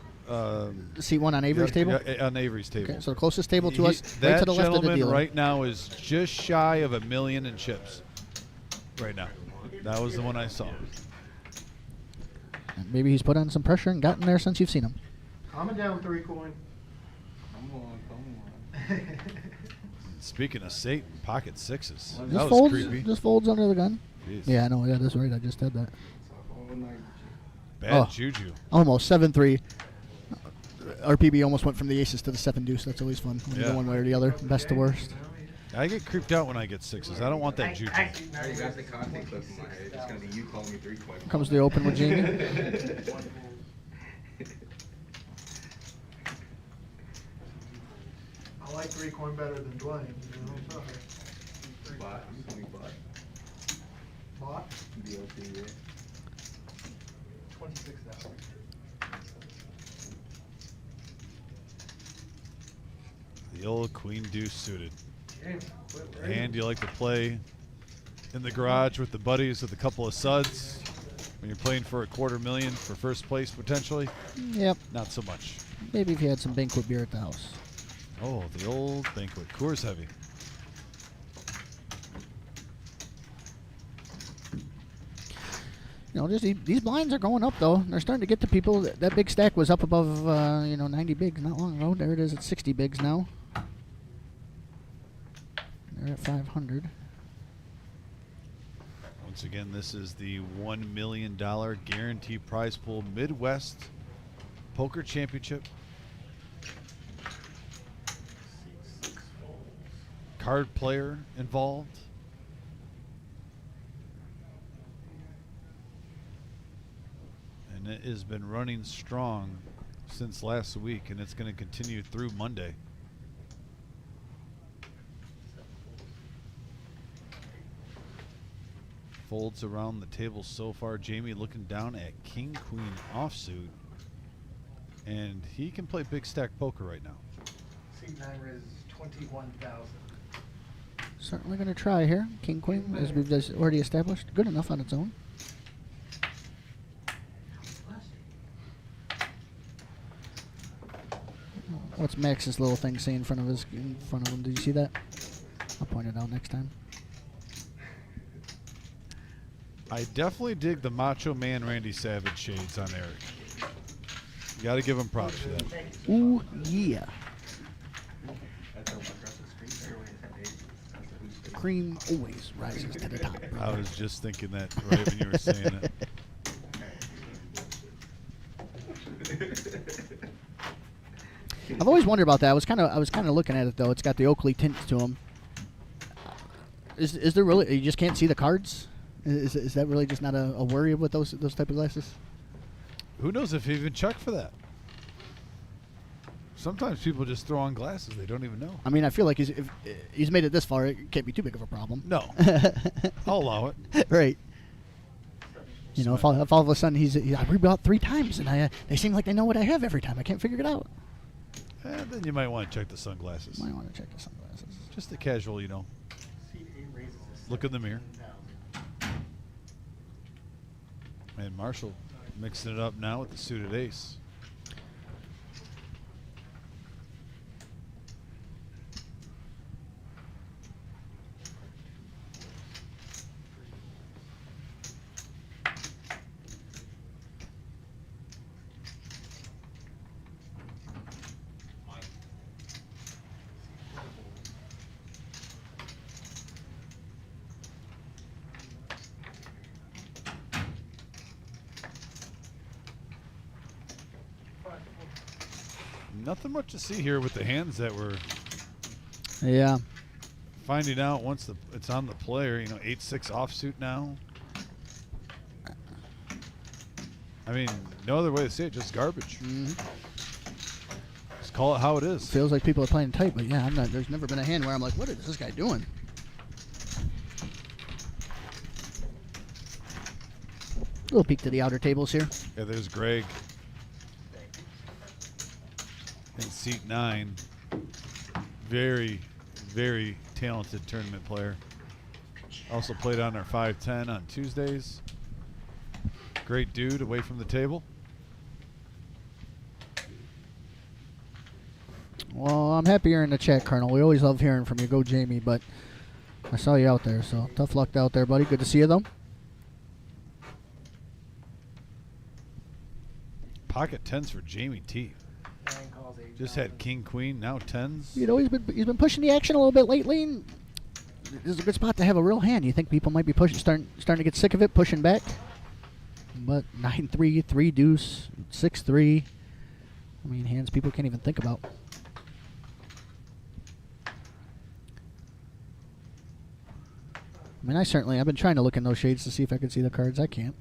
Seat one on Avery's table? Yeah, on Avery's table. Okay, so the closest table to us, That right to the left of the gentleman dealer. right now is just shy of $1 million in chips. Right now. That was the one I saw. And maybe he's put on some pressure and gotten there since you've seen him. Calm down, 3 coin. Come on. Speaking of Satan, pocket sixes. That Just was folds, creepy. just folds under the gun. Jeez. Yeah, I know. Yeah, that's right. I just had that. Bad Oh. juju. Almost 7-3. RPB almost went from the aces to the 7 deuce. That's always fun. When you Yeah. go one way or the other, best to worst. I get creeped out when I get sixes. I don't want that juju. Now you got the content clip in my head. It's gonna be you calling me 3 coin. Comes the open with Jamie. I like 3 coin better than Dwayne. You know, sorry. Bot. You call me bot. Bot? BOT, yeah. 26,000. The old queen deuce suited. Damn, quit raising. And you like to play in the garage with the buddies with a couple of suds when you're playing for $250,000 for first place potentially? Yep. Not so much. Maybe if you had some banquet beer at the house. Oh, the old banquet. Coors Heavy. You know, just these blinds are going up though. They're starting to get to people. That big stack was up above 90 bigs not long ago. There it is at 60 bigs now. They're at 500. Once again, this is the $1 million guaranteed prize pool Midwest Poker Championship. Card player involved. And it has been running strong since last week, and it's going to continue through Monday. Folds around the table so far. Jamie looking down at King Queen offsuit, and he can play big stack poker right now. Seat 9 raises 21,000. Certainly going to try here. King Queen, as we've just already established, good enough on its own. What's Max's little thing saying in front of him? Did you see that? I'll point it out next time. I definitely dig the Macho Man Randy Savage shades on Eric. You got to give him props for that. Ooh, yeah. Cream always rises to the top. I was just thinking that right when you were saying it. I've always wondered about that. I was kind of looking at it though. It's got the Oakley tints to them. Is there really? You just can't see the cards? Is that really just not a worry with those type of glasses? Who knows if he even checked for that? Sometimes people just throw on glasses. They don't even know. I mean, I feel like if he's made it this far, it can't be too big of a problem. No. I'll allow it. Right. You know, if all of a sudden I rebought 3 times and they seem like they know what I have every time. I can't figure it out. And then you might want to check the sunglasses. Might want to check the sunglasses. Just the casual, Seat 8 raises to look in the mirror. 17,000. And Marshall mixing it up now with the suited ace. Nothing much to see here with the hands that we're Yeah. finding out once it's on the player. 8-6 offsuit now. I mean, no other way to say it, just garbage. Just call it how it is. Feels like people are playing tight, but yeah, there's never been a hand where I'm like, what is this guy doing? Little peek to the outer tables here. Yeah, there's Greg in seat 9. Very, very talented tournament player. Also played on our 5-10 on Tuesdays. Great dude away from the table. Well, I'm happy you're in the chat, Colonel. We always love hearing from you. Go, Jamie, but I saw you out there, so tough luck out there, buddy. Good to see you, though. Pocket 10s for Jamie T. Just had king, queen, now 10s. He's been pushing the action a little bit lately, and this is a good spot to have a real hand. You think people might be starting to get sick of it, pushing back. But 9-3, 3 deuce, 6-3. I mean, hands people can't even think about. I mean, I've been trying to look in those shades to see if I could see the cards. I can't.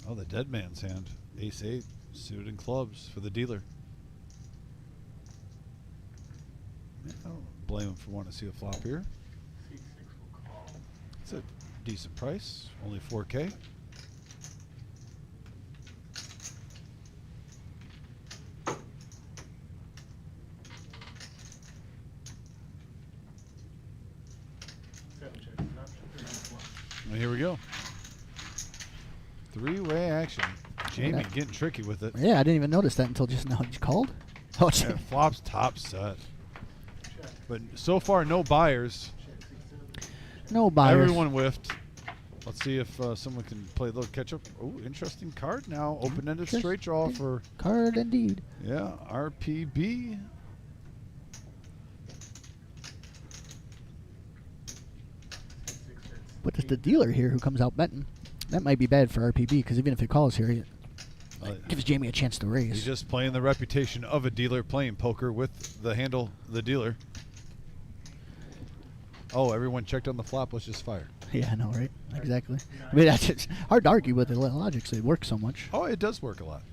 Oh, the dead man's hand. Ace-8, suited and clubs for the dealer. Yeah, I don't blame him for wanting to see a flop here. It's a decent price, only 4K. And here we go. 3-way action. Jamie getting tricky with it. Yeah, I didn't even notice that until just now. Did you called? Oh, yeah, flops top set. But so far, no buyers. No buyers. Everyone whiffed. Let's see if someone can play a little catch up. Oh, interesting card now. Open-ended straight draw for... Card indeed. Yeah, RPB. But it's the dealer here who comes out betting. That might be bad for RPB, because even if he calls here, it gives Jamie a chance to raise. He's just playing the reputation of a dealer playing poker with the handle, the dealer. Oh, everyone checked on the flop. Let's just fire. Yeah, I know, right? Exactly. I mean, it's hard to argue with the logic, so it works so much. Oh, it does work a lot.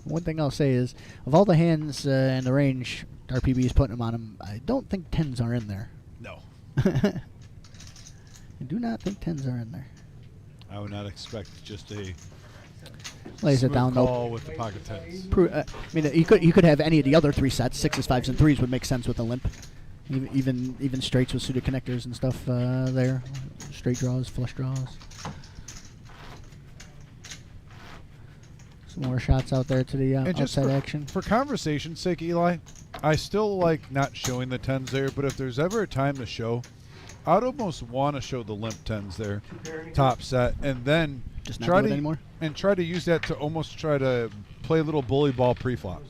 One thing I'll say is, of all the hands in the range RPB is putting them on him, I don't think 10s are in there. No. I do not think 10s are in there. I would not expect just a Lays it smooth down call though. with the pocket 10s. I mean, you could have any of the other 3 sets. 6s, 5s, and 3s would make sense with a limp. Even straights with suited connectors and stuff there. Straight draws, flush draws. Some more shots out there to the outside action. For conversation's sake, Eli, I still like not showing the 10s there, but if there's ever a time to show, I'd almost want to show the limp 10s there, top set, and then just not do it anymore? Try to use that to almost try to play a little bully ball pre-flop.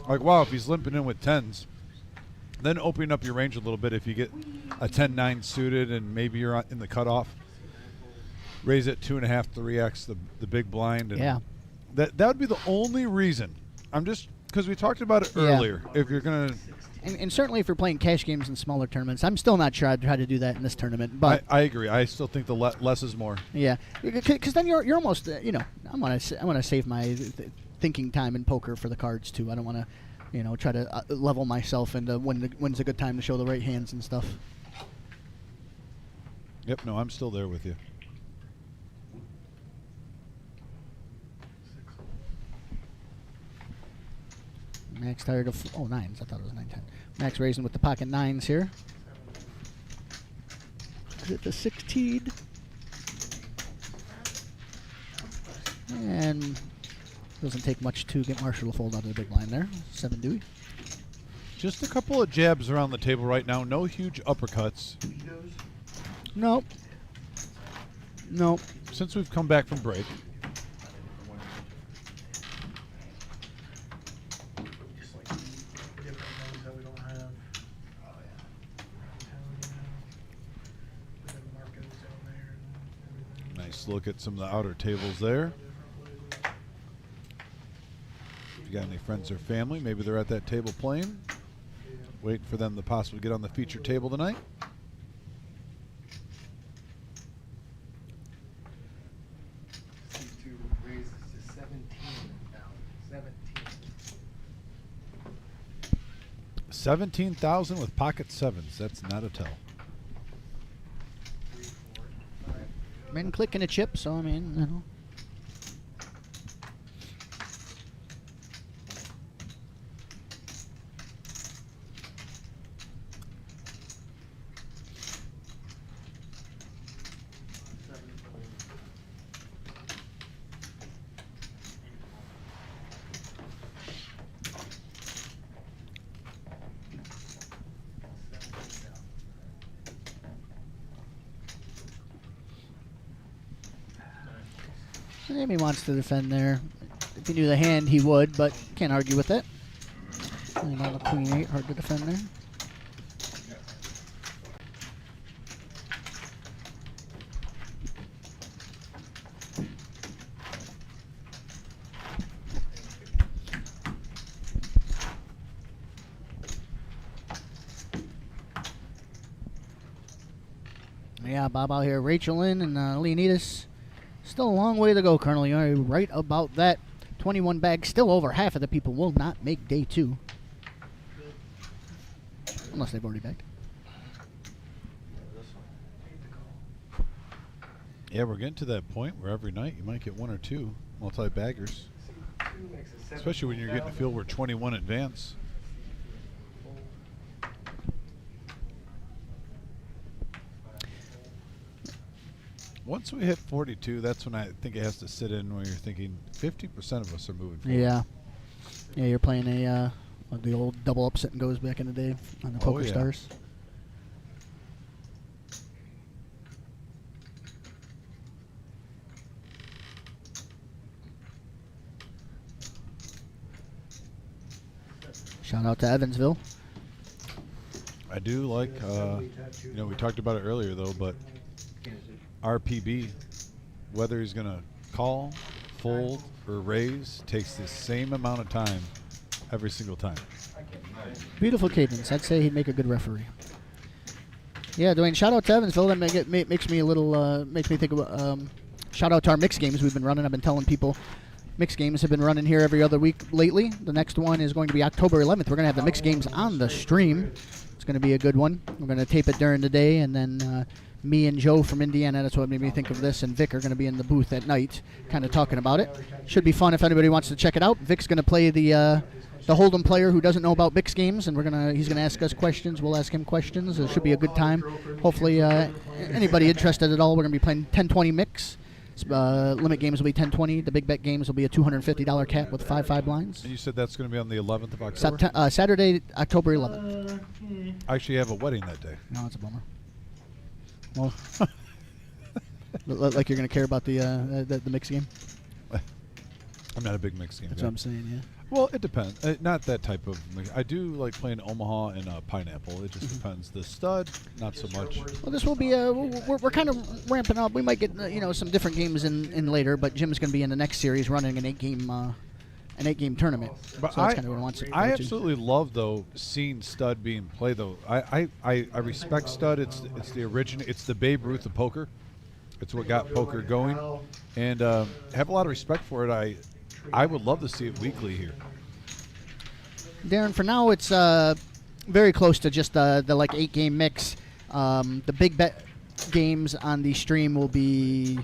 Like, wow, if he's limping in with 10s, then opening up your range a little bit if you get a 10-9 suited and maybe you're in the cutoff. Raise it 2.5, 3x the big blind. And yeah. That would be the only reason. I'm just because we talked about it earlier. If you're gonna, and certainly if you're playing cash games in smaller tournaments, I'm still not sure I'd try to do that in this tournament. But I agree. I still think the less is more. Yeah, because then you're almost I want to save my thinking time in poker for the cards too. I don't want to try to level myself into when's a good time to show the right hands and stuff. Yep. No, I'm still there with you. Max tired of 9s. I thought it was 9-10. Max raising with the pocket 9s here. Is it the 16? And doesn't take much to get Marshall to fold out of the big line there. 7 Dewey. Just a couple of jabs around the table right now. No huge uppercuts. Nope. No. Since we've come back from break. Just like different things that we don't have. Oh, yeah. We have markings down there and everything. Nice look at some of the outer tables there. If you got any friends or family, maybe they're at that table playing. Waiting for them to possibly get on the feature table tonight. C2 raises to 17 now. 17. 17,000 with pocket sevens. That's not a tell. 3, 4, 5. Men clicking a chip, so I mean, you know. Amy wants to defend there. If he knew the hand, he would, but can't argue with it. And on the queen 8, hard to defend there. Yeah, Bob out here. Rachel in and Leonidas. Still a long way to go, Colonel. You're right about that. 21 bags. Still over half of the people will not make day 2. Unless they've already bagged. Yeah, we're getting to that point where every night you might get 1 or 2 multi-baggers. Especially when you're getting a field where 21 advance. Once we hit 42, that's when I think it has to sit in where you're thinking 50% of us are moving forward. Yeah. Yeah, you're playing the old double upset and goes back in the day on the Poker yeah. Stars. Shout out to Evansville. I do like, you know, we talked about it earlier though, but RPB, whether he's going to call, fold, or raise, takes the same amount of time every single time. Beautiful cadence. I'd say he'd make a good referee. Yeah, Dwayne, shout out to Evansville. That makes me a little, makes me think of, shout out to our mixed games we've been running. I've been telling people mixed games have been running here every other week lately. The next one is going to be October 11th. We're going to have the mixed games on the stream. It's going to be a good one. We're going to tape it during the day, and then me and Joe from Indiana, that's what made me think of this, and Vic are going to be in the booth at night kind of talking about it. Should be fun if anybody wants to check it out. Vic's going to play the Hold'em player who doesn't know about mixed games, and he's going to ask us questions. We'll ask him questions. It should be a good time. Hopefully, anybody interested at all, we're going to be playing 10-20 mix. Limit games will be 10-20. The big bet games will be a $250 cap with 5 blinds. And you said that's going to be on the 11th of October? Saturday, October 11th. I actually have a wedding that day. No, it's a bummer. Well, like you're going to care about the mix game? I'm not a big mix game That's guy. what I'm saying, yeah. Well, it depends. Not that type of mix. I do like playing Omaha and Pineapple. It just depends. The stud, not so much. Well, this will be we're kind of ramping up. We might get some different games in later, but Jim's going to be in the next series running an 8-game tournament. But so that's kind of what he wants to I go to. absolutely love though seeing stud being played though. I respect stud. It's the origin. It's the Babe Ruth of poker. It's what got poker going, and have a lot of respect for it. I would love to see it weekly here. Darren, for now it's very close to just the like 8-game mix. The big bet games on the stream will be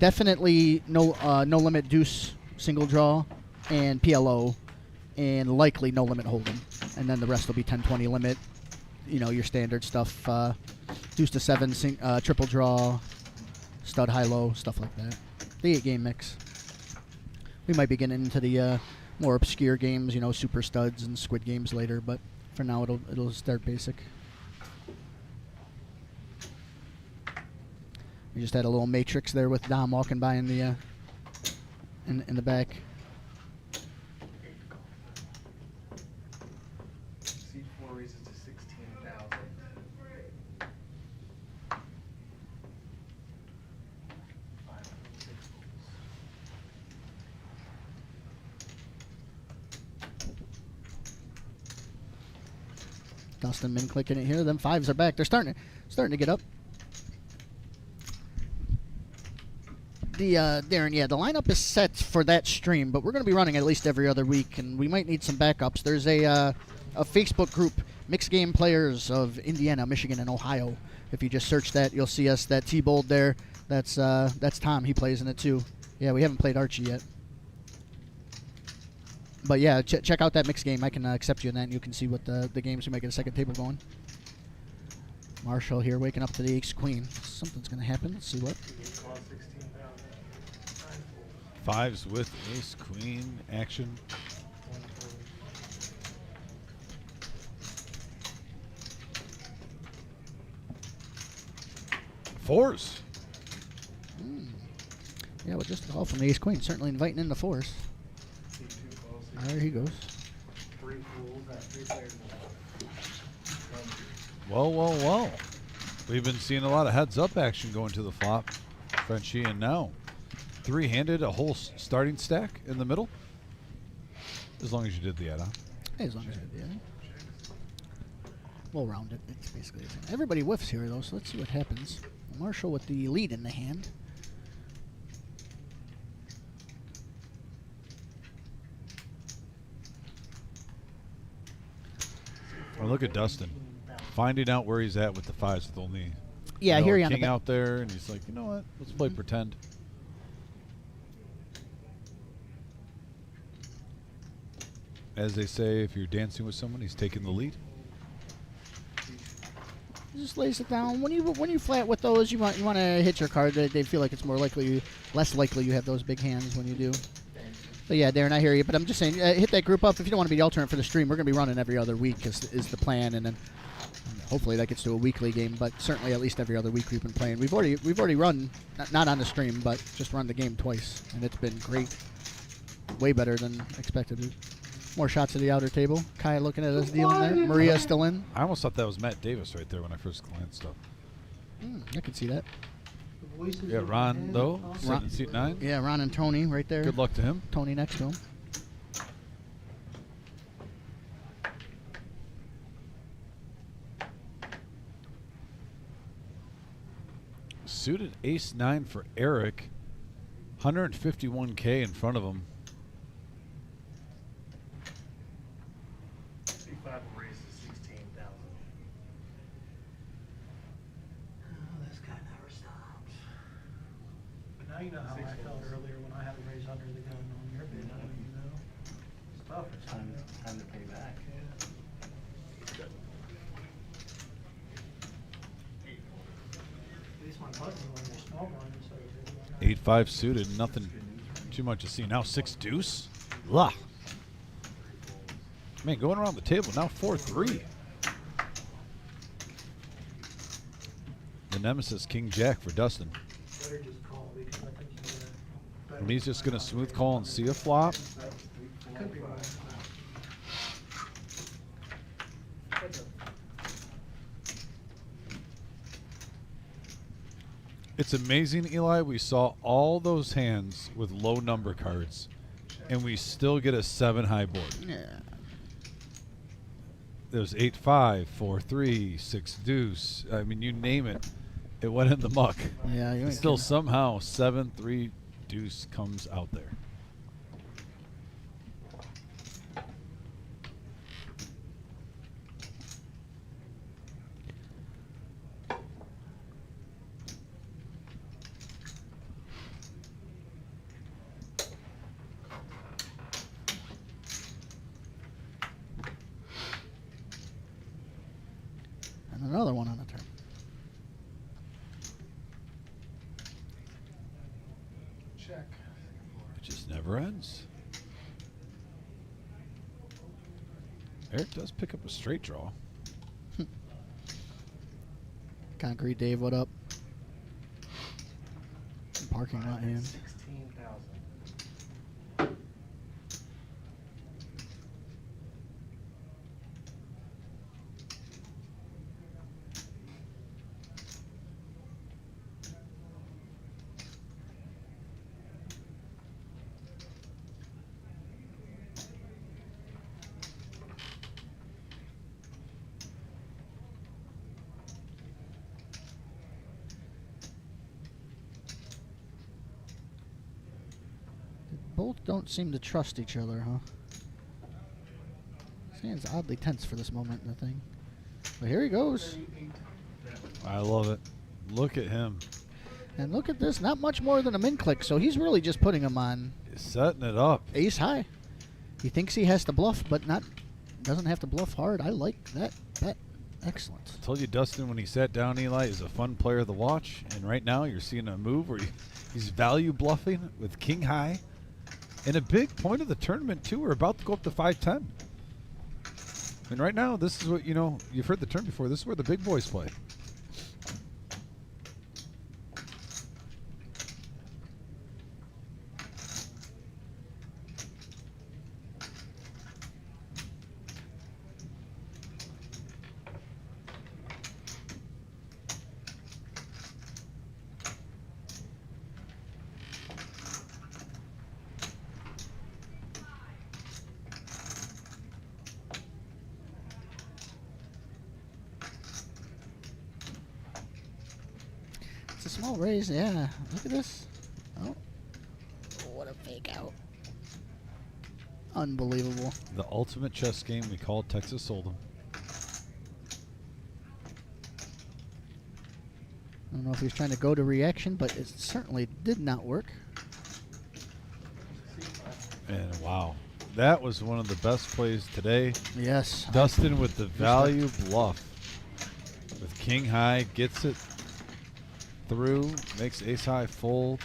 definitely no limit deuce single draw and PLO, and likely no limit hold'em, and then the rest will be 10-20 limit. Your standard stuff, deuce to 7 triple draw, stud high low, stuff like that. The 8-game mix. We might be getting into the more obscure games, super studs and squid games later, but for now it'll start basic. We just had a little matrix there with Dom walking by in the in the back. Seat 4 raises to 16,000. Dustin Min clicking it here. Them 5s are back. They're starting to get up. Darren, yeah, the lineup is set for that stream, but we're going to be running at least every other week, and we might need some backups. There's a Facebook group, Mixed Game Players of Indiana, Michigan, and Ohio. If you just search that, you'll see us. That T-Bold there, that's Tom. He plays in it too. Yeah, we haven't played Archie yet. But yeah, check out that mixed game. I can accept you in that, and you can see what the games we might get a second table going. Marshall here waking up to the ace-queen. Something's going to happen. Let's see what. 5s with ace queen action. Fours. Yeah, well, just a call from the ace-queen. Certainly inviting in the 4s. There he goes. 3 fools, that 3 players. Well, well, well. We've been seeing a lot of heads-up action going to the flop. Frenchie and now. 3-handed, a whole starting stack in the middle. As long as you did the add-on. As long as you did the add-on. We'll round it. It's basically the same. Everybody whiffs here, though, so let's see what happens. Marshall with the lead in the hand. Well, look at Dustin. Finding out where he's at with the 5s with only Yeah, I hear you on the king back. out there, and he's like, you know what? Let's play pretend. As they say, if you're dancing with someone, he's taking the lead. Just lays it down. When you flat with those, you want to hit your card. They feel like it's less likely you have those big hands when you do. But yeah, Darren, I hear you. But I'm just saying, hit that group up if you don't want to be the alternate for the stream. We're going to be running every other week is the plan, and then hopefully that gets to a weekly game. But certainly at least every other week we've been playing. We've already run not on the stream, but just run the game twice, and it's been great. Way better than expected. More shots of the outer table. Kai looking at us dealing there. Maria's still in. I almost thought that was Matt Davis right there when I first glanced up. I can see that. Yeah, Ron, though, sitting in seat 9. Yeah, Ron and Tony right there. Good luck to him. Tony next to him. Suited ace-9 for Eric. 151K in front of him. C5 raises 16,000. This guy never stops. But now you know how I felt earlier when I had to raise under the gun on your bid. Now you know. It's tough. It's Time to pay back. At least my button when you're small blind is so big. 8-5 suited, nothing too much to see. Now 6 deuce. Ugh. Man, going around the table now 4-3. The nemesis King Jack for Dustin. Better just call because I think he's better. And he's just gonna smooth call and see a flop. Could be wrong. It's amazing, Eli. We saw all those hands with low number cards, and we still get a 7 high board. Yeah. There's 8-5, 4-3, 6 deuce. I mean, you name it, it went in the muck. Yeah, you And ain't still kidding. somehow 7-3 deuce comes out there. And another one on the turn. Check. It just never ends. Eric does pick up a straight draw. Concrete Dave, what up? parking lot hand. 16,000. Both don't seem to trust each other, huh? Seems oddly tense for this moment in the thing. But here he goes. I love it. Look at him. And look at this, not much more than a min click, so he's really just putting him on He's setting it up. ace high. He thinks he has to bluff, but doesn't have to bluff hard. I like that bet. Excellent. I told you Dustin when he sat down, Eli, is a fun player to watch. And right now you're seeing a move where he's value bluffing with king high. And a big point of the tournament, too. We're about to go up to 5-10. And right now, this is what, you've heard the term before. This is where the big boys play. It's a small raise, yeah. Look at this. Oh, what a fake out. Unbelievable. The ultimate chess game we call Texas Hold'em. I don't know if he was trying to go to reaction, but it certainly did not work. And wow, that was one of the best plays today. Yes. Dustin with the value bluff. With king high, gets it through, makes ace high fold.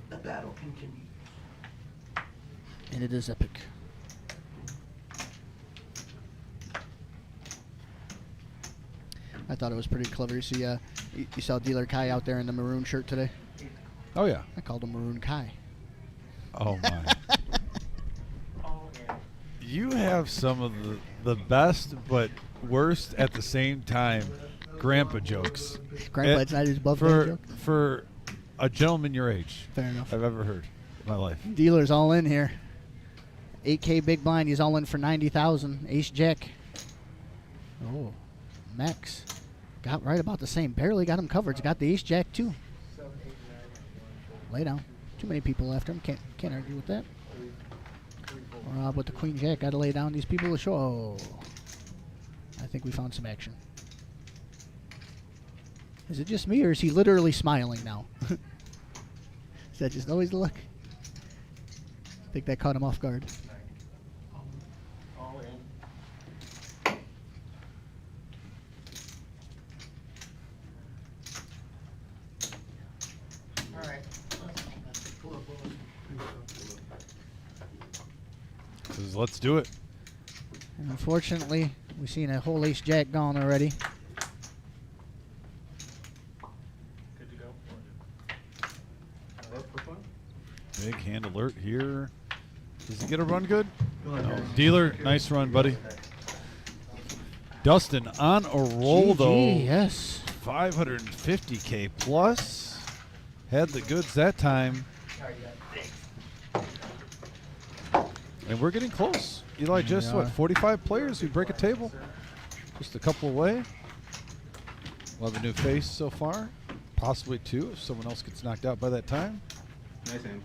The battle continues. And it is epic. I thought it was pretty clever. You see, you saw Dealer Kai out there in the maroon shirt today. Oh yeah. I called him Maroon Kai. Oh my. All in. You have some of the best but worst at the same time grandpa jokes. Grandpa, Eh, it's not his above for joke. for a gentleman your age. Fair enough. I've ever heard in my life. Dealer's all in here. 8K big blind. He's all in for 90,000. Ace Jack. Oh, Max got right about the same. Barely got him covered. He's got the Ace Jack too. 7, 8, 9, 1, 4, Lay down. Too many people after him. Can't argue with that. 3, 4. Rob with the Queen Jack. Got to lay down these people to show. Oh, I think we found some action. Is it just me, or is he literally smiling now? Is that just always the look? I think that caught him off guard. All in. All right. Pull up, Says, let's do it. And unfortunately, we've seen a whole Ace Jack gone already. Good to go. Big hand alert here. Does he get a run good? No. Dealer, nice run, buddy. Dustin on a roll, GG, though. yes. 550K plus. Had the goods that time. And we're getting close. Eli, just We what, are. 45 players? We break a table. Just a couple away. We'll have a new face so far. Possibly two if someone else gets knocked out by that time. Nice hand.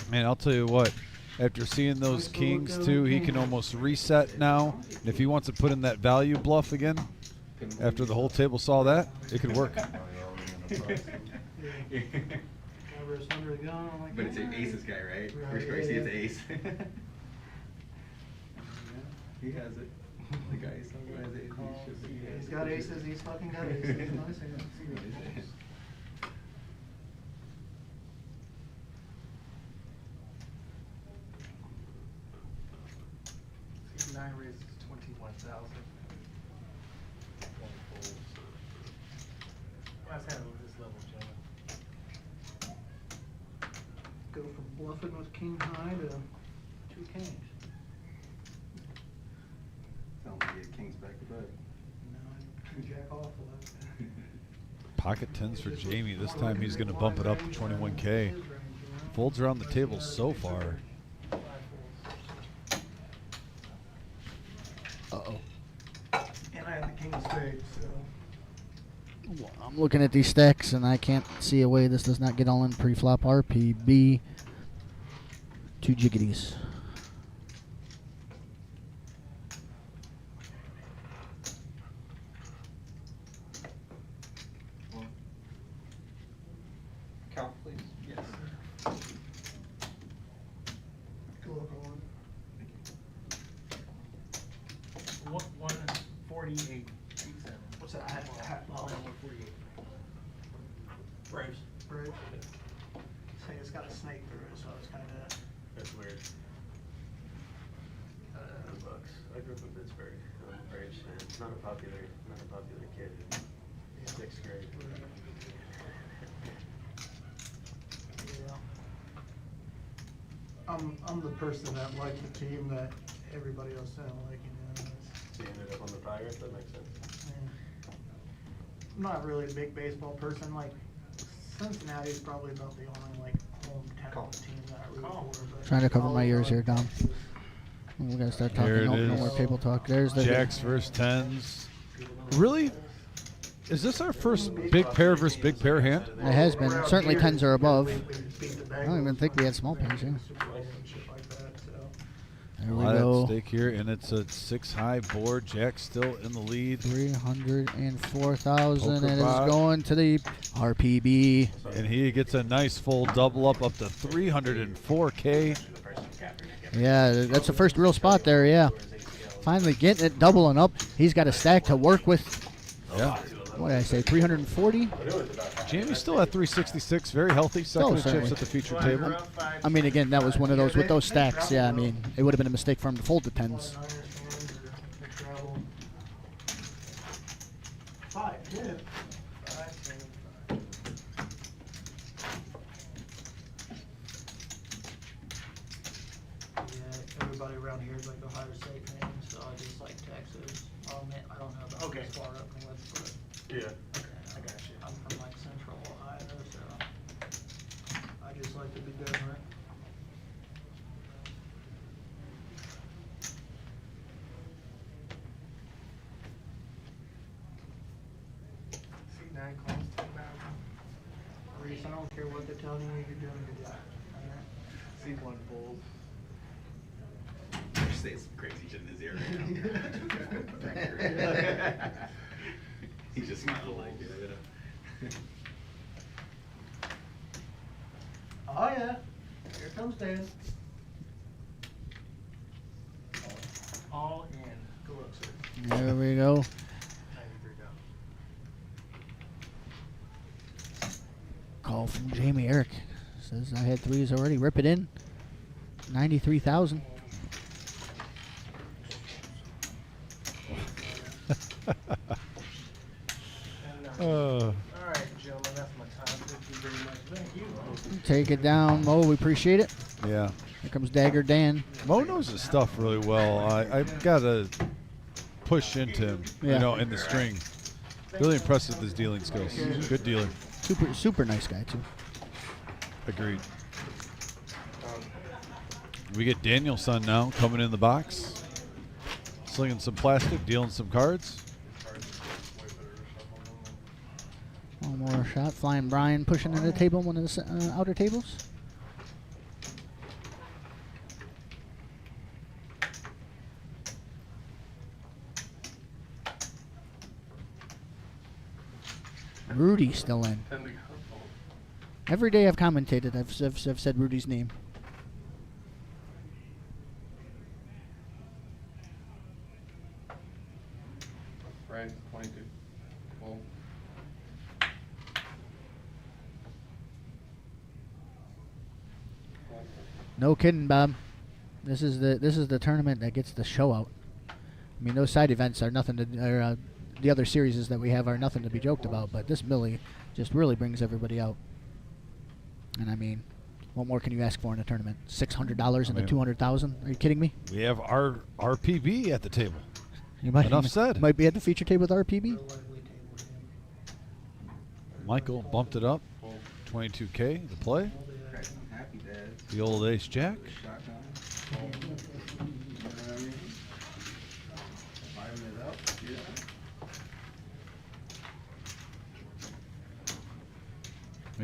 Man, I'll tell you what. After seeing those kings too, he can almost reset now. And if he wants to put in that value bluff again, after the whole table saw that, it could work. under the gun. I'm like, But it's an aces guy, right? First guy see it's ace. He has it. The guy he's talking about has aces. He's got aces, he's fucking got aces. Nice hand. Nine raises 21,000. Last hand with this level, gentlemen. Go from bluffing with king high to 2 kings. Sounds like he had kings back to back. No, 2 jack off left. Pocket tens for Jamie. This time he's going to bump it up to 21K. Folds around the table so far. Uh-oh. And I had the king of spades, so. Well, I'm looking at these stacks, and I can't see a way this does not get all in pre-flop. RPB. 2 jiggities. Count, please. Yes. Go up on. 148. What's that? I had 148. Braves. Right. Say it's got a snake through it, so it's kind of. That's weird. Bucks. I grew up in Pittsburgh. I'm a Braves fan. Not a popular kid in 6th grade. Yeah. I'm the person that liked the team that everybody else didn't like, you know. So you ended up on the Tigers? That makes sense. Yeah. I'm not really a big baseball person. Like, Cincinnati's probably about the only, like, hometown team that I root for. But Trying to cover my all ears the here, other Dom. teams- We gotta start There talking. it No is. more table talk. There's the Jacks versus tens. Really? Is this our first big pair versus big pair hand? It has been. Around Certainly here, tens are above. we beat the I don't even think we had small Bengals pairs, yeah. in Super Bowl and shit like that, so. There A we lot at go. stake here, and it's a 6-high board. Jack still in the lead, 304,000, Poker and bot. it's going to the RPB. and he gets a nice full double up to 304K. Yeah, that's the first real spot there, yeah. Finally getting it, doubling up. He's got a stack to work with. Yeah. What did I say, 340? Jamie's still at 366, very healthy. Second in chips certainly. at the feature table. I mean, again, that was one of those, with those stacks, yeah, I mean, it would have been a mistake for him to fold the tens. 5, yeah. Yeah, everybody around here is like Ohio State fans, so I just like Texas. Oh, man, I don't know about Okay. this far up north, but Yeah. I got you. I'm from like central Ohio, so I just like to be different. C9 calls 10,000. Reese, I don't care what they're telling you, you're doing a good job. C1 folds. Just say some crazy shit in his ear right now. He just smiled like it, you know. Oh yeah, here comes Dan. All in. Good luck, sir. There we go. 93 down. Call from Jamie Eric. Says I had threes already. Rip it in. 93,000. All right, gentlemen, that's my time. Thank you very much. Thank you. Take it down, Mo. We appreciate it. Yeah. Here comes Dagger Dan. Mo knows his stuff really well. I've got to push into him, Yeah. you know, in the string. Really impressed with his dealing skills. Good dealer. Super nice guy, too. Agreed. We get Danielson now coming in the box. Slinging some plastic, dealing some cards. One more shot. Flying Brian pushing in the table, one of the outer tables. Rudy still in. Every day I've commentated, I've said Rudy's name. No kidding, Bob. This is the tournament that gets the show out. I mean, those side events are nothing to, or the other series that we have are nothing to be joked about. But this Millie just really brings everybody out. And I mean, what more can you ask for in a tournament? $600 into 200,000? Are you kidding me? We have our RPB at the table. Enough said. Might be at the feature table with RPB. Michael bumped it up. 22K to play. Happy Dad. The old ace jack. Shotgun. You know what I mean? Firing it up. Yeah.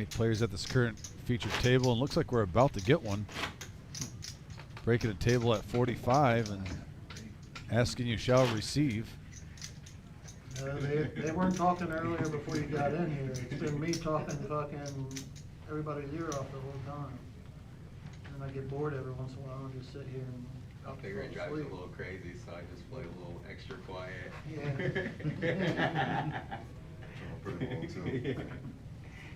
Eight players at this current featured table, and looks like we're about to get one. Breaking a table at 45 and asking you shall receive. They weren't talking earlier before you got in here. It's been me talking fucking everybody's ear off the whole time. And I get bored every once in a while and just sit here and I figure it drives you a little crazy, so I just play a little extra quiet. Yeah. Pretty cool too.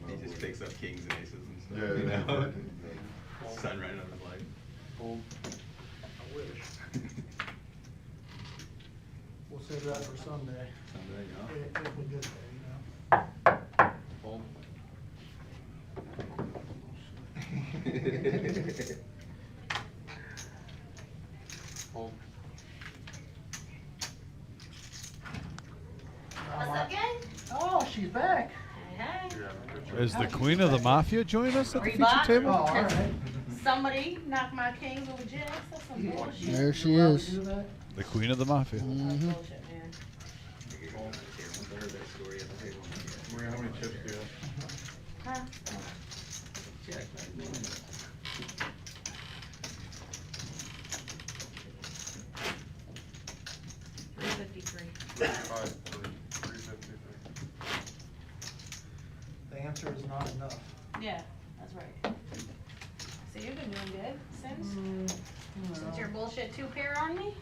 He just picks up kings and aces and stuff. Yeah, you know? yeah. Sun right on his life. I wish. We'll save that for Sunday. Sunday, If we get there, you know. Fold. Fold. What's up, gang? Oh, she's back. Hey. Is the queen of the mafia joining us at the feature Reebok? table? Oh, all right. Somebody knocked my kings over jacks. That's some bullshit. There she Why we is. do that? The queen of the mafia. That's bullshit, man. I heard that story at the table. Maria, how many chips do you have? Huh? Jack, man. Five, three, 353. The answer is not enough. Yeah, that's right. So you've been doing good since your bullshit two pair on me?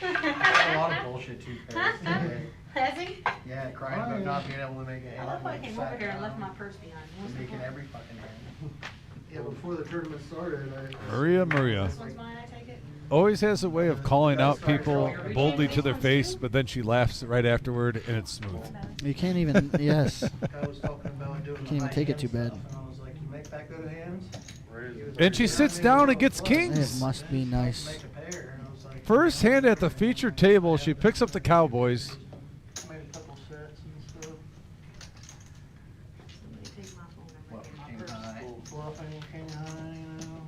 A lot of bullshit too fast today. Has he? Yeah, crying about not being able to make it. I love when I came over here and left my purse behind. What's the Making point? every fucking hand. Yeah, before the tournament started, Maria. This one's mine, I take it? Always has a way of calling out people boldly to their face, but then she laughs right afterward, and it's smooth. You can't even, yes. I was talking about doing Can't even take it too bad. And I was like, you make that good hands? And she sits down and gets It kings. must be nice. Make a pair. And I was like, First hand at the featured table, she picks up the Cowboys. made a couple sets and stuff. Somebody take my phone and What, break my king purse. high? Bluffing, king high, you know.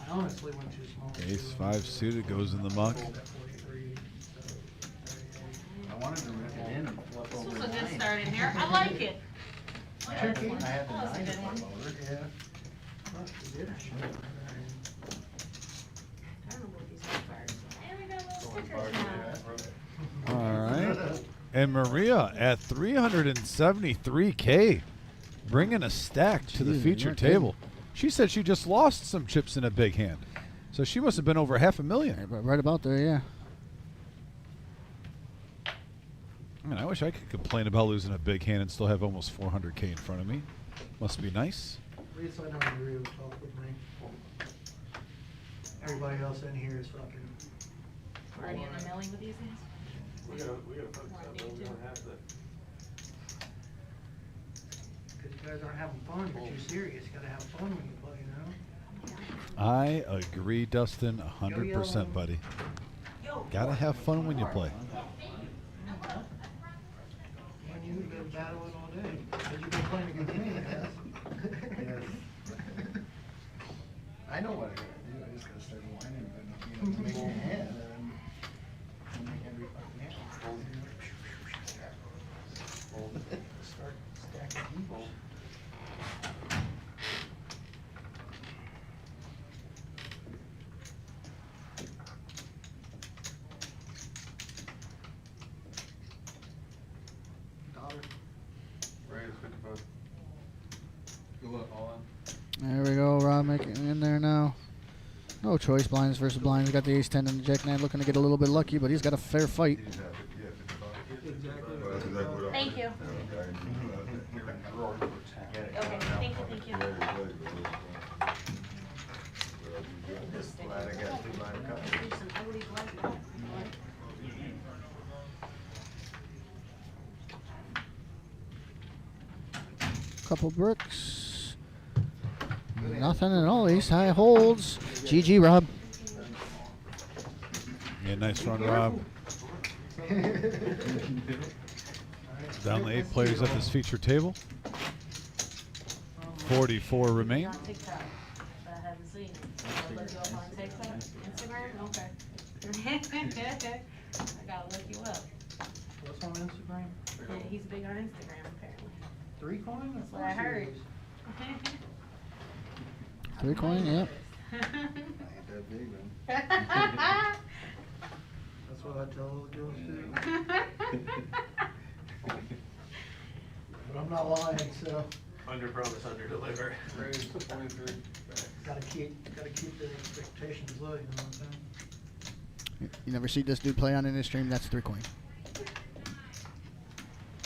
I honestly went too small. Ace 5 suited goes in the muck. At 43, so 38. I wanted to rip it in and flip This over was the a good nine. start in here. I like it. I had the That was a nine good to one. flip over. Yeah. Well, she did. I don't know what these are cards. And we got little stickers now. All right. And Maria at 373K, bringing a stack to the Jeez, feature not kidding. table. She said she just lost some chips in a big hand. So she must have been over $500,000. Right about there, yeah. I mean, I wish I could complain about losing a big hand and still have almost 400K in front of me. Must be nice. At least I know Maria would talk with me. Everybody else in here is fucking. Already in the millie with these things? We gotta focus on those, we don't have to. Because you guys aren't having fun, you're too serious. You gotta have fun when you play, you know? I agree, Dustin, 100%, buddy. Gotta have fun when you play. And you've been battling all day. Because you've been playing against me, yes. Yes. I know what I gotta do. I just gotta start whining, but not being able to make a hand. And make every fucking hand. Start stacking evils. Daughter. Ray is 55. Good luck, all in. There we go, Rob making it in there now. No choice, blinds versus blinds. Got the ace 10 and the jack 9 looking to get a little bit lucky, but he's got a fair fight. Exactly. Thank you. here in drawer for 10. Okay, thank you, thank you. Just glad I got 2 line cups. Couple bricks. Nothing at all. Ace high holds. GG, Rob. Yeah, nice run, Rob. Down to 8 players at this feature table. 44 remain. On TikTok, but I haven't seen it. I'll look you up on TikTok, Instagram, okay. I gotta look you up. What's on Instagram? Yeah, he's big on Instagram apparently. 3 coin? That's what I heard. 3 coin, yep. I ain't that big, man. That's what I tell all the girls too. But I'm not lying, so Under promise, under deliver. Raise 23. gotta keep the expectations low, you know what I'm saying? You never see this dude play on any stream. That's 3 coin.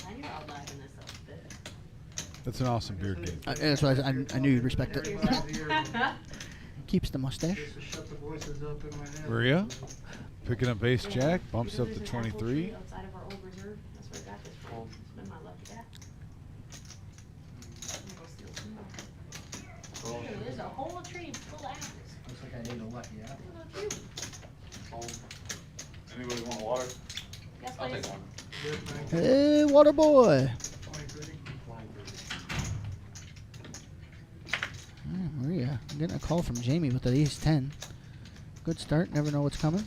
I knew I was liking this up there. That's an awesome beard game. That's why I knew you'd respect it. Keeps the mustache. Just to shut the voices up in my head. Maria picking up ace jack, bumps up to 23. Outside of our old reserve, that's where I got this from. It's been my lucky day. I'm gonna go steal some more. Ew, there's a whole tree full of apples. Looks like I need a lucky apple. Look how cute. Anybody want water? Yes, I'll please. take one. Yes, thank you. Hey, water boy. 23. Maria, I'm getting a call from Jamie with the ace 10. Good start. Never know what's coming.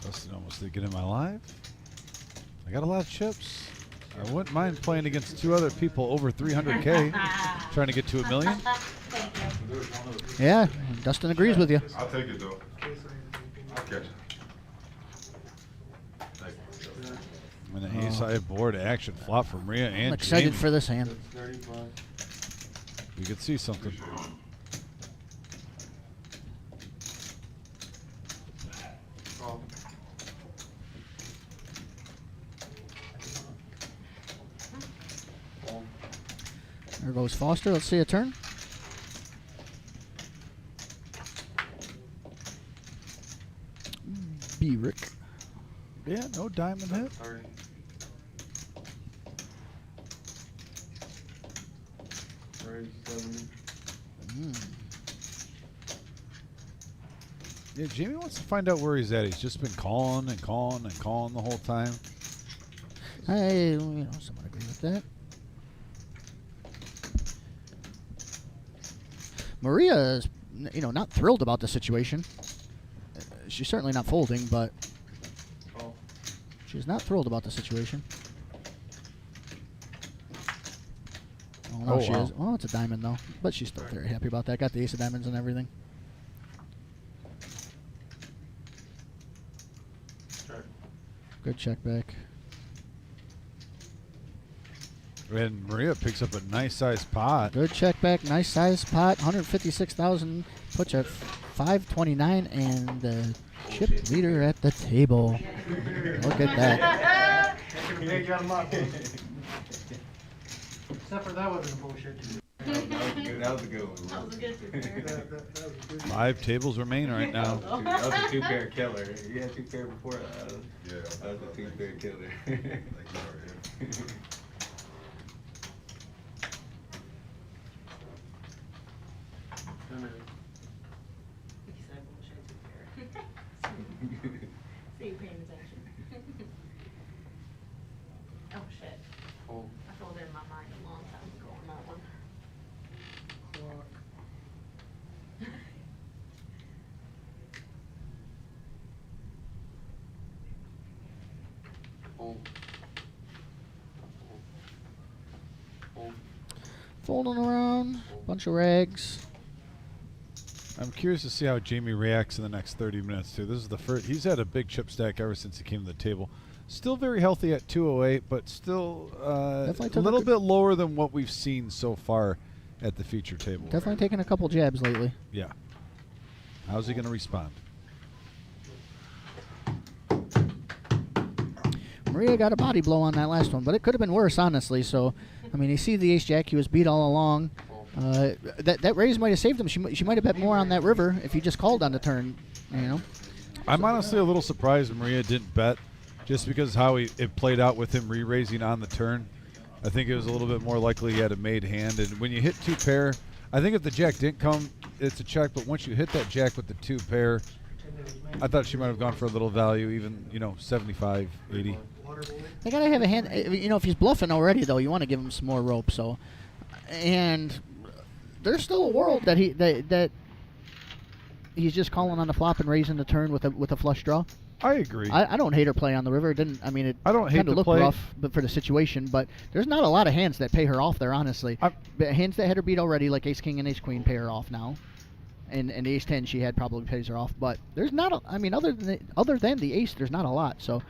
Dustin almost did get in my live. I got a lot of chips. I wouldn't mind playing against 2 other people over 300K, trying to get to $1 million. Thank you. Yeah, Dustin agrees with you. I'll take it though. I'll catch it. And an ace high board action flop from Maria and I'm excited Jamie. for this hand. 35. We could see something. Oh. There goes Foster. Let's see a turn. B. Rick. Yeah, no diamond hit. 30. Raise 70. Yeah, Jamie wants to find out where he's at. He's just been calling and calling and calling the whole time. I, somewhat agree with that. Maria is, not thrilled about the situation. She's certainly not folding, but Oh. she's not thrilled about the situation. Oh, no, Oh, she wow. is. Oh, it's a diamond, though. But she's still very happy about that. Got the ace of diamonds and everything. Check. Good check back. And Maria picks up a nice sized pot. Good check back. Nice size pot. 156,000. Puts her at 529 and the chip leader at the table. Look at that. Except for that wasn't bullshit. That was a good one. That was a good one. That was a good. 5 tables remain right now. That was a 2-pair killer. You had 2-pair before that. Yeah. That was a 2-pair killer. Like you are here. He said bullshit too fair. See you paying attention. Oh shit. Oh. I thought in my mind a long time ago on that one. Oh. Oh. Folding around. Bunch of rags. I'm curious to see how Jamie reacts in the next 30 minutes, too. This is the first. He's had a big chip stack ever since he came to the table. Still very healthy at 208, but still Definitely a took a little good- bit lower than what we've seen so far at the feature table. Definitely taking a couple jabs lately. Yeah. How's he going to respond? Maria got a body blow on that last one, but it could have been worse, honestly. So, I mean, you see the ace-jack. He was beat all along. That raise might have saved him. She might have bet more on that river if he just called on the turn, you know. I'm honestly a little surprised Maria didn't bet, just because how it played out with him re-raising on the turn. I think it was a little bit more likely he had a made hand. And when you hit 2 pair, I think if the jack didn't come, it's a check. But once you hit that jack with the 2 pair, I thought she might have gone for a little value, even 75, 80. They gotta have a hand. If he's bluffing already, though, you want to give him some more rope. So, and there's still a world that he's just calling on the flop and raising the turn with a flush draw. I agree. I don't hate her play on the river. It didn't. I mean, it I don't hate kind of the looked play. rough, but for the situation. But there's not a lot of hands that pay her off there, honestly. But hands that had her beat already, like Ace King and Ace Queen, pay her off now. And the Ace 10 she had probably pays her off. But there's not. Other than the Ace, there's not a lot. So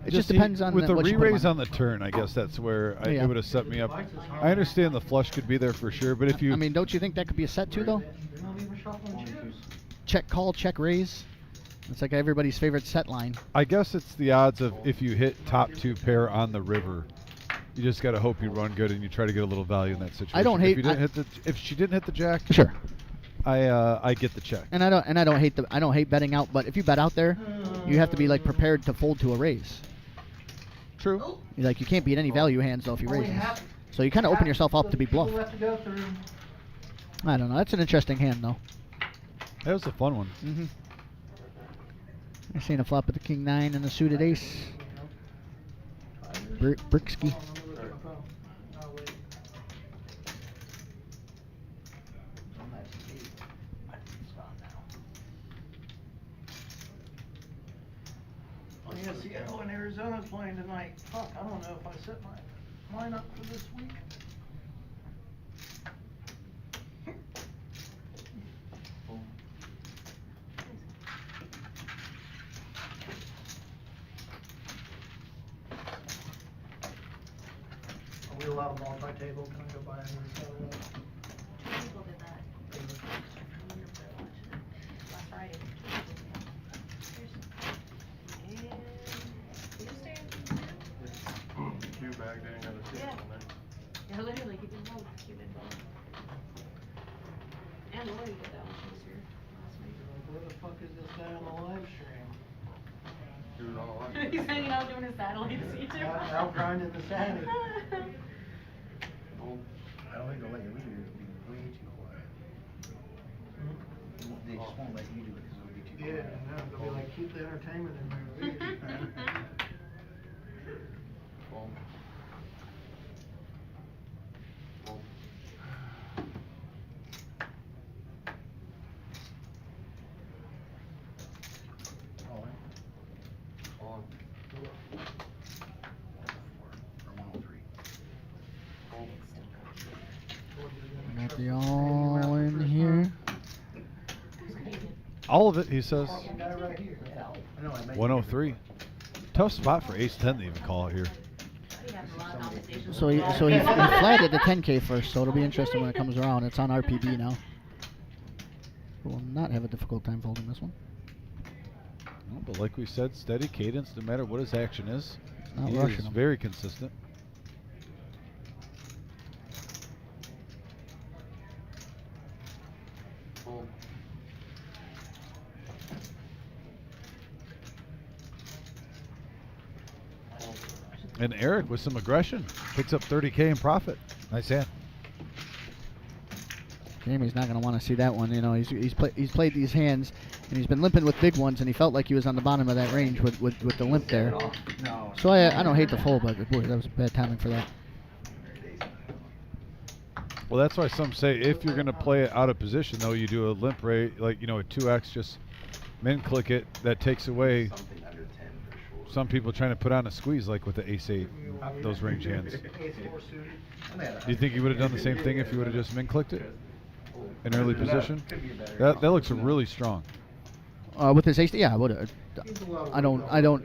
it just depends on with the what you put 'em re-raise on the turn. I guess that's where it would have set me up. I understand the flush could be there for sure, but if you, I mean, don't you think that could be a set too, though? Check call, check raise. It's like everybody's favorite set line. I guess it's the odds of if you hit top 2 pair on the river, you just got to hope you run good and you try to get a little value in that situation. I don't hate. If she didn't hit the jack, sure. I get the check. And I don't hate betting out, but if you bet out there, you have to be like prepared to fold to a raise. True. Like you can't beat any value hands though if you raise. So you kind of open yourself up to be bluffed. I don't know. That's an interesting hand though. That was a fun one. Mm-hmm. I seen a flop with the King 9 and a suited ace. Bricksky. Oh yeah, Seattle and Arizona's playing tonight. Fuck, I don't know if I set my line up for this week. Are we allowed a multi-table? Can I go buy any satellite? People did that. I remember watching it last Friday. And you just stay Q bag, they ain't got a seat on there. Yeah, literally, keep it both. Keep it both. And Lori did that one. She was here last week. Where the fuck is this guy on the live stream? Dude, all I He's hanging out doing his satellite feature. Out grinding the satellite. I don't think they'll let you leave it. It'll be way too quiet. They just won't let you do it because it'll be too Yeah, quiet. no, they'll be like, keep the entertainment in there. Well, on. Or 103. Got the all in here. All of it, he says. Guy right here. I know, I bet 103. Tough spot for Ace 10 to even call it here. So he flatted the 10K first, so it'll be interesting when it comes around. It's on RPB now. We'll not have a difficult time folding this one. Well, but like we said, steady cadence, no matter what his action is. Not He rushing is him. very consistent. Cool. And Eric with some aggression picks up 30K in profit. Nice hand. Jamie's not going to want to see that one. You know, he's played these hands, and he's been limping with big ones, and he felt like he was on the bottom of that range with the limp there. No. So I don't hate the fold, but boy, that was bad timing for that. Well, that's why some say if you're going to play it out of position, though, you do a limp rate, like, a 2X, just min click it. That takes away Something under 10 for sure. some people trying to put on a squeeze, like with the Ace 8, those range hands. Ace 4 suited. Do you think you would have done the same thing if you would have just min clicked it in early position? That looks really strong. With his ace, yeah, I would have. I don't.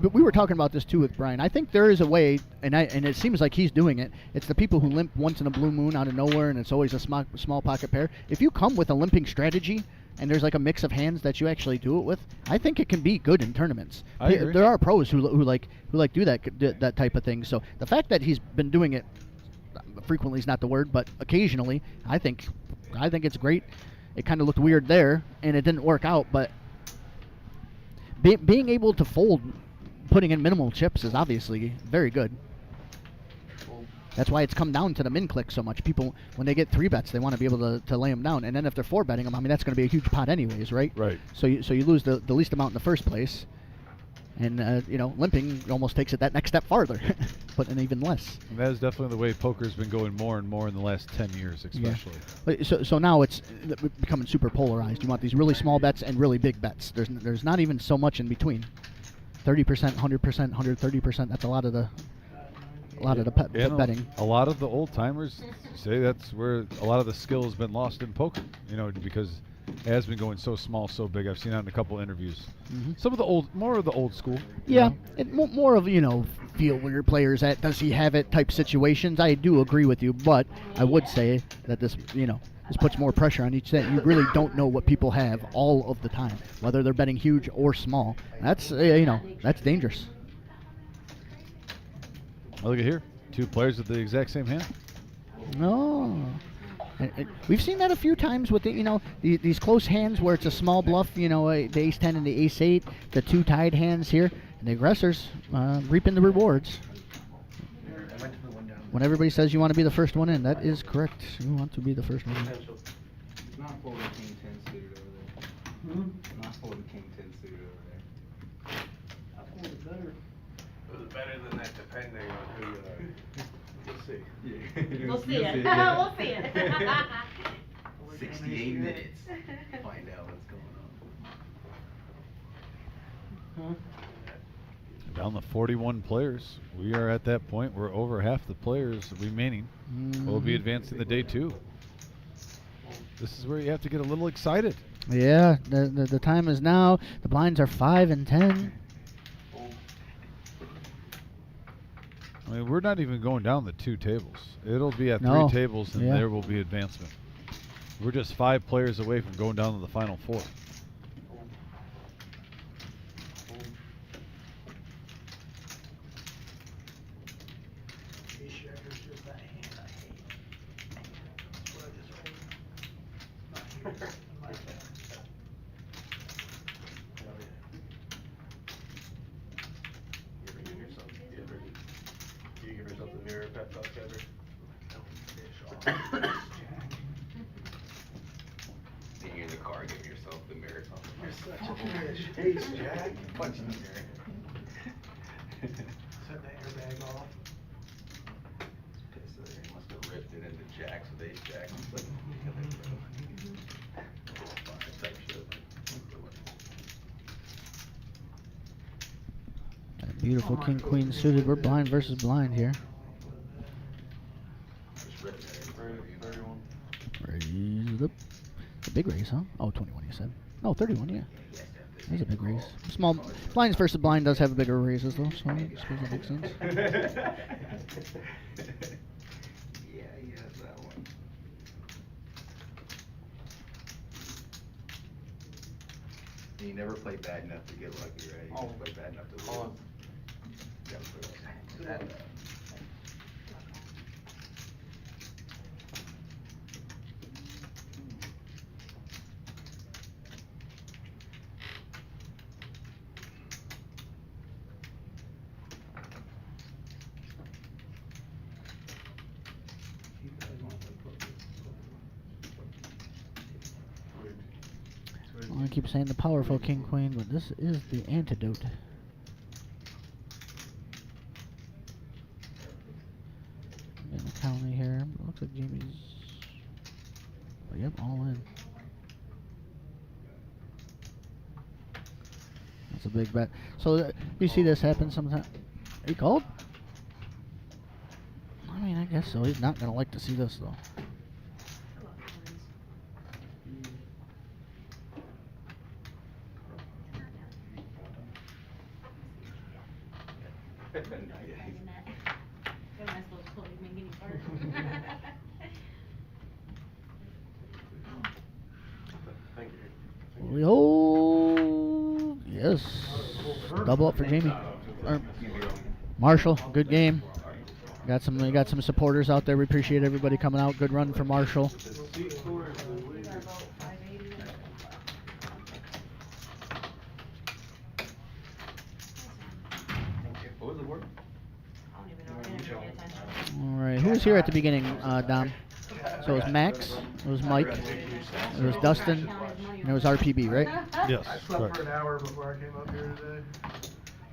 But we were talking about this too with Brian. I think there is a way, and it seems like he's doing it. It's the people who limp once in a blue moon out of nowhere, and it's always a small pocket pair. If you come with a limping strategy, and there's like a mix of hands that you actually do it with, I think it can be good in tournaments. I agree. There are pros who like do that type of thing. So the fact that he's been doing it frequently is not the word, but occasionally, I think it's great. It kind of looked weird there, and it didn't work out, but being able to fold, putting in minimal chips is obviously very good. That's why it's come down to the min click so much. People, when they get 3-bets, they want to be able to lay them down, and then if they're 4-betting them, I mean, that's going to be a huge pot anyways, right? Right. So you lose the least amount in the first place, and limping almost takes it that next step farther, but an even less. And that is definitely the way poker's been going more and more in the last 10 years, especially. Yeah. So now it's becoming super polarized. You want these really small bets and really big bets. There's not even so much in between. 30%, 100%, 130%. That's a lot of the betting. A lot of the old timers say that's where a lot of the skill has been lost in poker. Because it has been going so small, so big. I've seen that in a couple interviews. Mm-hmm. Some of the more of the old school. Yeah, more of feel where your player's at. Does he have it? Type situations. I do agree with you, but I would say that this puts more pressure on each set. You really don't know what people have all of the time, whether they're betting huge or small. That's that's dangerous. Look at here, 2 players with the exact same hand. No. We've seen that a few times with these close hands where it's a small bluff, the ace-10 and the ace-8, the 2 tied hands here, and the aggressors reaping the rewards. When everybody says you want to be the first one in, that is correct. You want to be the first one in. It's not folding king 10 suited over there. Not folding king 10 suited over there. I thought it better. It was better than that, depending on who you are. We'll see. Yeah. We'll see it. We'll see it. 68 minutes. Find out what's going on. Down to 41 players. We are at that point where over half the players remaining will be advancing to day 2. This is where you have to get a little excited. Yeah, the time is now. The blinds are 5 and 10. I mean, we're not even going down the 2 tables. It'll be at 3 No. tables, and Yeah. there will be advancement. We're just 5 players away from going down to the final 4. Ace checker's just that hand I hate. That's what I just rolled. Not here, in my bag. You ever give yourself, do you give yourself the mirror pep talk ever? Being in the car, give yourself the mirror talk. You're such a bitch. Ace jack. Punch in the mirror. Set that airbag off. So they must have ripped it into jacks with ace jacks. Type shit. That beautiful king queen suited. We're blind versus blind here. Just ripping it in. 31. Raise it up. A big raise, huh? Oh, 21 you said. No, 31, yeah. That's a big raise. Small blinds versus blind does have bigger raises though, so I suppose that makes sense. Yeah, he has that one. And you never play bad enough to get lucky, right? You just play bad enough to lose. Hold on. You gotta play that bad. Well, I keep saying the powerful king queen, but this is the antidote. Getting a county here. Looks like Jamie's. Oh, yep, all in. That's a big bet. So you see this happen sometimes. He called? I mean, I guess so. He's not gonna like to see this though. Thank you. We hold. Yes. Double up for Jamie. Or Marshall. Good game. We got some supporters out there. We appreciate everybody coming out. Good run for Marshall. What was the word? I don't even know. I didn't pay attention. All right. Who was here at the beginning, Dom? So it was Max. It was Mike. It was Dustin. And it was RPB, right? Yes. I slept for an hour before I came up here today.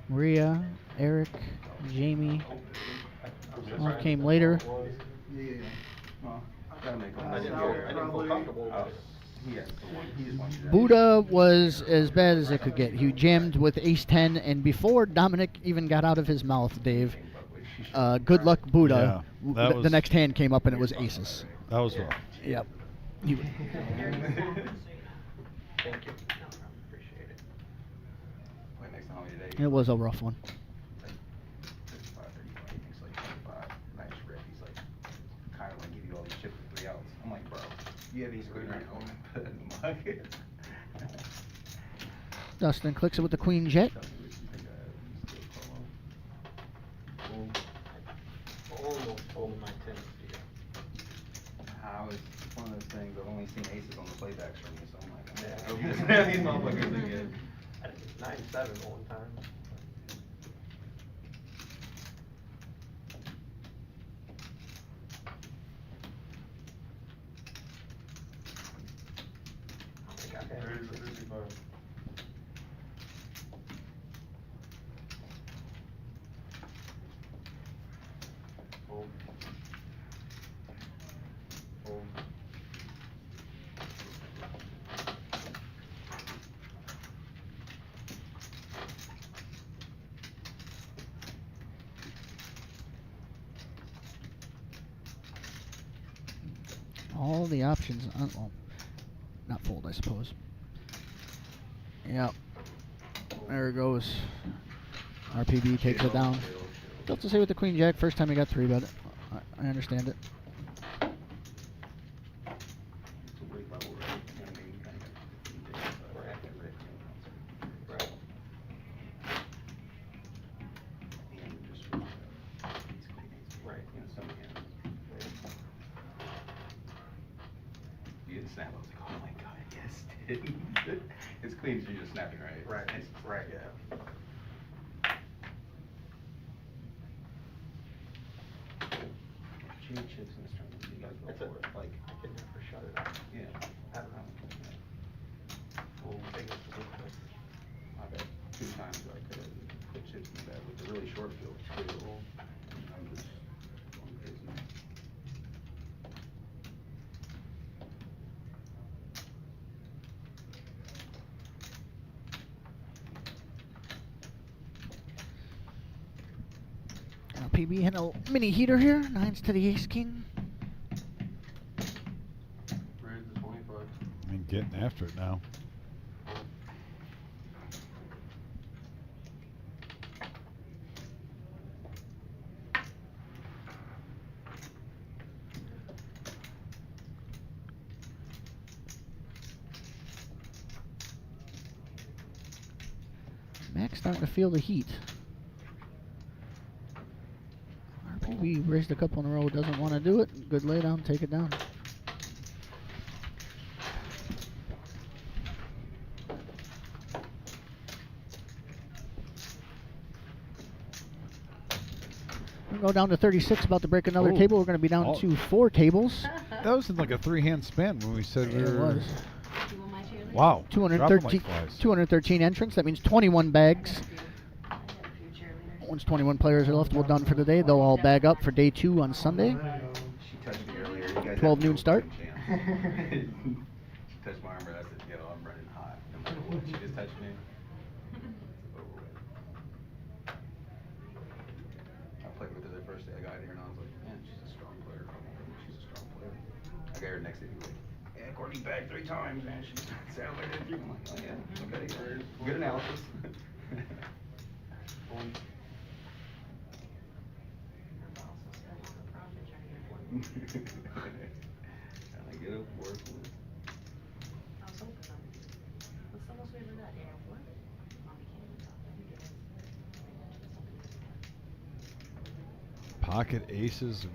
Maria, Eric, Jamie. All came later. Yeah. Well, I gotta make I didn't feel comfortable. Buddha was as bad as it could get. He jammed with ace 10, and before Dominic even got out of his mouth, Dave, good luck Buddha. Yeah, that The was- next hand came up and it was aces. That was rough. Yep. Thank you. Appreciate it. Wait, next time today. It was a rough one. Like 5:35, he's like 25. Nice rip. He's like, kind of like give you all these chips with 3 outs. I'm like, bro, you have these good right home. Put it in the bucket. Dustin clicks it with the queen jet. Almost told my tennis How is one of those things? I've only seen aces on the playbacks from you, so I'm like, I hope this man, these motherfuckers again. I think it's 9-7 one time. I think I've had it. All the options. Well, not fold, I suppose. Yep. There it goes. RPB takes it down. Tough to say with the queen jack. First time he got 3, but I understand it. It's a weird level, right? You know what I mean? You kind of we're acting right. Right. And just these queens. Right. You know, some hands. You didn't snap. I was like, oh my god, yes, dude. It's clean, so you're just snapping, right? Right, It's- right, yeah. Cheap chips in this tournament, you gotta go That's it. for it. Like, I can never shut it off. yeah. I don't know. Well, biggest weakness. I bet 2 times I could have put chips in the bag with a really short field too. I'm just going crazy. RPB had a mini heater here. 9s to the ace king. Raise the 25. I mean, getting after it now. Max starting to feel the heat. RPB raised a couple in a row. Doesn't want to do it. Good lay down. Take it down. We're going to go down to 36. About to break another Oh. table. We're going to be down Oh. to 4 tables. That was in like a 3-hand span when we said we It were. was. You want my cheerleader? Wow. dropping 213, like flies. 213 entrants. That means 21 bags. I got a few cheerleaders. Once 21 players are left, we're done for the day. They'll all bag up for day 2 on Sunday. She touched me earlier. You guys 12 have noon no start. fucking chance. She touched my arm, but I said, yo, I'm running hot. I'm like, what? She just touched me. It's over with. I played with her the first day I got here, and I was like, man, she's a strong player. She's a strong player. I got her next day, like, yeah, Courtney bagged 3 times, man. She sounded like that. I'm like, oh yeah, okay, good analysis. I get up, work. I was hoping Pocket aces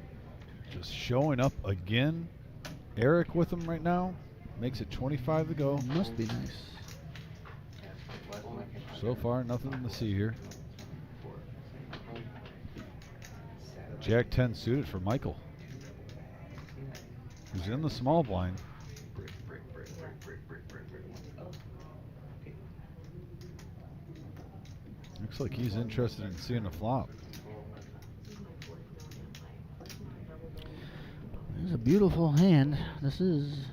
just showing up again. Eric with them right now. Makes it 25 to go. Must be nice. So far, nothing to see here. Jack 10 suited for Michael, who's in the small blind. Looks like he's interested in seeing a flop. This is a beautiful hand. This is.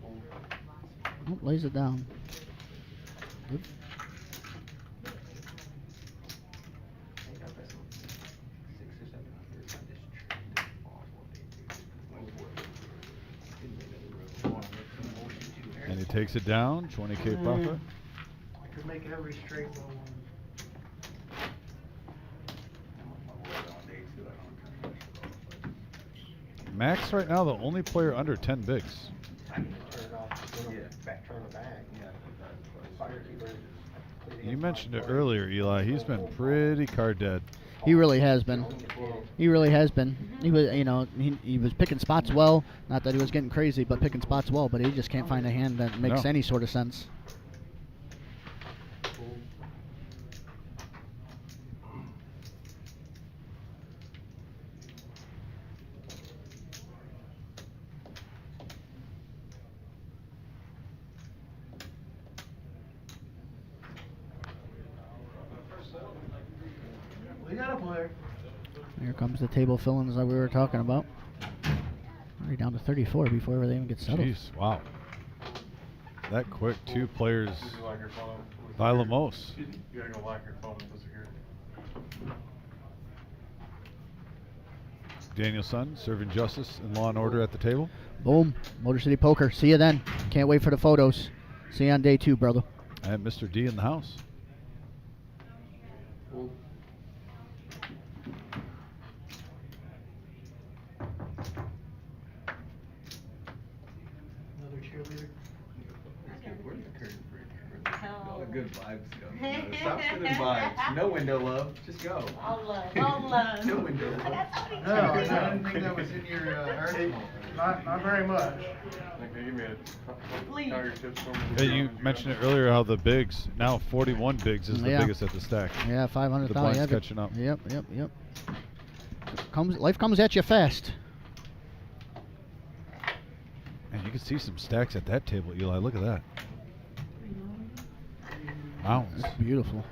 Oh, lays it down. Good. And he takes it down, 20K profit. I could make every straight roll one. Max right now the only player under 10 bigs. You mentioned it earlier, Eli. He's been pretty card dead. He really has been. He really has been. He was, you know, he was picking spots well. Not that he was getting crazy, but picking spots well. But he just can't find a hand that makes any sort of sense. We got a player. Here comes the table fillings that we were talking about. Already down to 34 before they even get settled. Jeez, wow. That quick, 2 players by Lemos. You gotta go lock your phone with the security. Danielson serving justice and law and order at the table. Boom. Motor City Poker. See you then. Can't wait for the photos. See you on day 2, brother. And Mr. D in the house. Another cheerleader. Where's the curtain break? All the good vibes go. Stop sending vibes. No window love. Just go. All love, all love. No window love. That's how many No, I cheerleaders- didn't think that was in your arsenal. Not very much. Like, they give me a Please. tell your tips for me. Hey, you mentioned it earlier how the bigs, now 41 bigs is the Yeah. biggest at the stack. Yeah, 500,000. The blind's Yeah, catching up. Yep. Life comes at you fast. And you can see some stacks at that table, Eli. Look at that. Mounds. That's beautiful.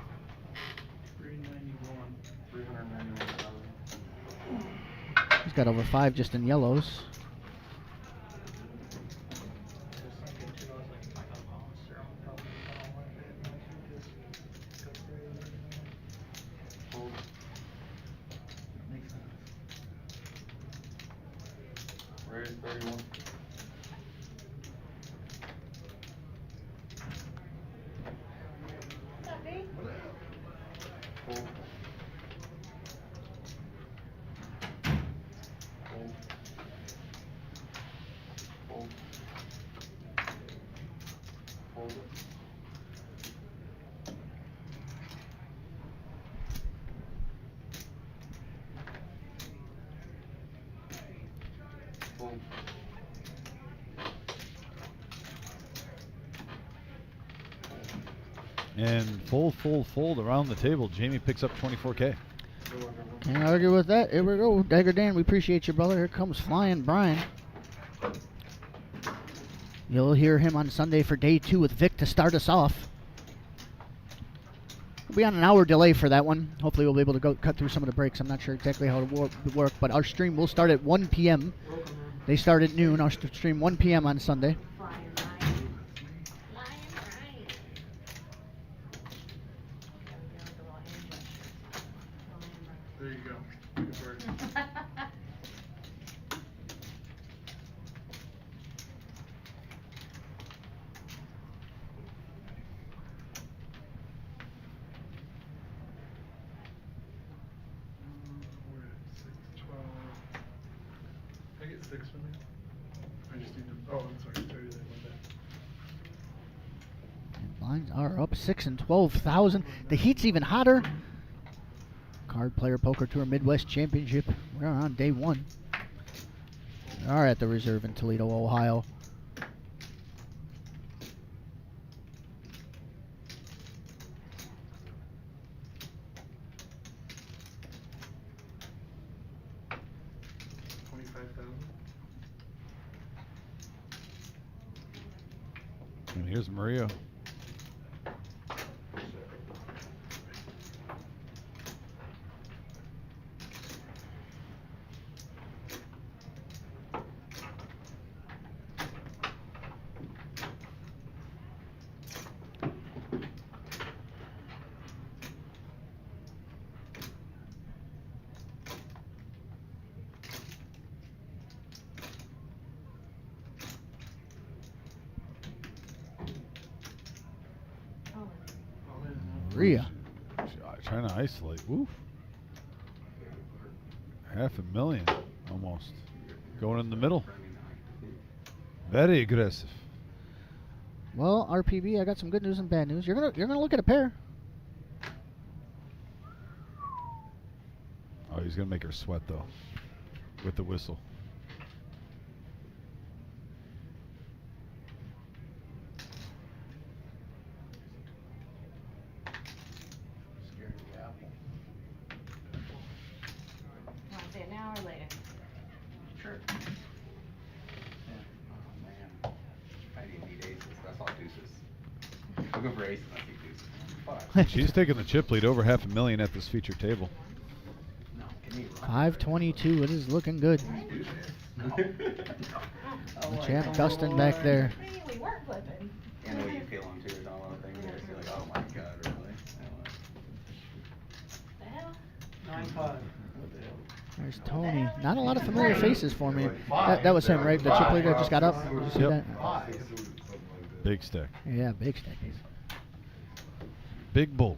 391,000. He's got over 5 just in yellows. Raise 31. Fold. Fold. Fold. Fold it. Fold. And fold around the table. Jamie picks up 24K. Can't argue with that. Here we go. Dagger Dan, we appreciate you, brother. Here comes Flying Brian. You'll hear him on Sunday for day 2 with Vic to start us off. We'll be on an hour delay for that one. Hopefully we'll be able to cut through some of the breaks. I'm not sure exactly how it will work, but our stream will start at 1 p.m. They start at noon. Our stream 1 p.m. on Sunday. There you go. Good work. We're at 612. Can I get 6 from you? I just need to. Oh, I'm sorry. Tell you that. My bad. Lines are up 6 and 12,000. The heat's even hotter. Card Player Poker Tour Midwest Championship. We're on day 1. We are at the Reserve in Toledo, Ohio. And here's Maria. Maria. Trying to isolate. Oof. $500,000 almost. Going in the middle. Very aggressive. Well, RPB, I got some good news and bad news. You're gonna look at a pair. Oh, he's gonna make her sweat though, with the whistle. Want to say it now or later? Sure. Oh, man. I didn't need aces. That's all deuces. I'll go for aces. I think deuces. 5. She's taking the chip lead over $500,000 at this feature table. No, give me a 522. It is looking good. The champ Dustin back there. We weren't flipping. I know you feel them too. There's not a lot of things there. So you're like, oh my god, really? The hell? 9-5. What the hell? There's Tony. Not a lot of familiar faces for me. That was him, right? The chip leader just got up. Did you see Yep. that? Big stack. Yeah, big stack. Big bull.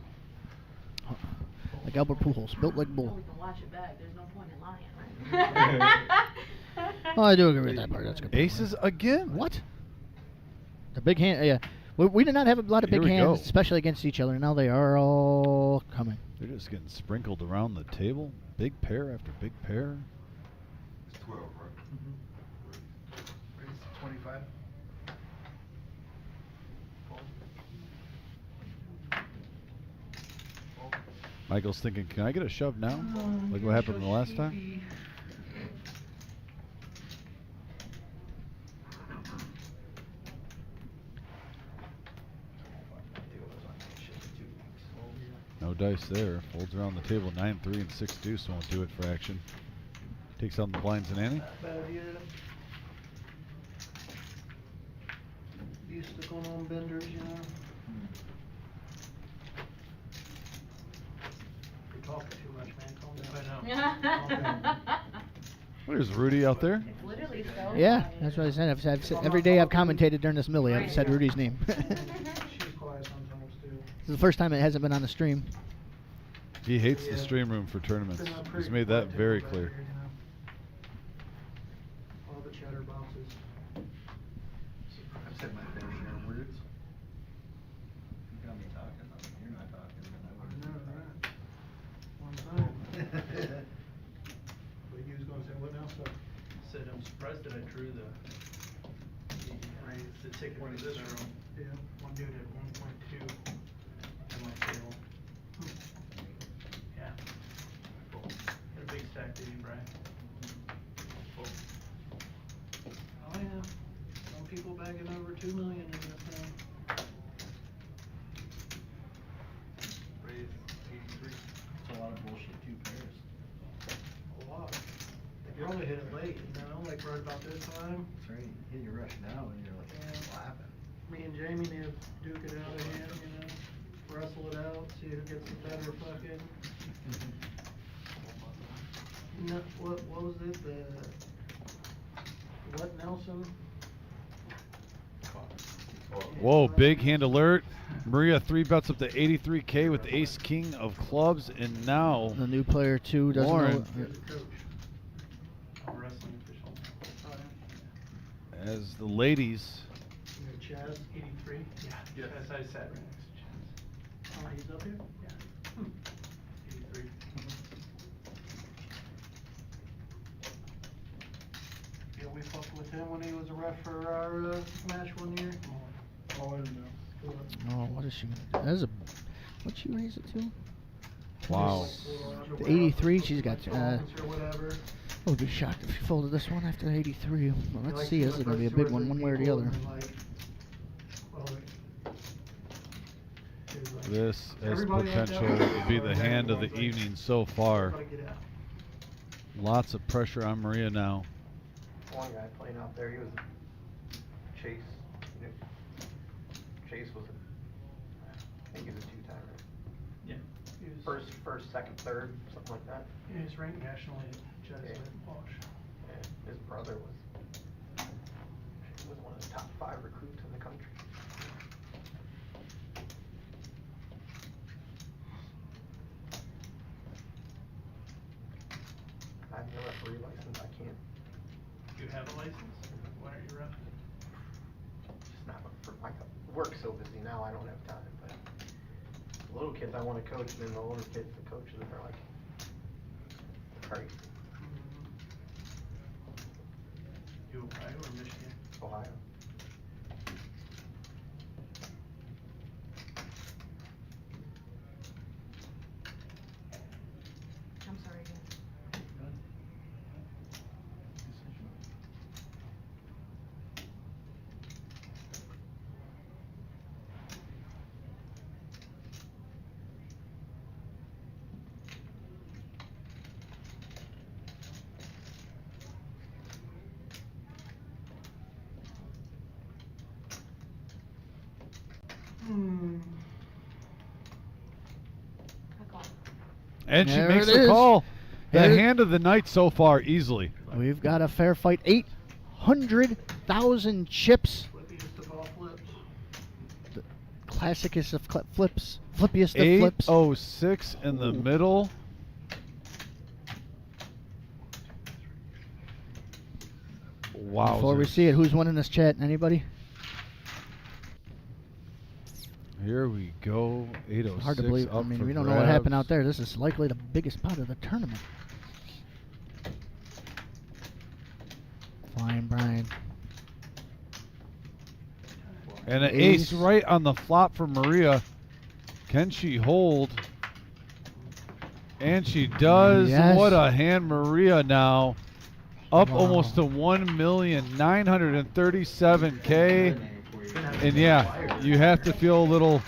Like Albert Pujols, built like We bull. can watch it back. There's no point in lying, right? Oh, I do agree with that part. That's a good. point. Aces again. What? The big hand. Yeah, we did not have a lot of Here big we hands, go. especially against each other. Now they are all coming. They're just getting sprinkled around the table. Big pair after big pair. It's 12, right? Raise 25. Michael's thinking, can I get a shove now? Like what happened the last time? No dice there. Folds around the table. 9-3 and 6 deuce won't do it for action. Takes on the blinds and ante. Bad yet. Used to going on benders, you know. You're talking too much, man. Calm down. There's Rudy out there. It's literally so Yeah, quiet. that's what I said. I've said every day I've commentated during this Millie. I've said Rudy's name. This She's quiet sometimes too. is the first time it hasn't been on the stream. He hates the stream room for tournaments. He's made that very clear. All the chatter boxes. I've said my fair share of words. You got me talking, you're not talking, then I No, right. One time. But you was gonna say what now, so? Said I'm surprised that I drew the ticket for this room. Yeah, one dude at 1.2 in my table. Yeah. Had a big stack, did you, Brian? Oh yeah, some people bagging over 2 million in this thing. Raised 83. It's a lot of bullshit, 2 pairs. A lot. If you only hit it late, you know, like right about this time. That's right, hit your rush now and you're like, Yeah. what happened? Me and Jamie need to duke it out of hand, you know, wrestle it out, see who gets the better fucking. No, what was it, what Nelson? Whoa, big hand alert. Maria 3-bets up to 83K with the ace king of clubs, and now The new player too doesn't Lauren. know. Here's the coach. I'm a wrestling official. Oh, yeah. as the ladies. You got Chaz, 83. Yeah, yes, I sat right next to Chance. Oh, he's up here? Yeah. 83. with him when he was a ref for our match one year. Oh, I didn't know. Oh, what is she gonna do? That is a. What'd she raise it to? Wow. The 83. She's got. Or whatever. Oh, be shocked if she folded this one after 83. Well, let's see. This is gonna be a big one way or the other. This has potential to be the hand of the evening so far. Lots of pressure on Maria now. One guy playing out there, he was Chase. Chase was I think he was a two-timer. Yeah. First, second, third, something like that. Yeah, he's ranked nationally at Yeah. Bosch. And his brother was one of the top 5 recruits in the country. I have no referee license. I can't. You have a license? Why aren't you repping? Just not for my work so busy now. I don't have time. But the little kids I want to coach, and then the older kids, the coaches are like crazy. You Ohio or Michigan? Ohio. I'm sorry again. I call. And she There makes it the is. call. The There- hand of the night so far, easily. We've got a fair fight. 800,000 chips. Flippiest of all flips. Classicest of flips. Flippiest of flips. 806 in the middle. Wow. Before we see it, who's winning this chat? Anybody? Here we go. 806. Hard to believe. I up mean, for we don't know what happened out grabs. there. This is likely the biggest pot of the tournament. Flying Brian. And an Ace. ace right on the flop for Maria. Can she hold? And she does. Yes. What a hand, Maria now. Up Wow. almost to 1,937,000. And yeah, you have to feel a little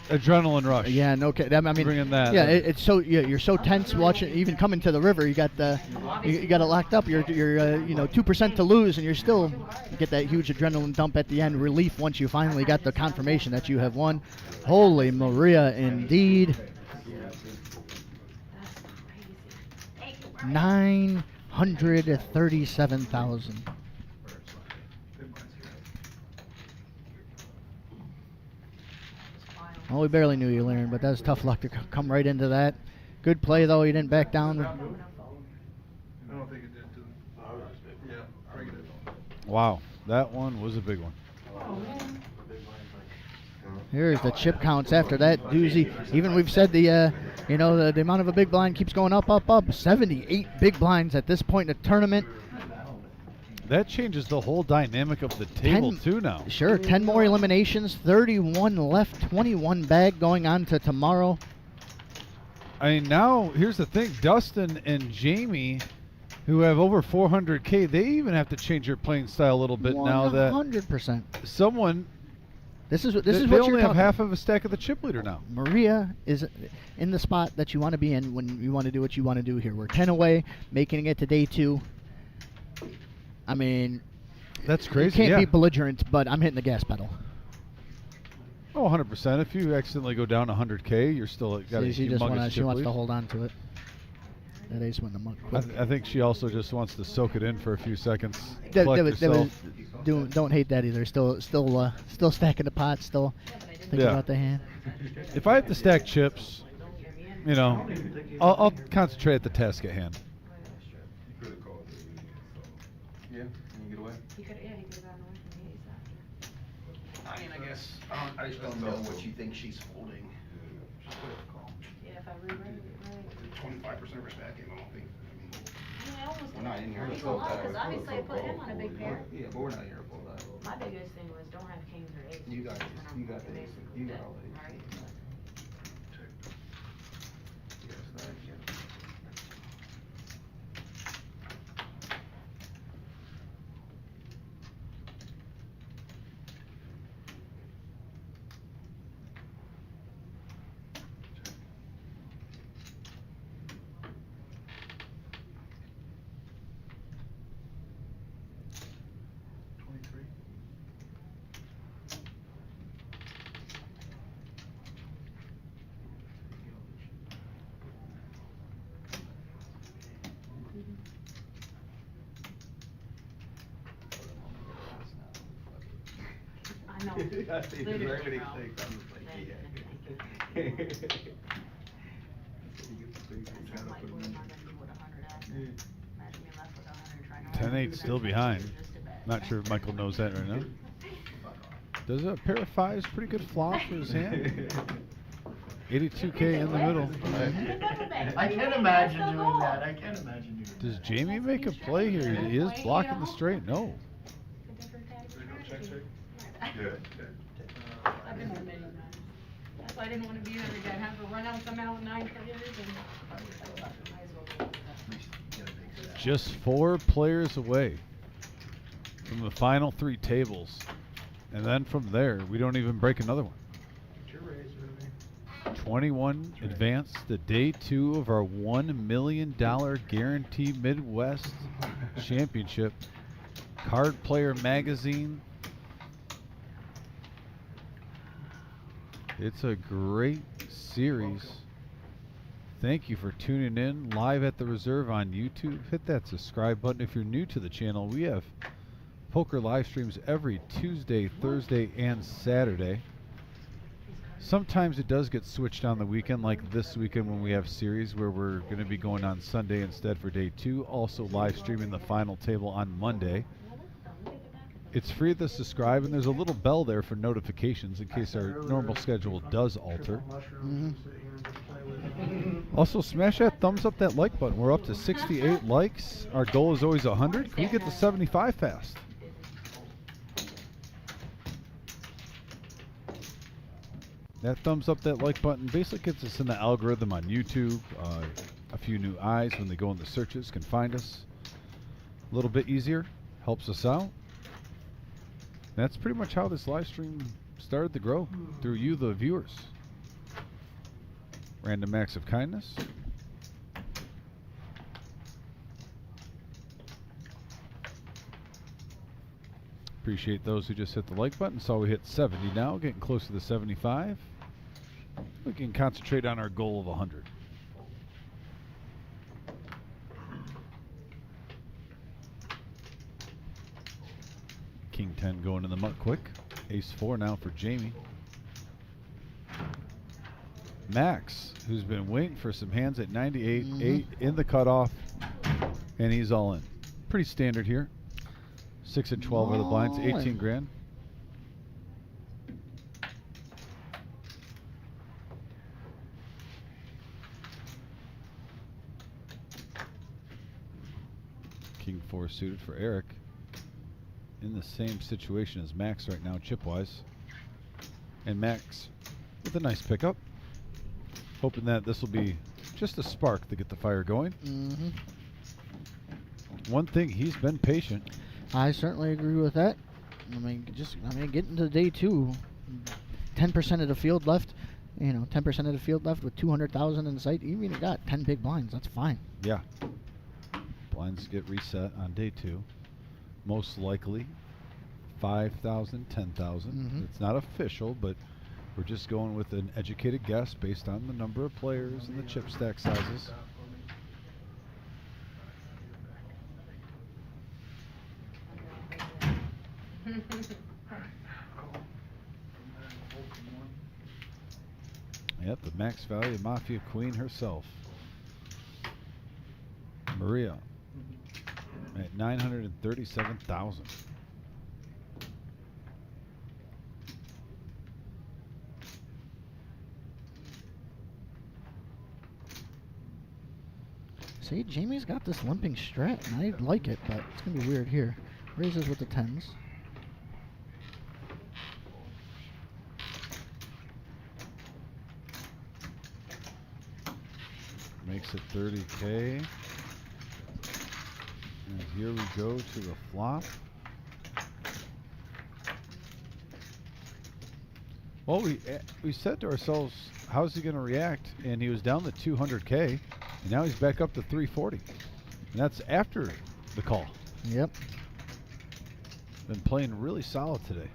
adrenaline rush. Yeah, no. I mean, Bringing that. yeah, it's so you're so tense watching. Even coming to the river, you got you got it locked up. You're 2% to lose, and you get that huge adrenaline dump at the end. Relief once you finally got the confirmation that you have won. Holy Maria, indeed. 937,000. Well, we barely knew you, Larry, but that was tough luck to come right into that. Good play, though. You didn't back down. I don't think it did to him. Yeah, bring it in. Wow, that one was a big one. Here's the chip counts after that doozy. Even we've said the amount of a big blind keeps going up, up, up. 78 big blinds at this point in the tournament. That changes the whole dynamic of the table, 10 too, now. Sure, 10 more eliminations, 31 left, 21 bag going on to tomorrow. I mean, now, here's the thing. Dustin and Jamie, who have over 400K, they even have to change their playing style a little bit now that 100%. someone... This is they what you're only have talking half of a stack of the chip leader now. Maria is in the spot that you want to be in when you want to do what you want to do here. We're 10 away, making it to day 2. I mean, That's crazy. you can't yeah. be belligerent, but I'm hitting the gas pedal. Oh, 100%. If you accidentally go down 100K, you're still got a She just humongous she chip wants lead. to hold on to it. That ace went the muck quick. I think she also just wants to soak it in for a few seconds. That collect was herself. don't hate that either. Still stacking the pot. Still thinking Yeah. about the hand. If I have to stack chips, I'll concentrate at the task at hand. Yeah, can you get away? He could have gotten away from the ace after. I mean, I guess, I just don't know what you think she's holding. Yeah, if I rewrite it right. 25% of her stack game, I don't think. I mean, I almost We're not in here. leave him We're alone, full because time. obviously I put him on a big pair. Yeah, but we're not here full time. My biggest thing was don't have kings or aces. You got and aces. I'm You got the fucking aces. basically You got dead, all the aces. right? Yes, nine, yeah. I know. I see Literally, everybody bro. thinks, I'm just like, Thank you, yeah. thank you. You get the big, That's you how gotta like, put what them am I in. gonna do with 100 after? Imagine me left with 100 trying to. 10-8 still behind. Not sure if Michael knows that right now. Does a pair of fives pretty good flop for his hand? 82K in the middle. I can't imagine doing that. I can't imagine doing that. Does Jamie make a play here? He is blocking the straight. No. Yeah. I've been there many times. That's why I didn't wanna be there again, have to run out somehow with 9 players and. Might as well go with that. Just 4 players away from the final 3 tables. And then from there, we don't even break another one. 21 advanced to day 2 of our $1 million guaranteed Midwest Championship. Card Player Magazine. It's a great series. Thank you for tuning in live at the Reserve on YouTube. Hit that subscribe button if you're new to the channel. We have poker live streams every Tuesday, Thursday, and Saturday. Sometimes it does get switched on the weekend, like this weekend when we have series where we're going to be going on Sunday instead for day 2. Also live streaming the final table on Monday. It's free to subscribe, and there's a little bell there for notifications in case our normal schedule does alter. Also, smash that thumbs up, that like button. We're up to 68 likes. Our goal is always 100. Can we get to 75 fast? That thumbs up, that like button basically gets us in the algorithm on YouTube. A few new eyes when they go in the searches can find us. A little bit easier, helps us out. That's pretty much how this live stream started to grow, through you, the viewers. Random acts of kindness. Appreciate those who just hit the like button. Saw we hit 70 now, getting close to the 75. We can concentrate on our goal of 100. King 10 going in the muck quick. Ace 4 now for Jamie. Max, who's been waiting for some hands at 98, 8 in the cutoff, and he's all in. Pretty standard here. 6 and 12 are the blinds, 18 grand. King 4 suited for Eric. In the same situation as Max right now, chip-wise. And Max with a nice pickup. Hoping that this will be just a spark to get the fire going. One thing, he's been patient. I certainly agree with that. I mean, getting to day 2, 10% of the field left. 10% of the field left with 200,000 in sight. Even if you got 10 big blinds, that's fine. Yeah. Blinds get reset on day 2. Most likely 5,000, 10,000. It's not official, but we're just going with an educated guess based on the number of players and the chip stack sizes. Yep, the max value Mafia Queen herself. Maria at 937,000. See, Jamie's got this limping strat, and I like it, but it's going to be weird here. Raises with the 10s. Makes it 30K. And here we go to the flop. Well, we said to ourselves, how's he going to react? And he was down to 200K, and now he's back up to 340. And that's after the call. Yep. Been playing really solid today.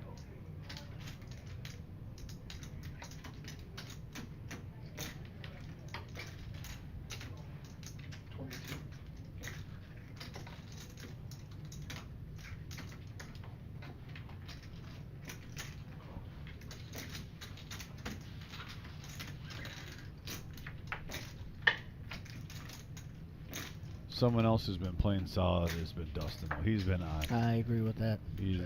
Someone else who's been playing solid has been Dustin. He's been on. I agree with that. He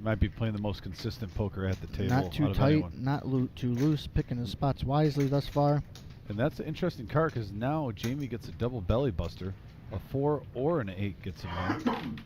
might be playing the most consistent poker at the table. Not too out of tight, anyone. not too loose, picking his spots wisely thus far. And that's an interesting card because now Jamie gets a double belly buster. A 4 or an 8 gets him in.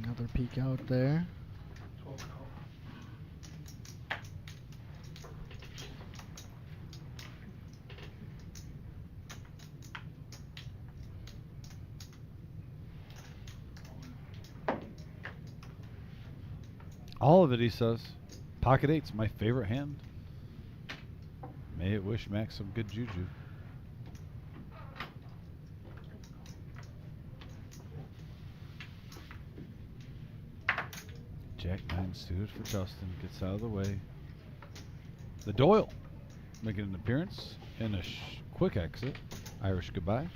Another peek out there. All of it, he says. Pocket 8's my favorite hand. May it wish Max some good juju. Jack 9 suited for Dustin. Gets out of the way. The Doyle making an appearance and a quick exit. Irish goodbye.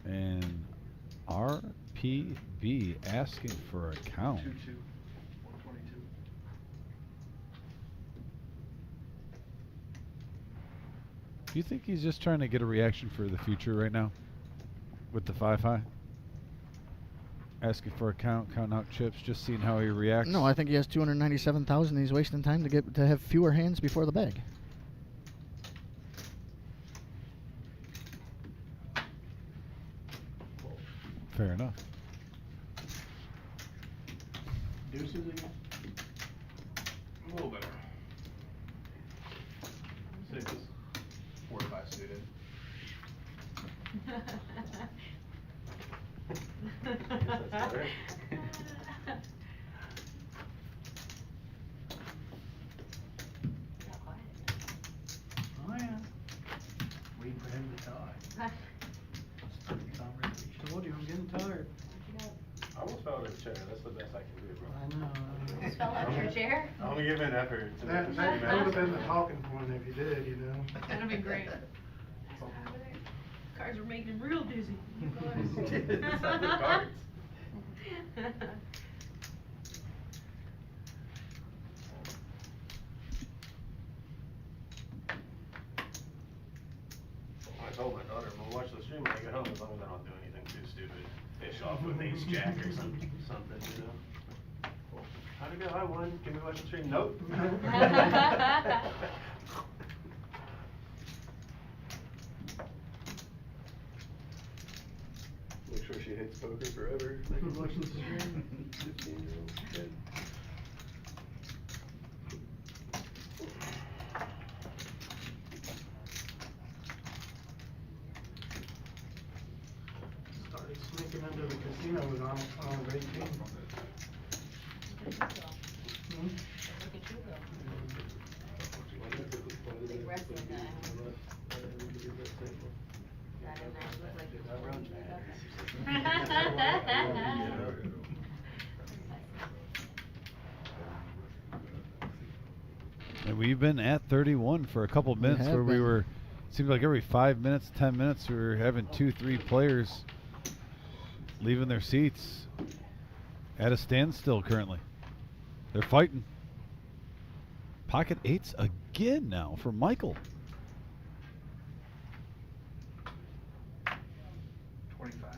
And RPB asking for a count. 2-2, 122. Do you think he's just trying to get a reaction for the future right now? With the 5 high? Asking for a count, counting out chips, just seeing how he reacts? No, I think he has 297,000. He's wasting time to have fewer hands before the bag. Fair enough. Deuces again? A little better. Sixes. 4 or 5 suited. That's right. Oh yeah. Waiting for him to die. Told you I'm getting tired. I almost fell out of the chair. That's the best I can do, bro. I know. Almost fell out of your chair? I'm gonna give an effort to make That this would have been the talking point if you did, you know. That'd have been great. Cards were making him real dizzy. You guys. It's not the cards. I told my daughter, I'm gonna watch the stream when I get home as long as I don't do anything too stupid. Fish off with ace jack or something, you know. How'd it go? I won. Can we watch the stream? Nope. She hates poker forever. Watching the stream. 15-year-old kid. Started sneaking into the casino when I was 18. Hmm? Big wrestling guy, huh? That didn't actually look like he was And we've been at 31 for a couple minutes have where we been. were, seems like every 5 minutes, 10 minutes, we were having 2-3 players leaving their seats at a standstill currently. They're fighting. Pocket eights again now for Michael. 25.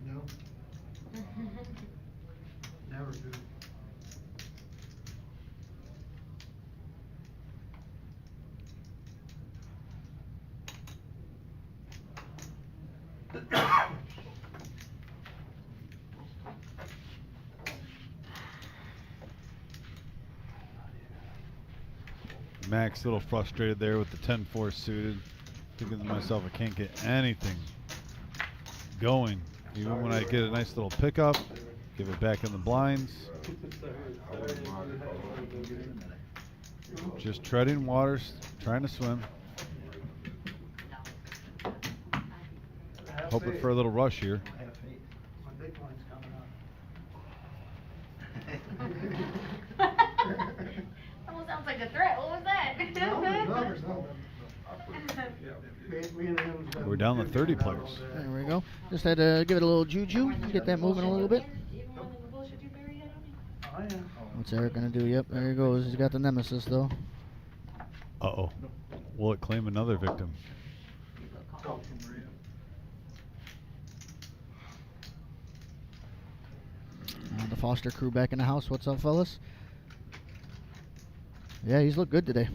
No, never good. Max a little frustrated there with the 10-4 suited. Thinking to myself, I can't get anything going. Even when I get a nice little pickup, give it back in the blinds. Just treading waters, trying to swim. Hoping for a little rush here. My big one's coming Almost sounds like a threat. What was that? Me and him. We're down to 30 players. There we go. Just had to give it a little juju, get that moving a little bit. Oh, yeah. What's Eric gonna do? Yep, there he goes. He's got the nemesis though. Uh-oh. Will it claim another victim? The Foster crew back in the house. What's up, fellas? Yeah, he's looked good today.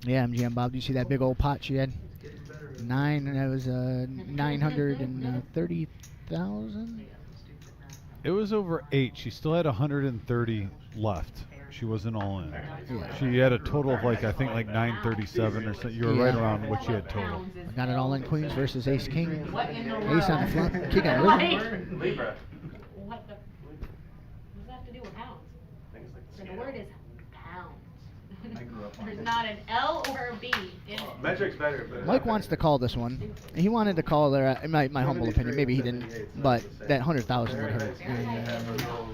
Yeah, MGM Bob, do you see that big old pot she had? That was 930,000. It was over 8. She still had 130 left. She wasn't all in. Yeah. She had a total of like, I think like 937 or something. You were right around what she had total. I got it all in Queens versus Ace King. Ace on the front, King on the river. Libra. What the? What does that have to do with pounds? I think it's like So the the word is pounds. I grew up on There's it. not an L or a B in it. Metric's better, but Mike wants to call this one. He wanted to call there, in my humble opinion. Maybe he didn't, but that 100,000 would hurt.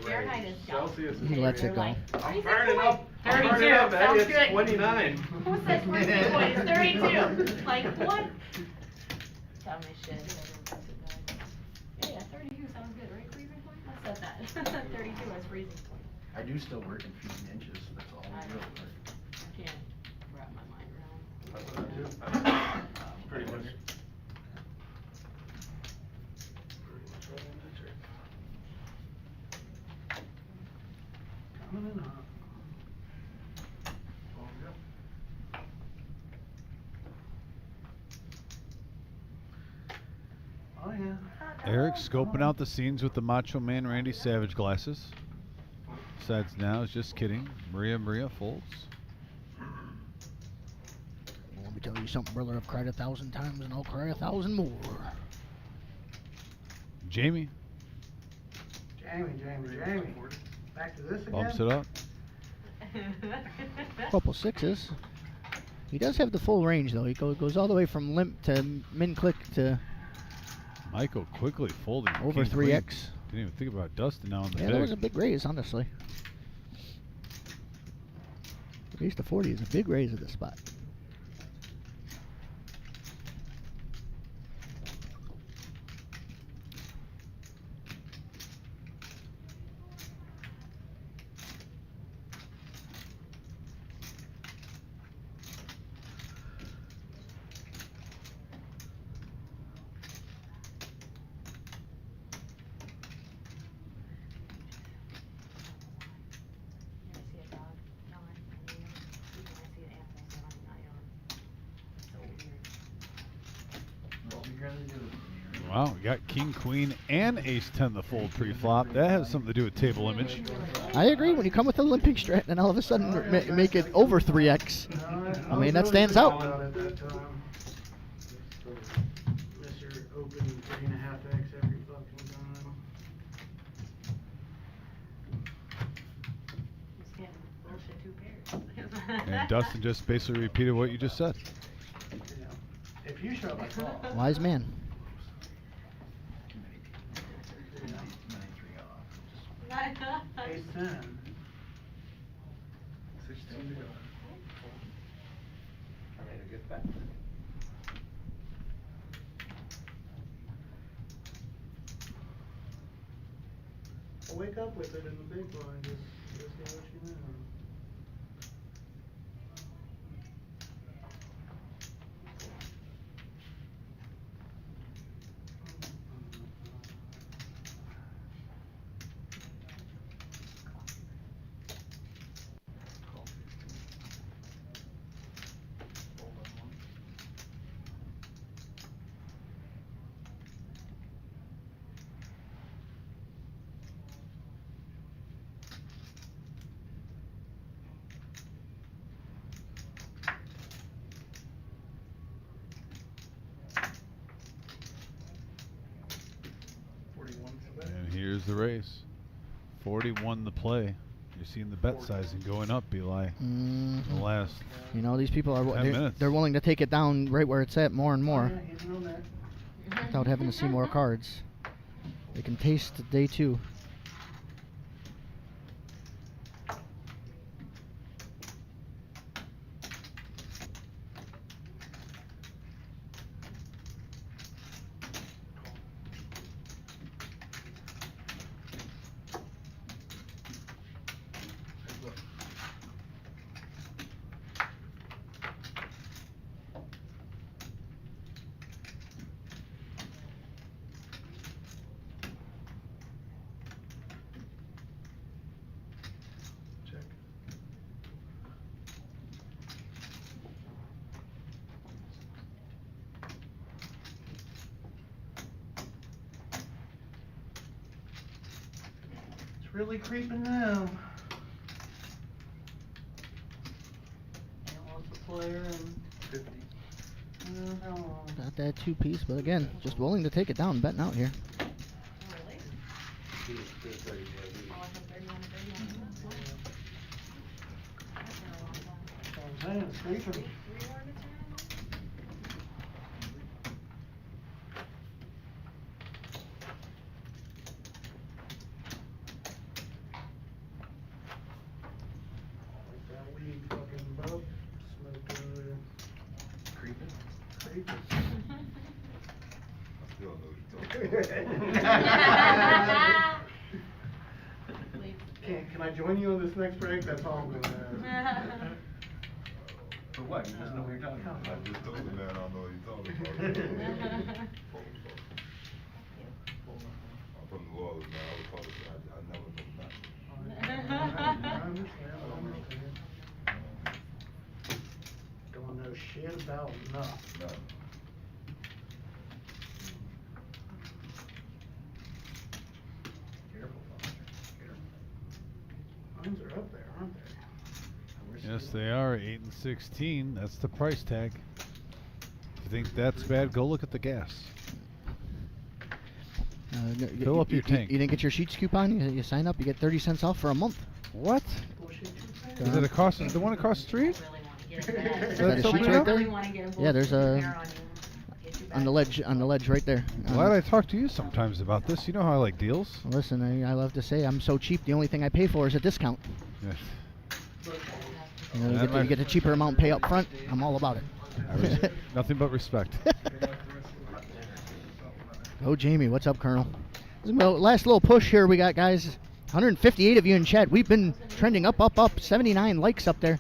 Fahrenheit is dumb. Celsius is He lets it go. Like, I'm burning up. I'm 32, burning up, sounds Eddie. good. It's 29. Who says freezing point is 32? Like, what? Tell me shit. Yeah, 32 sounds good, right? Freezing point? Let's set that. 32 is freezing point. I do still work in feet and inches. That's all I I know. really work. I can't wrap my mind around. That's what I do. Pretty much. Coming in hot. Oh, yeah. Eric scoping out the scenes with the Macho Man Randy Savage glasses. Besides now is just kidding. Maria folds. Let me tell you something, brother. I've cried 1,000 times and I'll cry 1,000 more. Jamie Jamie. Back to this again? bumps it up. Couple sixes. He does have the full range though. He goes all the way from limp to min click to Michael quickly folding. over King 3x. queen. Didn't even think about Dustin now on the Yeah, that was a big raise, honestly. Raise to 40 is a big raise at this spot. Wow, we got king, queen, and ace 10 the fold pre-flop. That has something to do with table image. I agree. When you come with the limping strat, and all of a sudden make it over 3x. I mean, that stands out. Unless you're open 3.5x every fucking time. Just getting bullshit 2 pairs. And Dustin just basically repeated what you just said. Yeah. If you shove, I call. Wise man. Ace 10. 16 to go. I made a good bet. I'll wake up with it in the big blind, just see what you know. And here's the race. 41 the play. You're seeing the bet sizing going up, Eli. In the last You know, these people are 10 minutes. they're willing to take it down right where it's at more and more Yeah, he's real net. without having to see more cards. They can taste day 2. Check. It's really creeping now. And what's the player and 50. how long? Got that 2-piece, but again, just willing to take it down, betting out here. Really? He was 30, yeah, he Oh, was- I thought 31 to 31. That's fine. That's not a long time. That's what I'm saying, it's creeping. 3 more in the tournament? Like that weed fucking bub smoked earlier. Creeping. Creeping. Can I join you on this next break? That's all I'm gonna ask. For what? He doesn't know what you're talking about. I just told the man I don't know what you're talking about. I'm from New Orleans, man. I was told I never know nothing. I understand, I understand. Don't know shit about nothing. Nothing. Careful, Foster. Careful. Mines are up there, aren't they? Yes, they are. 8 and 16. That's the price tag. If you think that's bad, go look at the gas. Fill up your tank. You didn't get your Sheets coupon? You sign up, you get 30 cents off for a month. What? Bullshit you say? Is it across the one across the street? Really want to get in bed. Is that a something Sheets up? right there? Really want to get a Yeah, there's bullshit a pair on you. Get you on the back. ledge right there. Glad I talk to you sometimes about this. You know how I like deals. Listen, I love to say I'm so cheap. The only thing I pay for is a discount. Yes. You know, That you might- get a cheaper amount, pay up front. I'm all about it. Nothing but respect. Oh, Jamie, what's up, Colonel? Well, last little push here we got, guys. 158 of you in chat. We've been trending up. 79 likes up there.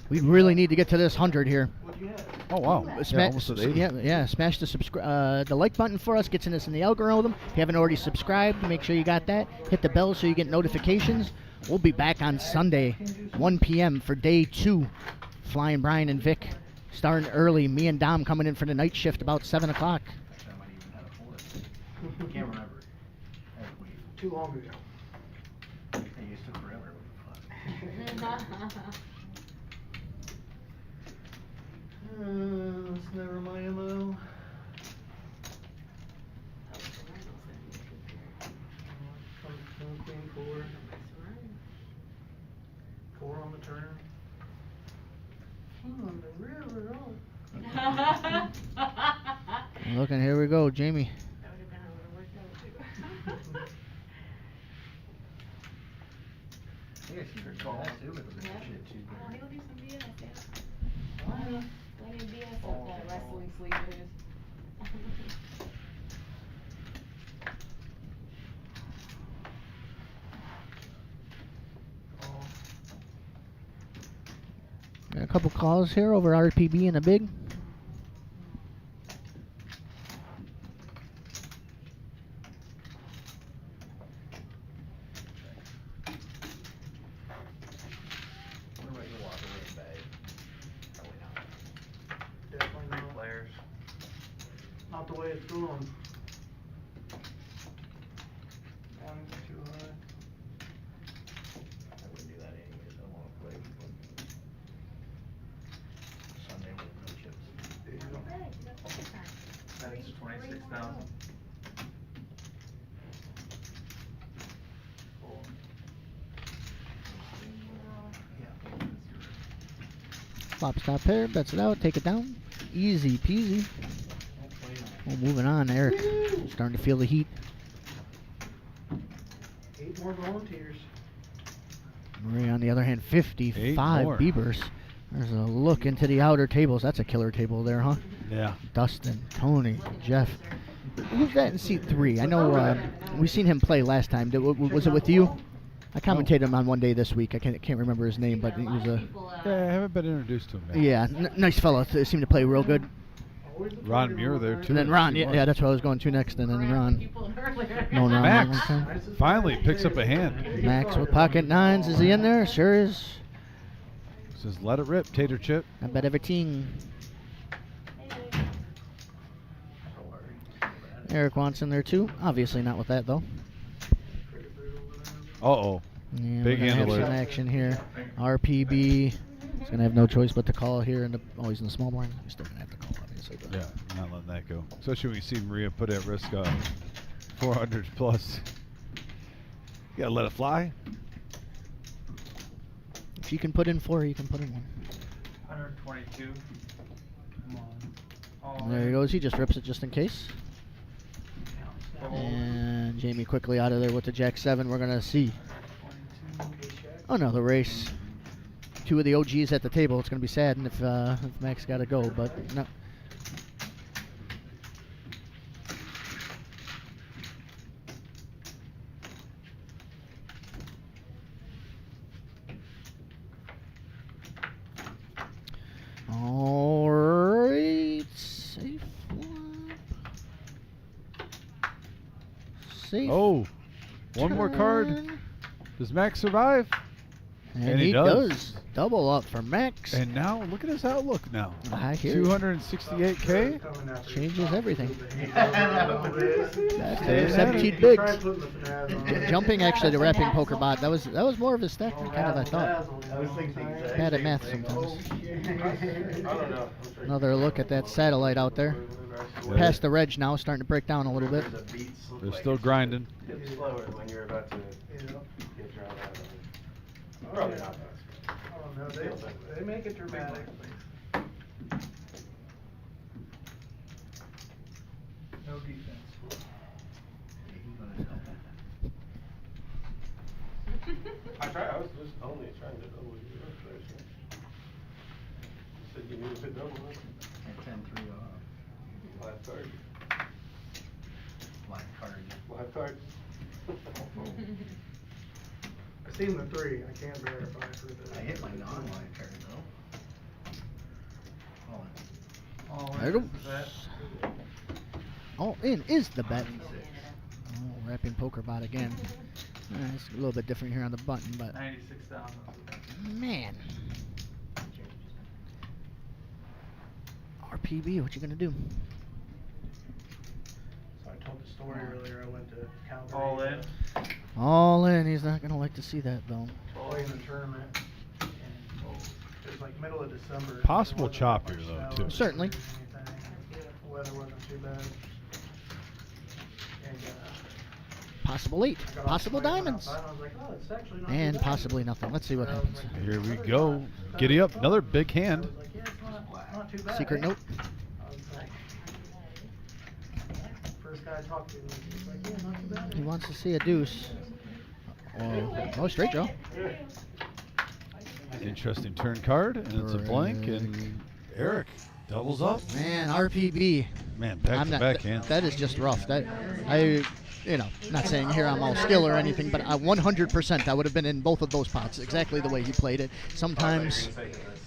We really need to get to this 100 here. What'd you have? Oh wow. Yeah, almost at 80. Yeah. Smash the like button for us. Gets us in the algorithm. If you haven't already subscribed, make sure you got that. Hit the bell so you get notifications. We'll be back on Sunday, 1 p.m. for day 2. Flying Brian and Vic starting early. Me and Dom coming in for the night shift about 7 o'clock. Can't remember. I had to wait. Too long ago. It used to forever. That's never my MO. Come queen four. Four on the turn. King on the river, Looking, here we go, Jamie. That would have been how it would have worked out too. I guess you could call too, but the Yep. shit too. Oh, he'll do some BS, yeah. Let him BS up that wrestling sleeve of his. Got a couple calls here over RPB and a big. What about your walk away bag? Probably not. Definitely not. Players. Not the way it's going. Down too high. I wouldn't do that anyways. I don't wanna play. Sunday with no chips. Alright, you got poker time. That's 26,000. Flop stop pair, bets it out, take it down. Easy peasy. Well, moving on, Eric. Starting to feel the heat. 8 more volunteers. Marie, on the other hand, 55 more. beavers. There's a look into the outer tables. That's a killer table there, huh? Yeah. Dustin, Tony, Jeff. Who's that in seat 3? I know we seen him play last time. Was it with you? I commentated him on one day this week. I can't remember his name, but he was a Yeah, I haven't been introduced to him yet. yeah, nice fella. Seemed to play real good. Ron Muir there too. And then Ron, yeah, that's what I was going to next. And then Ron. No, Ron. Max one time. finally picks up a hand. Max with pocket nines. Is he in there? Sure is. Says, let it rip, Tater Chip. I bet everything. Eric wants in there too. Obviously not with that though. Uh-oh. Yeah, Big we're gonna have handler. some action here. RPB is gonna have no choice but to call here. He's in the small blind. He's still gonna have to call, obviously. But Yeah, not letting that go. Especially when you see Maria put at risk 400 plus. You gotta let it fly. if you can put in 4, you can put in 1. 122. Come on. All There he in. goes. He just rips it just in case. Fold. And Jamie quickly out of there with the Jack 7. We're going to see 22. another race. 2 of the OGs at the table. It's going to be sad if Max got to go, but no. All right. Safe flop. Safe. Oh, one more card. turn. Does Max survive? And he he does. does. Double up for Max. And now, look at his outlook now. I hear 268K? changes everything. That's That's Staying the at 17 it. bigs. Jumping actually to wrapping poker bot. That was more of his stack than kind of I thought. I was thinking the exact Bad at same math thing. sometimes. I don't know. Another look at that satellite out there. Past the reg now, starting to break down a little bit. They're still grinding. It's slower when you're about to get your own out of it. Probably not. Oh, no, they make it dramatic. No defense. I was just only trying to double you up there, so. You said you needed to double it. At 10-3 off. Live card. Live card. Live card. I seen the 3. I can't verify for the. I hit my non-live card though. All in. All There in. you go. Is that- All in is the bet. Oh, wrapping poker bot again. It's a little bit different here on the button, but 96,000. man. RPB, what you gonna do? So I told the story earlier. I went to Calgary. All in? All in. He's not going to like to see that, though. Play in the tournament. And it was like middle of December. Possible There wasn't chop much here, though, snow, too. there Certainly. wasn't anything. The weather wasn't too bad. And, Possible 8. I got off Possible the plane, went diamonds. outside, I was like, oh, it's actually not too And bad. possibly nothing. Let's see what happens. Here we go. Giddy up. Another big hand. I was like, yeah, it's not too bad. Secret note. I was like, first guy I talked to was like, yeah, not too bad. He wants to see a deuce. Oh, straight draw. Interesting turn card, and it's a blank, and Eric doubles up. Man, RPB. Man, back to back hands. That is just rough. Not saying here I'm all skill or anything, but 100% I would have been in both of those pots exactly the way he played it. Sometimes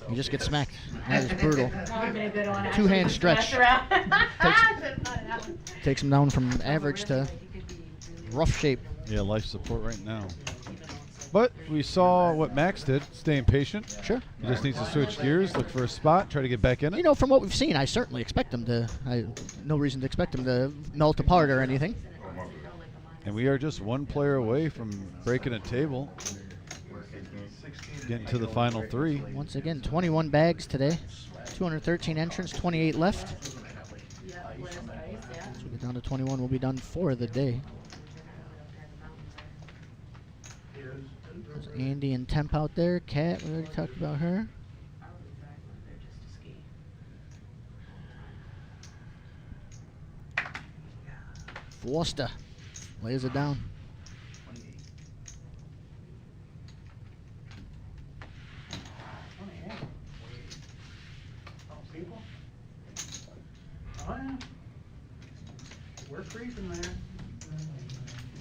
you just get smacked. That is brutal. Two-hand stretch. Takes him down from average to rough shape. Yeah, life support right now. But we saw what Max did, staying patient. Sure. He just needs to switch gears, look for a spot, try to get back in it. You know, from what we've seen, I certainly expect him to. No reason to expect him to null to part or anything. And we are just one player away from breaking a table, getting to the final 3. Once again, 21 bags today, 213 entrants, 28 left. So we get down to 21, we'll be done for the day. There's Andy and Temp out there. Kat, we already talked about her. Foster lays it down. People? Oh, yeah. We're creeping there.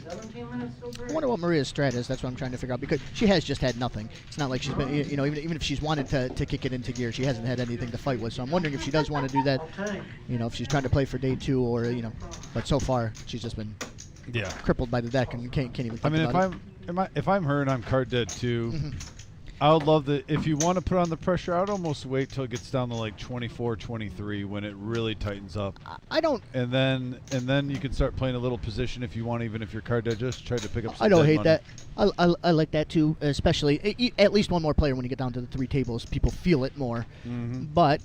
17 minutes still I break. wonder what Maria's strat is. That's what I'm trying to figure out, because she has just had nothing. It's not like she's been, even if she's wanted to kick it into gear, she hasn't had anything to fight with. So I'm wondering if she does want to do that, if she's trying to play for day 2 or, but so far she's just been crippled by the deck and can't even think about it. If I'm her and I'm card dead too, I would love that. If you want to put on the pressure, I'd almost wait till it gets down to like 24, 23 when it really tightens up. I don't. And then you can start playing a little position if you want, even if you're card dead. Just try to pick up some I don't dead hate money. that. I like that too, especially at least one more player when you get down to the 3 tables. People feel it more. But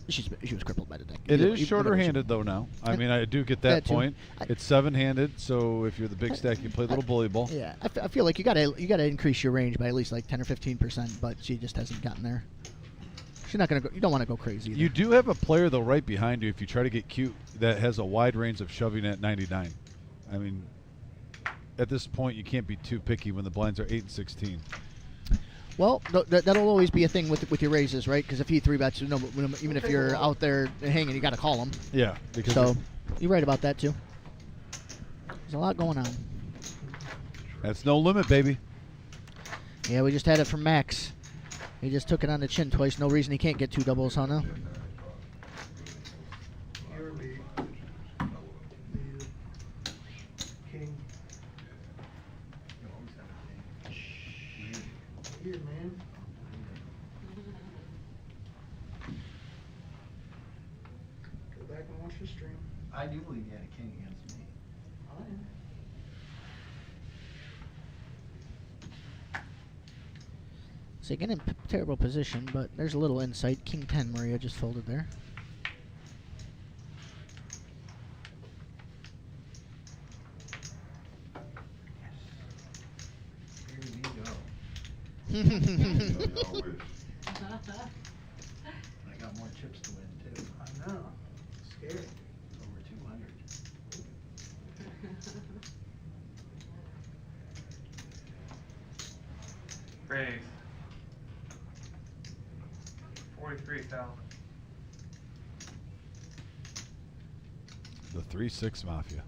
she was crippled by the deck. It is shorter-handed though now. I mean, I do get that too. point. It's 7-handed, so if you're the big stack, you play a little bully ball. Yeah, I feel like you gotta increase your range by at least like 10 or 15%, but she just hasn't gotten there. She's not gonna go. You don't want to go crazy. Either. You do have a player though right behind you if you try to get cute that has a wide range of shoving at 99. I mean, at this point you can't be too picky when the blinds are 8 and 16. Well, that'll always be a thing with your raises, right? Because if he 3-bets, even if you're out there hanging, you got to call him. Yeah. Because so you're right about that too. There's a lot going on. That's no limit, baby. Yeah, we just had it from Max. He just took it on the chin twice. No reason he can't get 2 doubles, huh? Now. Weird, man. Go back and watch the stream. I do believe you had a king against me. Oh, yeah. So again in terrible position, but there's a little insight. King 10, Maria just folded there. I got more chips to win too. I know. Scary. Over 200. Raise. 43,000. The 3-6 Mafia.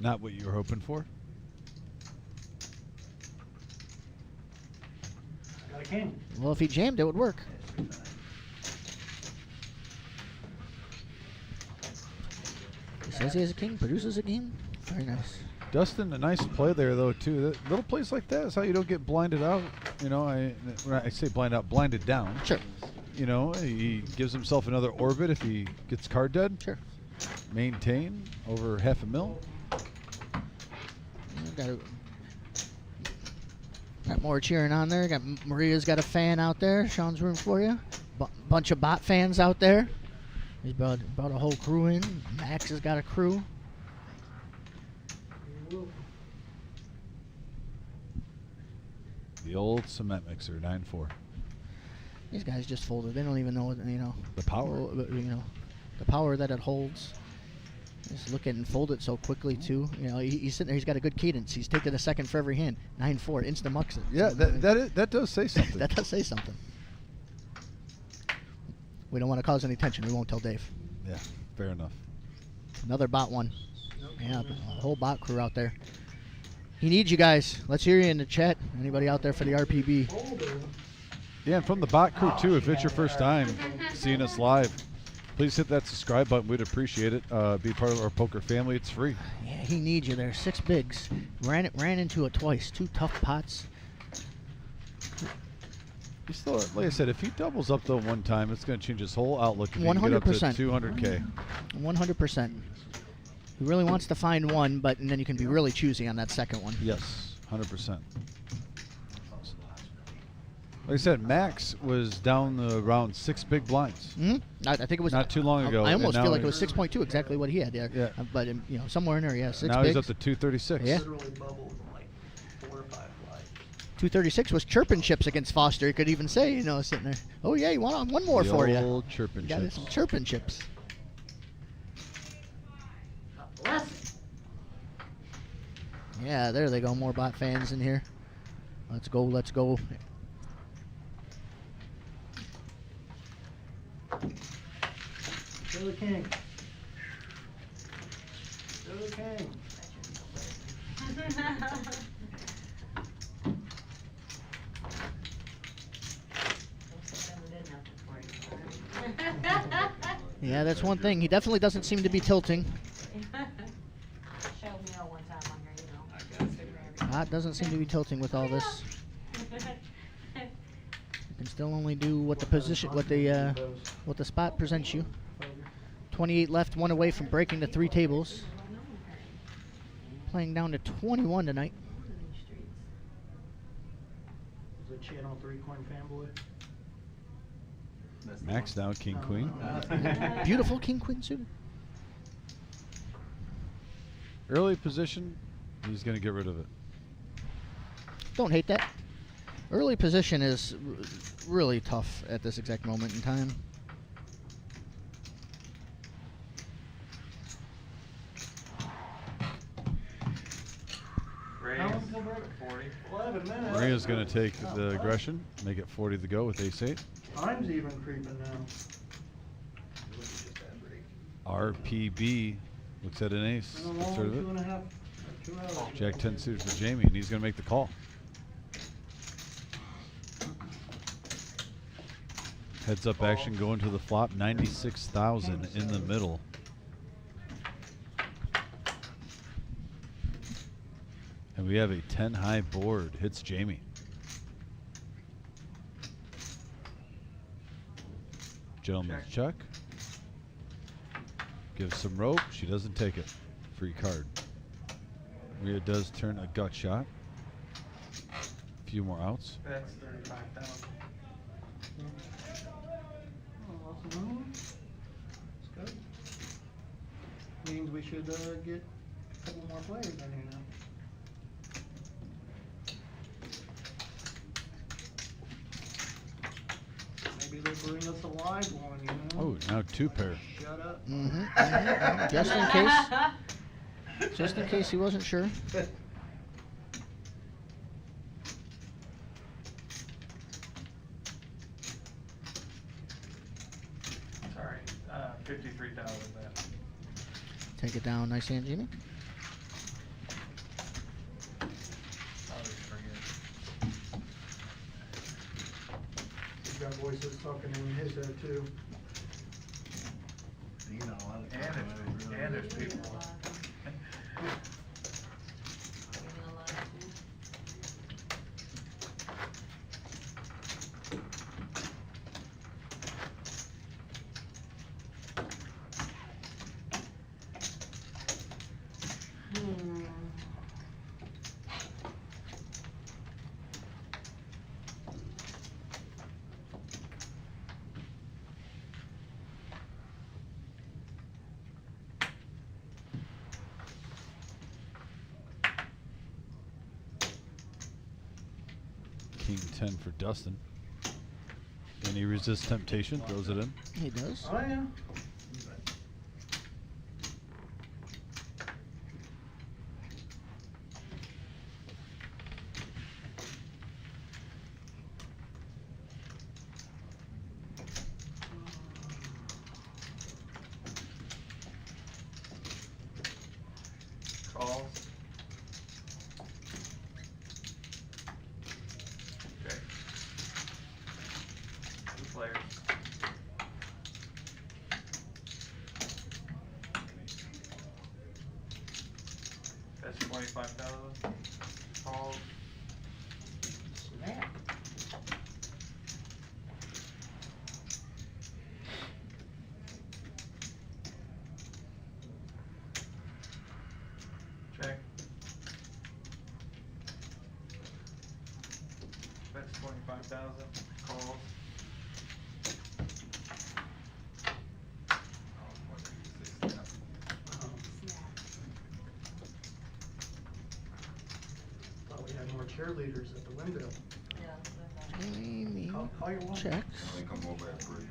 Not what you were hoping for? Got a king. Well, if he jammed, it would work. He says he has a king, produces a king. Very nice. Dustin, a nice play there, though, too. Little plays like that is how you don't get blinded out. When I say blind out, blinded down. Sure. He gives himself another orbit if he gets card dead. Sure. maintain over $500,000. Got more cheering on there. Got Maria's got a fan out there. Sean's room for you. Bunch of bot fans out there. He's brought a whole crew in. Max has got a crew. The old cement mixer, 9-4. These guys just folded. They don't even know, The power. The power that it holds. Just look at it and fold it so quickly too. He's sitting there. He's got a good cadence. He's taking a second for every hand. 9-4, instant mucks it. Yeah, that does say something. That does say something. We don't want to cause any tension. We won't tell Dave. Yeah, fair enough. Another bot one. Yeah, a whole bot crew out there. He needs you guys. Let's hear you in the chat. Anybody out there for the RPB? Yeah, and from the bot crew too. If it's your first time seeing us live, please hit that subscribe button. We'd appreciate it. Be part of our poker family. It's free. Yeah, he needs you there. 6 bigs. Ran into it twice. 2 tough pots. You still, like I said, if he doubles up though one time, it's going to change his whole outlook. If he can get up to 200K. 100%. He really wants to find one, but and then you can be really choosy on that second one. Yes, 100%. Like I said, Max was down around 6 big blinds. I think it was not too long ago. I almost and feel now like it was 6.2, exactly what he had there. Yeah. But somewhere in there, yeah, 6 now bigs. he's up to 236. Yeah. Literally bubbled in like 4 or 5 flights. 236 was chirping chips against Foster. You could even say, sitting there. Oh yeah, you want one more The for you. old chirping Got chips. some chirping chips. Bless it. Yeah, there they go. More bot fans in here. Let's go. Let's go. Show the king. Show the king. Yeah, that's one thing. He definitely doesn't seem to be tilting. Showed me one time on your, Bot doesn't seem to be tilting with all this. You can still only do what the position, what the spot presents you. 28 left, 1 away from breaking the 3 tables. Playing down to 21 tonight. Is it Channel 3 coin fanboy? Max now, King, Queen. Beautiful King Queen suited. Early position, he's going to get rid of it. Don't hate that. Early position is really tough at this exact moment in time. How long till break? 40. 11 minutes. Maria's going to take the aggression, make it 40 to go with ace-8. Time's even creeping now. RPB looks at an ace. Been a Gets long rid of 2.5, 2 hours. Jack 10 suited for Jamie, and he's going to make the call. Heads up action going to the flop, 96,000 in the middle. And we have a 10 high board, hits Jamie. Gentleman's check. Gives some rope, she doesn't take it. Free card. Rhea does turn a gut shot. A few more outs. That's 35,000. That's good. Means we should get a couple more players in here now. Maybe they'll bring us a live one, Oh, now 2 pair. Shut up. Just in case. Just in case he wasn't sure. Sorry, 53,000 then. Take it down, nice hand, Jimmy. I'll just forget. He's got voices talking in his head too. And there's people. King 10 for Dustin. And he resists temptation, throws it in. He does. Oh, yeah. Calls. Okay. Two players. That's 25,000. Calls. Snap. Check. That's 25,000. Calls. Thought we had more cheerleaders at the window. Amy Call your woman. checks. They come over at 3.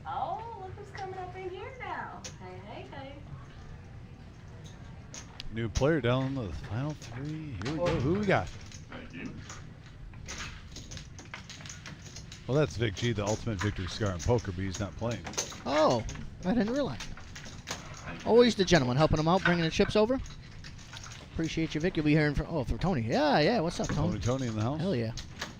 Oh, look who's coming up in here now. Hey, hey, hey. New player down in the final 3. Here we go. Who we got? Thank you. Well, that's Vic G, the ultimate victory scar in poker, but he's not playing. Oh, I didn't realize. Always the gentleman helping him out, bringing the chips over. Appreciate you, Vic. You'll be hearing from Tony. Yeah, yeah. What's up, Tony? Tony in the house. Hell yeah.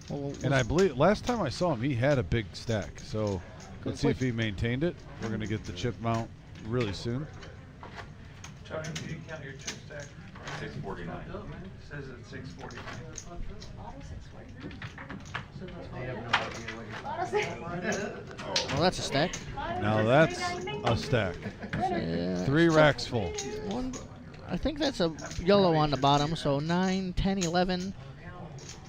Well, And I believe last time I saw him, he had a big stack. So let's see if he maintained it. We're going to get the chip mount really soon. Tony, can you count your chip stack? 649. Says it's 649. They have no idea what you're well, that's a stack. Now that's a stack. 3 racks full. One, I think that's a yellow on the bottom. So 9, 10, 11,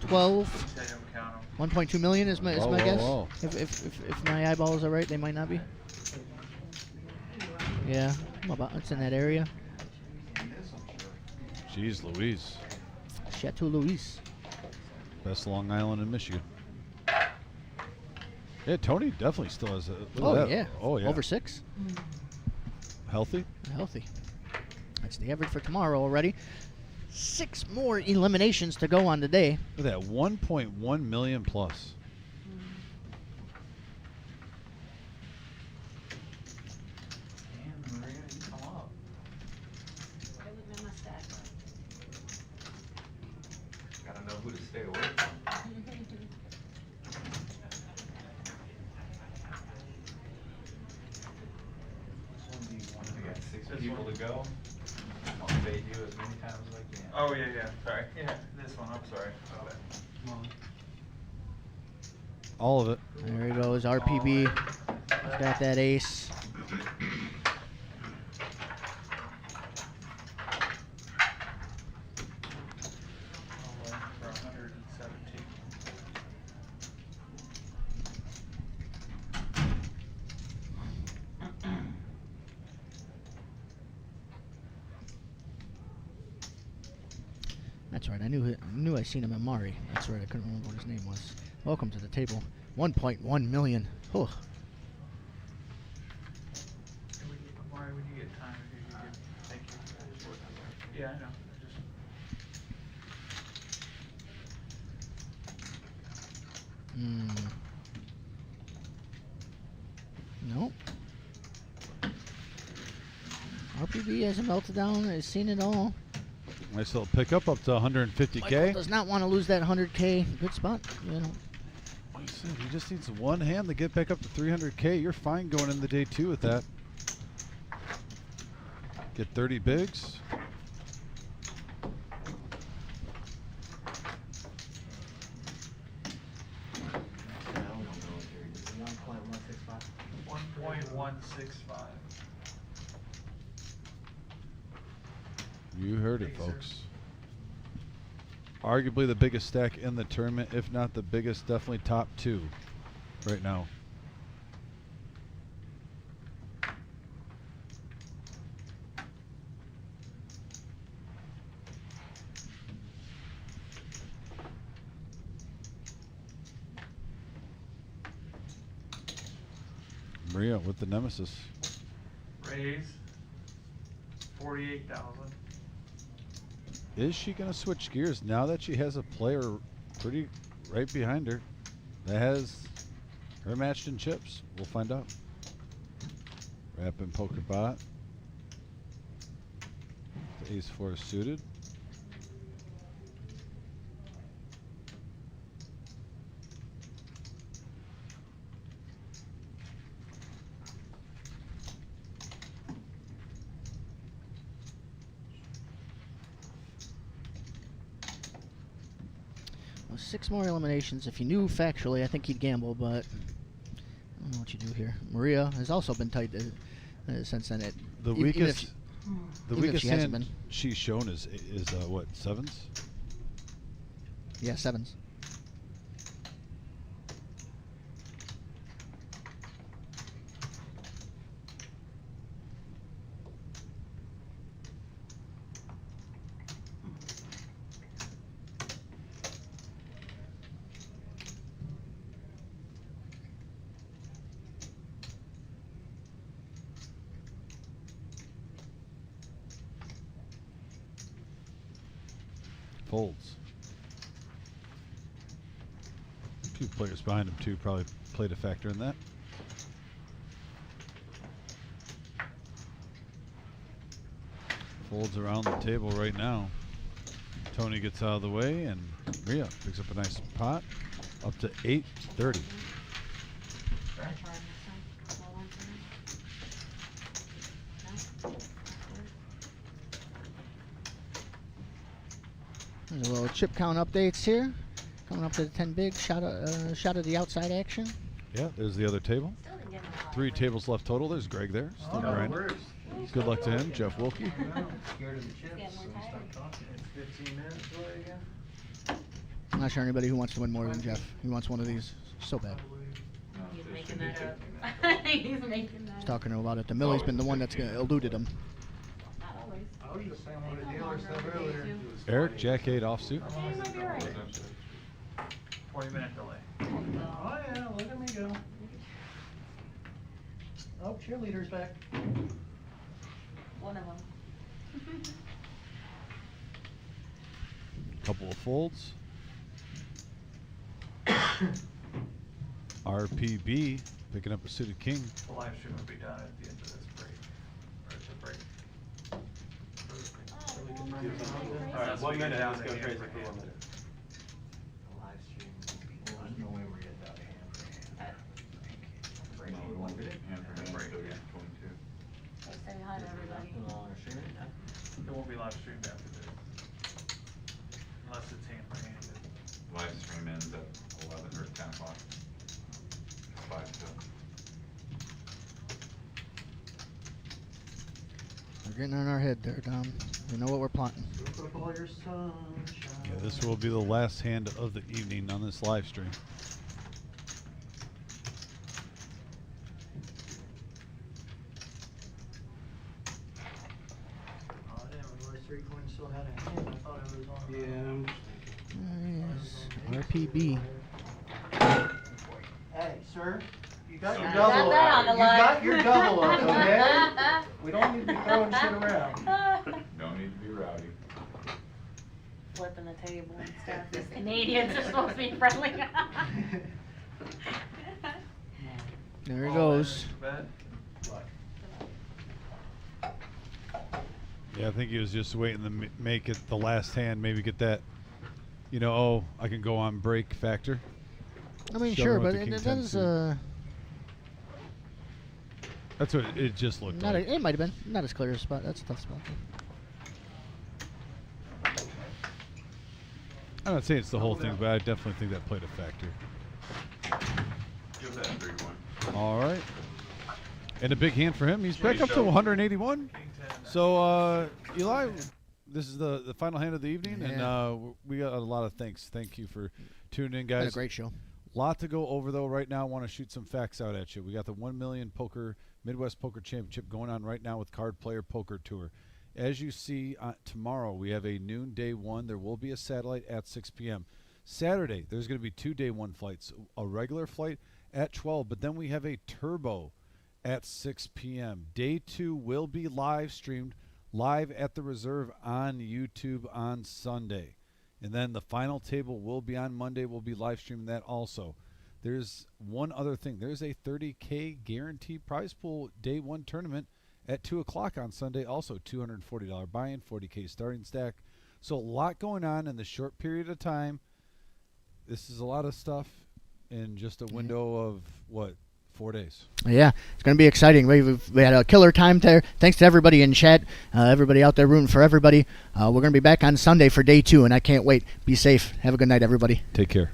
12. They don't count 'em. 1.2 million is my Whoa, whoa, guess. whoa. If my eyeballs are right, they might not be. Yeah, it's in that area. Jeez Louise. Chateau Louis. Best Long Island in Michigan. Yeah, Tony definitely still has a. Look at Oh that. yeah. Oh yeah. Over 6. Healthy. Healthy. That's the average for tomorrow already. 6 more eliminations to go on the day. Look at that. 1.1 million plus. Damn, Maria, you come up. Gotta know who to stay away from. I got 6 people to go. I'll fade you as many times as I can. Oh, yeah, yeah, sorry. Yeah, this one, I'm sorry. All of it. There he goes. RPB. Got that ace. For 117. That's right. I knew I seen him at Mari. That's right. I couldn't remember what his name was. Welcome to the table. 1.1 million. Oh. Amari, when you get time, if you could, thank you. Yeah, I know. Nope. RPB hasn't melted down. Has seen it all. Nice little pickup up to 150K. Michael does not want to lose that 100K. Good spot. You know. Like I said, he just needs one hand to get back up to 300K. You're fine going into day 2 with that. Get 30 bigs. $1.165. You heard it, folks. Arguably the biggest stack in the tournament, if not the biggest, definitely top 2 right now. Maria with the nemesis. Raise 48,000. Is she going to switch gears now that she has a player pretty right behind her that has her matched in chips? We'll find out. Wrapping poker bot. The ace 4 suited. Well, 6 more eliminations. If you knew factually, I think you'd gamble, but I don't know what you do here. Maria has also been tight since then. The even if weakest, she- the even if weakest she hasn't hand been. she's shown is what, 7s? Yeah, 7s. Folds. 2 players behind him too probably played a factor in that. Folds around the table right now. Tony gets out of the way and Maria picks up a nice pot up to 830. There's a little chip count updates here. Coming up to the 10 big. Shot of the outside action. Yeah, there's the other table. 3 tables left total. There's Greg there. Still grinding. Good luck to him, Jeff Wilkie. Scared of the chips, so we stopped talking. It's 15 minutes away again. I'm not sure anybody who wants to win more than Jeff. He wants one of these so bad. He's making that up. He's making that He's up. talking to him about it. The Millie's been the one that's eluded him. Not always. I was just saying what the dealer said earlier. Eric, Jack 8 offsuit. Yeah, you might be right. 20-minute delay. Oh yeah, look at me go. Oh, cheerleader's back. One of them. Couple of folds. RPB picking up a suited king. The live stream will be done at the end of this break. Or it's a break. Alright, 1 minute, let's go crazy for 1 minute. Live stream. There's no way we're getting out of hand for hand. Break. No, we won't get it. Hand for hand, Break. so yeah, 22. Say hi to everybody. It won't be live streamed after this. Unless it's hand for hand. Live stream ends at 11 or 10 o'clock. 5 till. We're getting in our head there, Dom. We know what we're plotting. Put up all your sunshine. Yeah, this will be the last hand of the evening on this live stream. Oh, I didn't realize 3 coins still had a hand. I thought it was on. Yeah. Nice. RPB. Hey, sir, you got your Got double that on up. the You line. got your double up, okay? We don't need to be throwing shit around. Don't need to be rowdy. Flipping the table and stuff. These Canadians are supposed to be friendly. There he goes. Bet. Yeah, I think he was just waiting to make it the last hand, maybe get that, you know, oh, I can go on break factor. I mean, Shove sure, him with but the it king 10 does. suit. That's what it just looked Not like. it might have been not as clear a spot. That's a tough spot. I'm not saying it's the whole thing, but I definitely think that played a factor. Give that 3 point. All right. And a big hand for him. He's back up to Show. 181. So, Eli, this is the final hand of the evening, Yeah. and we got a lot of thanks. Thank you for tuning in, Been a guys. great show. Lot to go over, though. Right now, I want to shoot some facts out at you. We got the 1 million poker Midwest Poker Championship going on right now with Card Player Poker Tour. As you see, tomorrow we have a noon day 1. There will be a satellite at 6 p.m. Saturday, there's going to be 2 day 1 flights. A regular flight at 12, but then we have a turbo at 6 p.m. Day 2 will be live streamed live at the Reserve on YouTube on Sunday. And then the final table will be on Monday. We'll be live streaming that also. There's one other thing. There's a $30K guaranteed prize pool day 1 tournament at 2 o'clock on Sunday. Also $240 buy-in, $40K starting stack. So a lot going on in the short period of time. This is a lot of stuff in just a window of, 4 days. Yeah, it's going to be exciting. We had a killer time there. Thanks to everybody in chat, everybody out there rooting for everybody. We're going to be back on Sunday for day 2, and I can't wait. Be safe. Have a good night, everybody. Take care.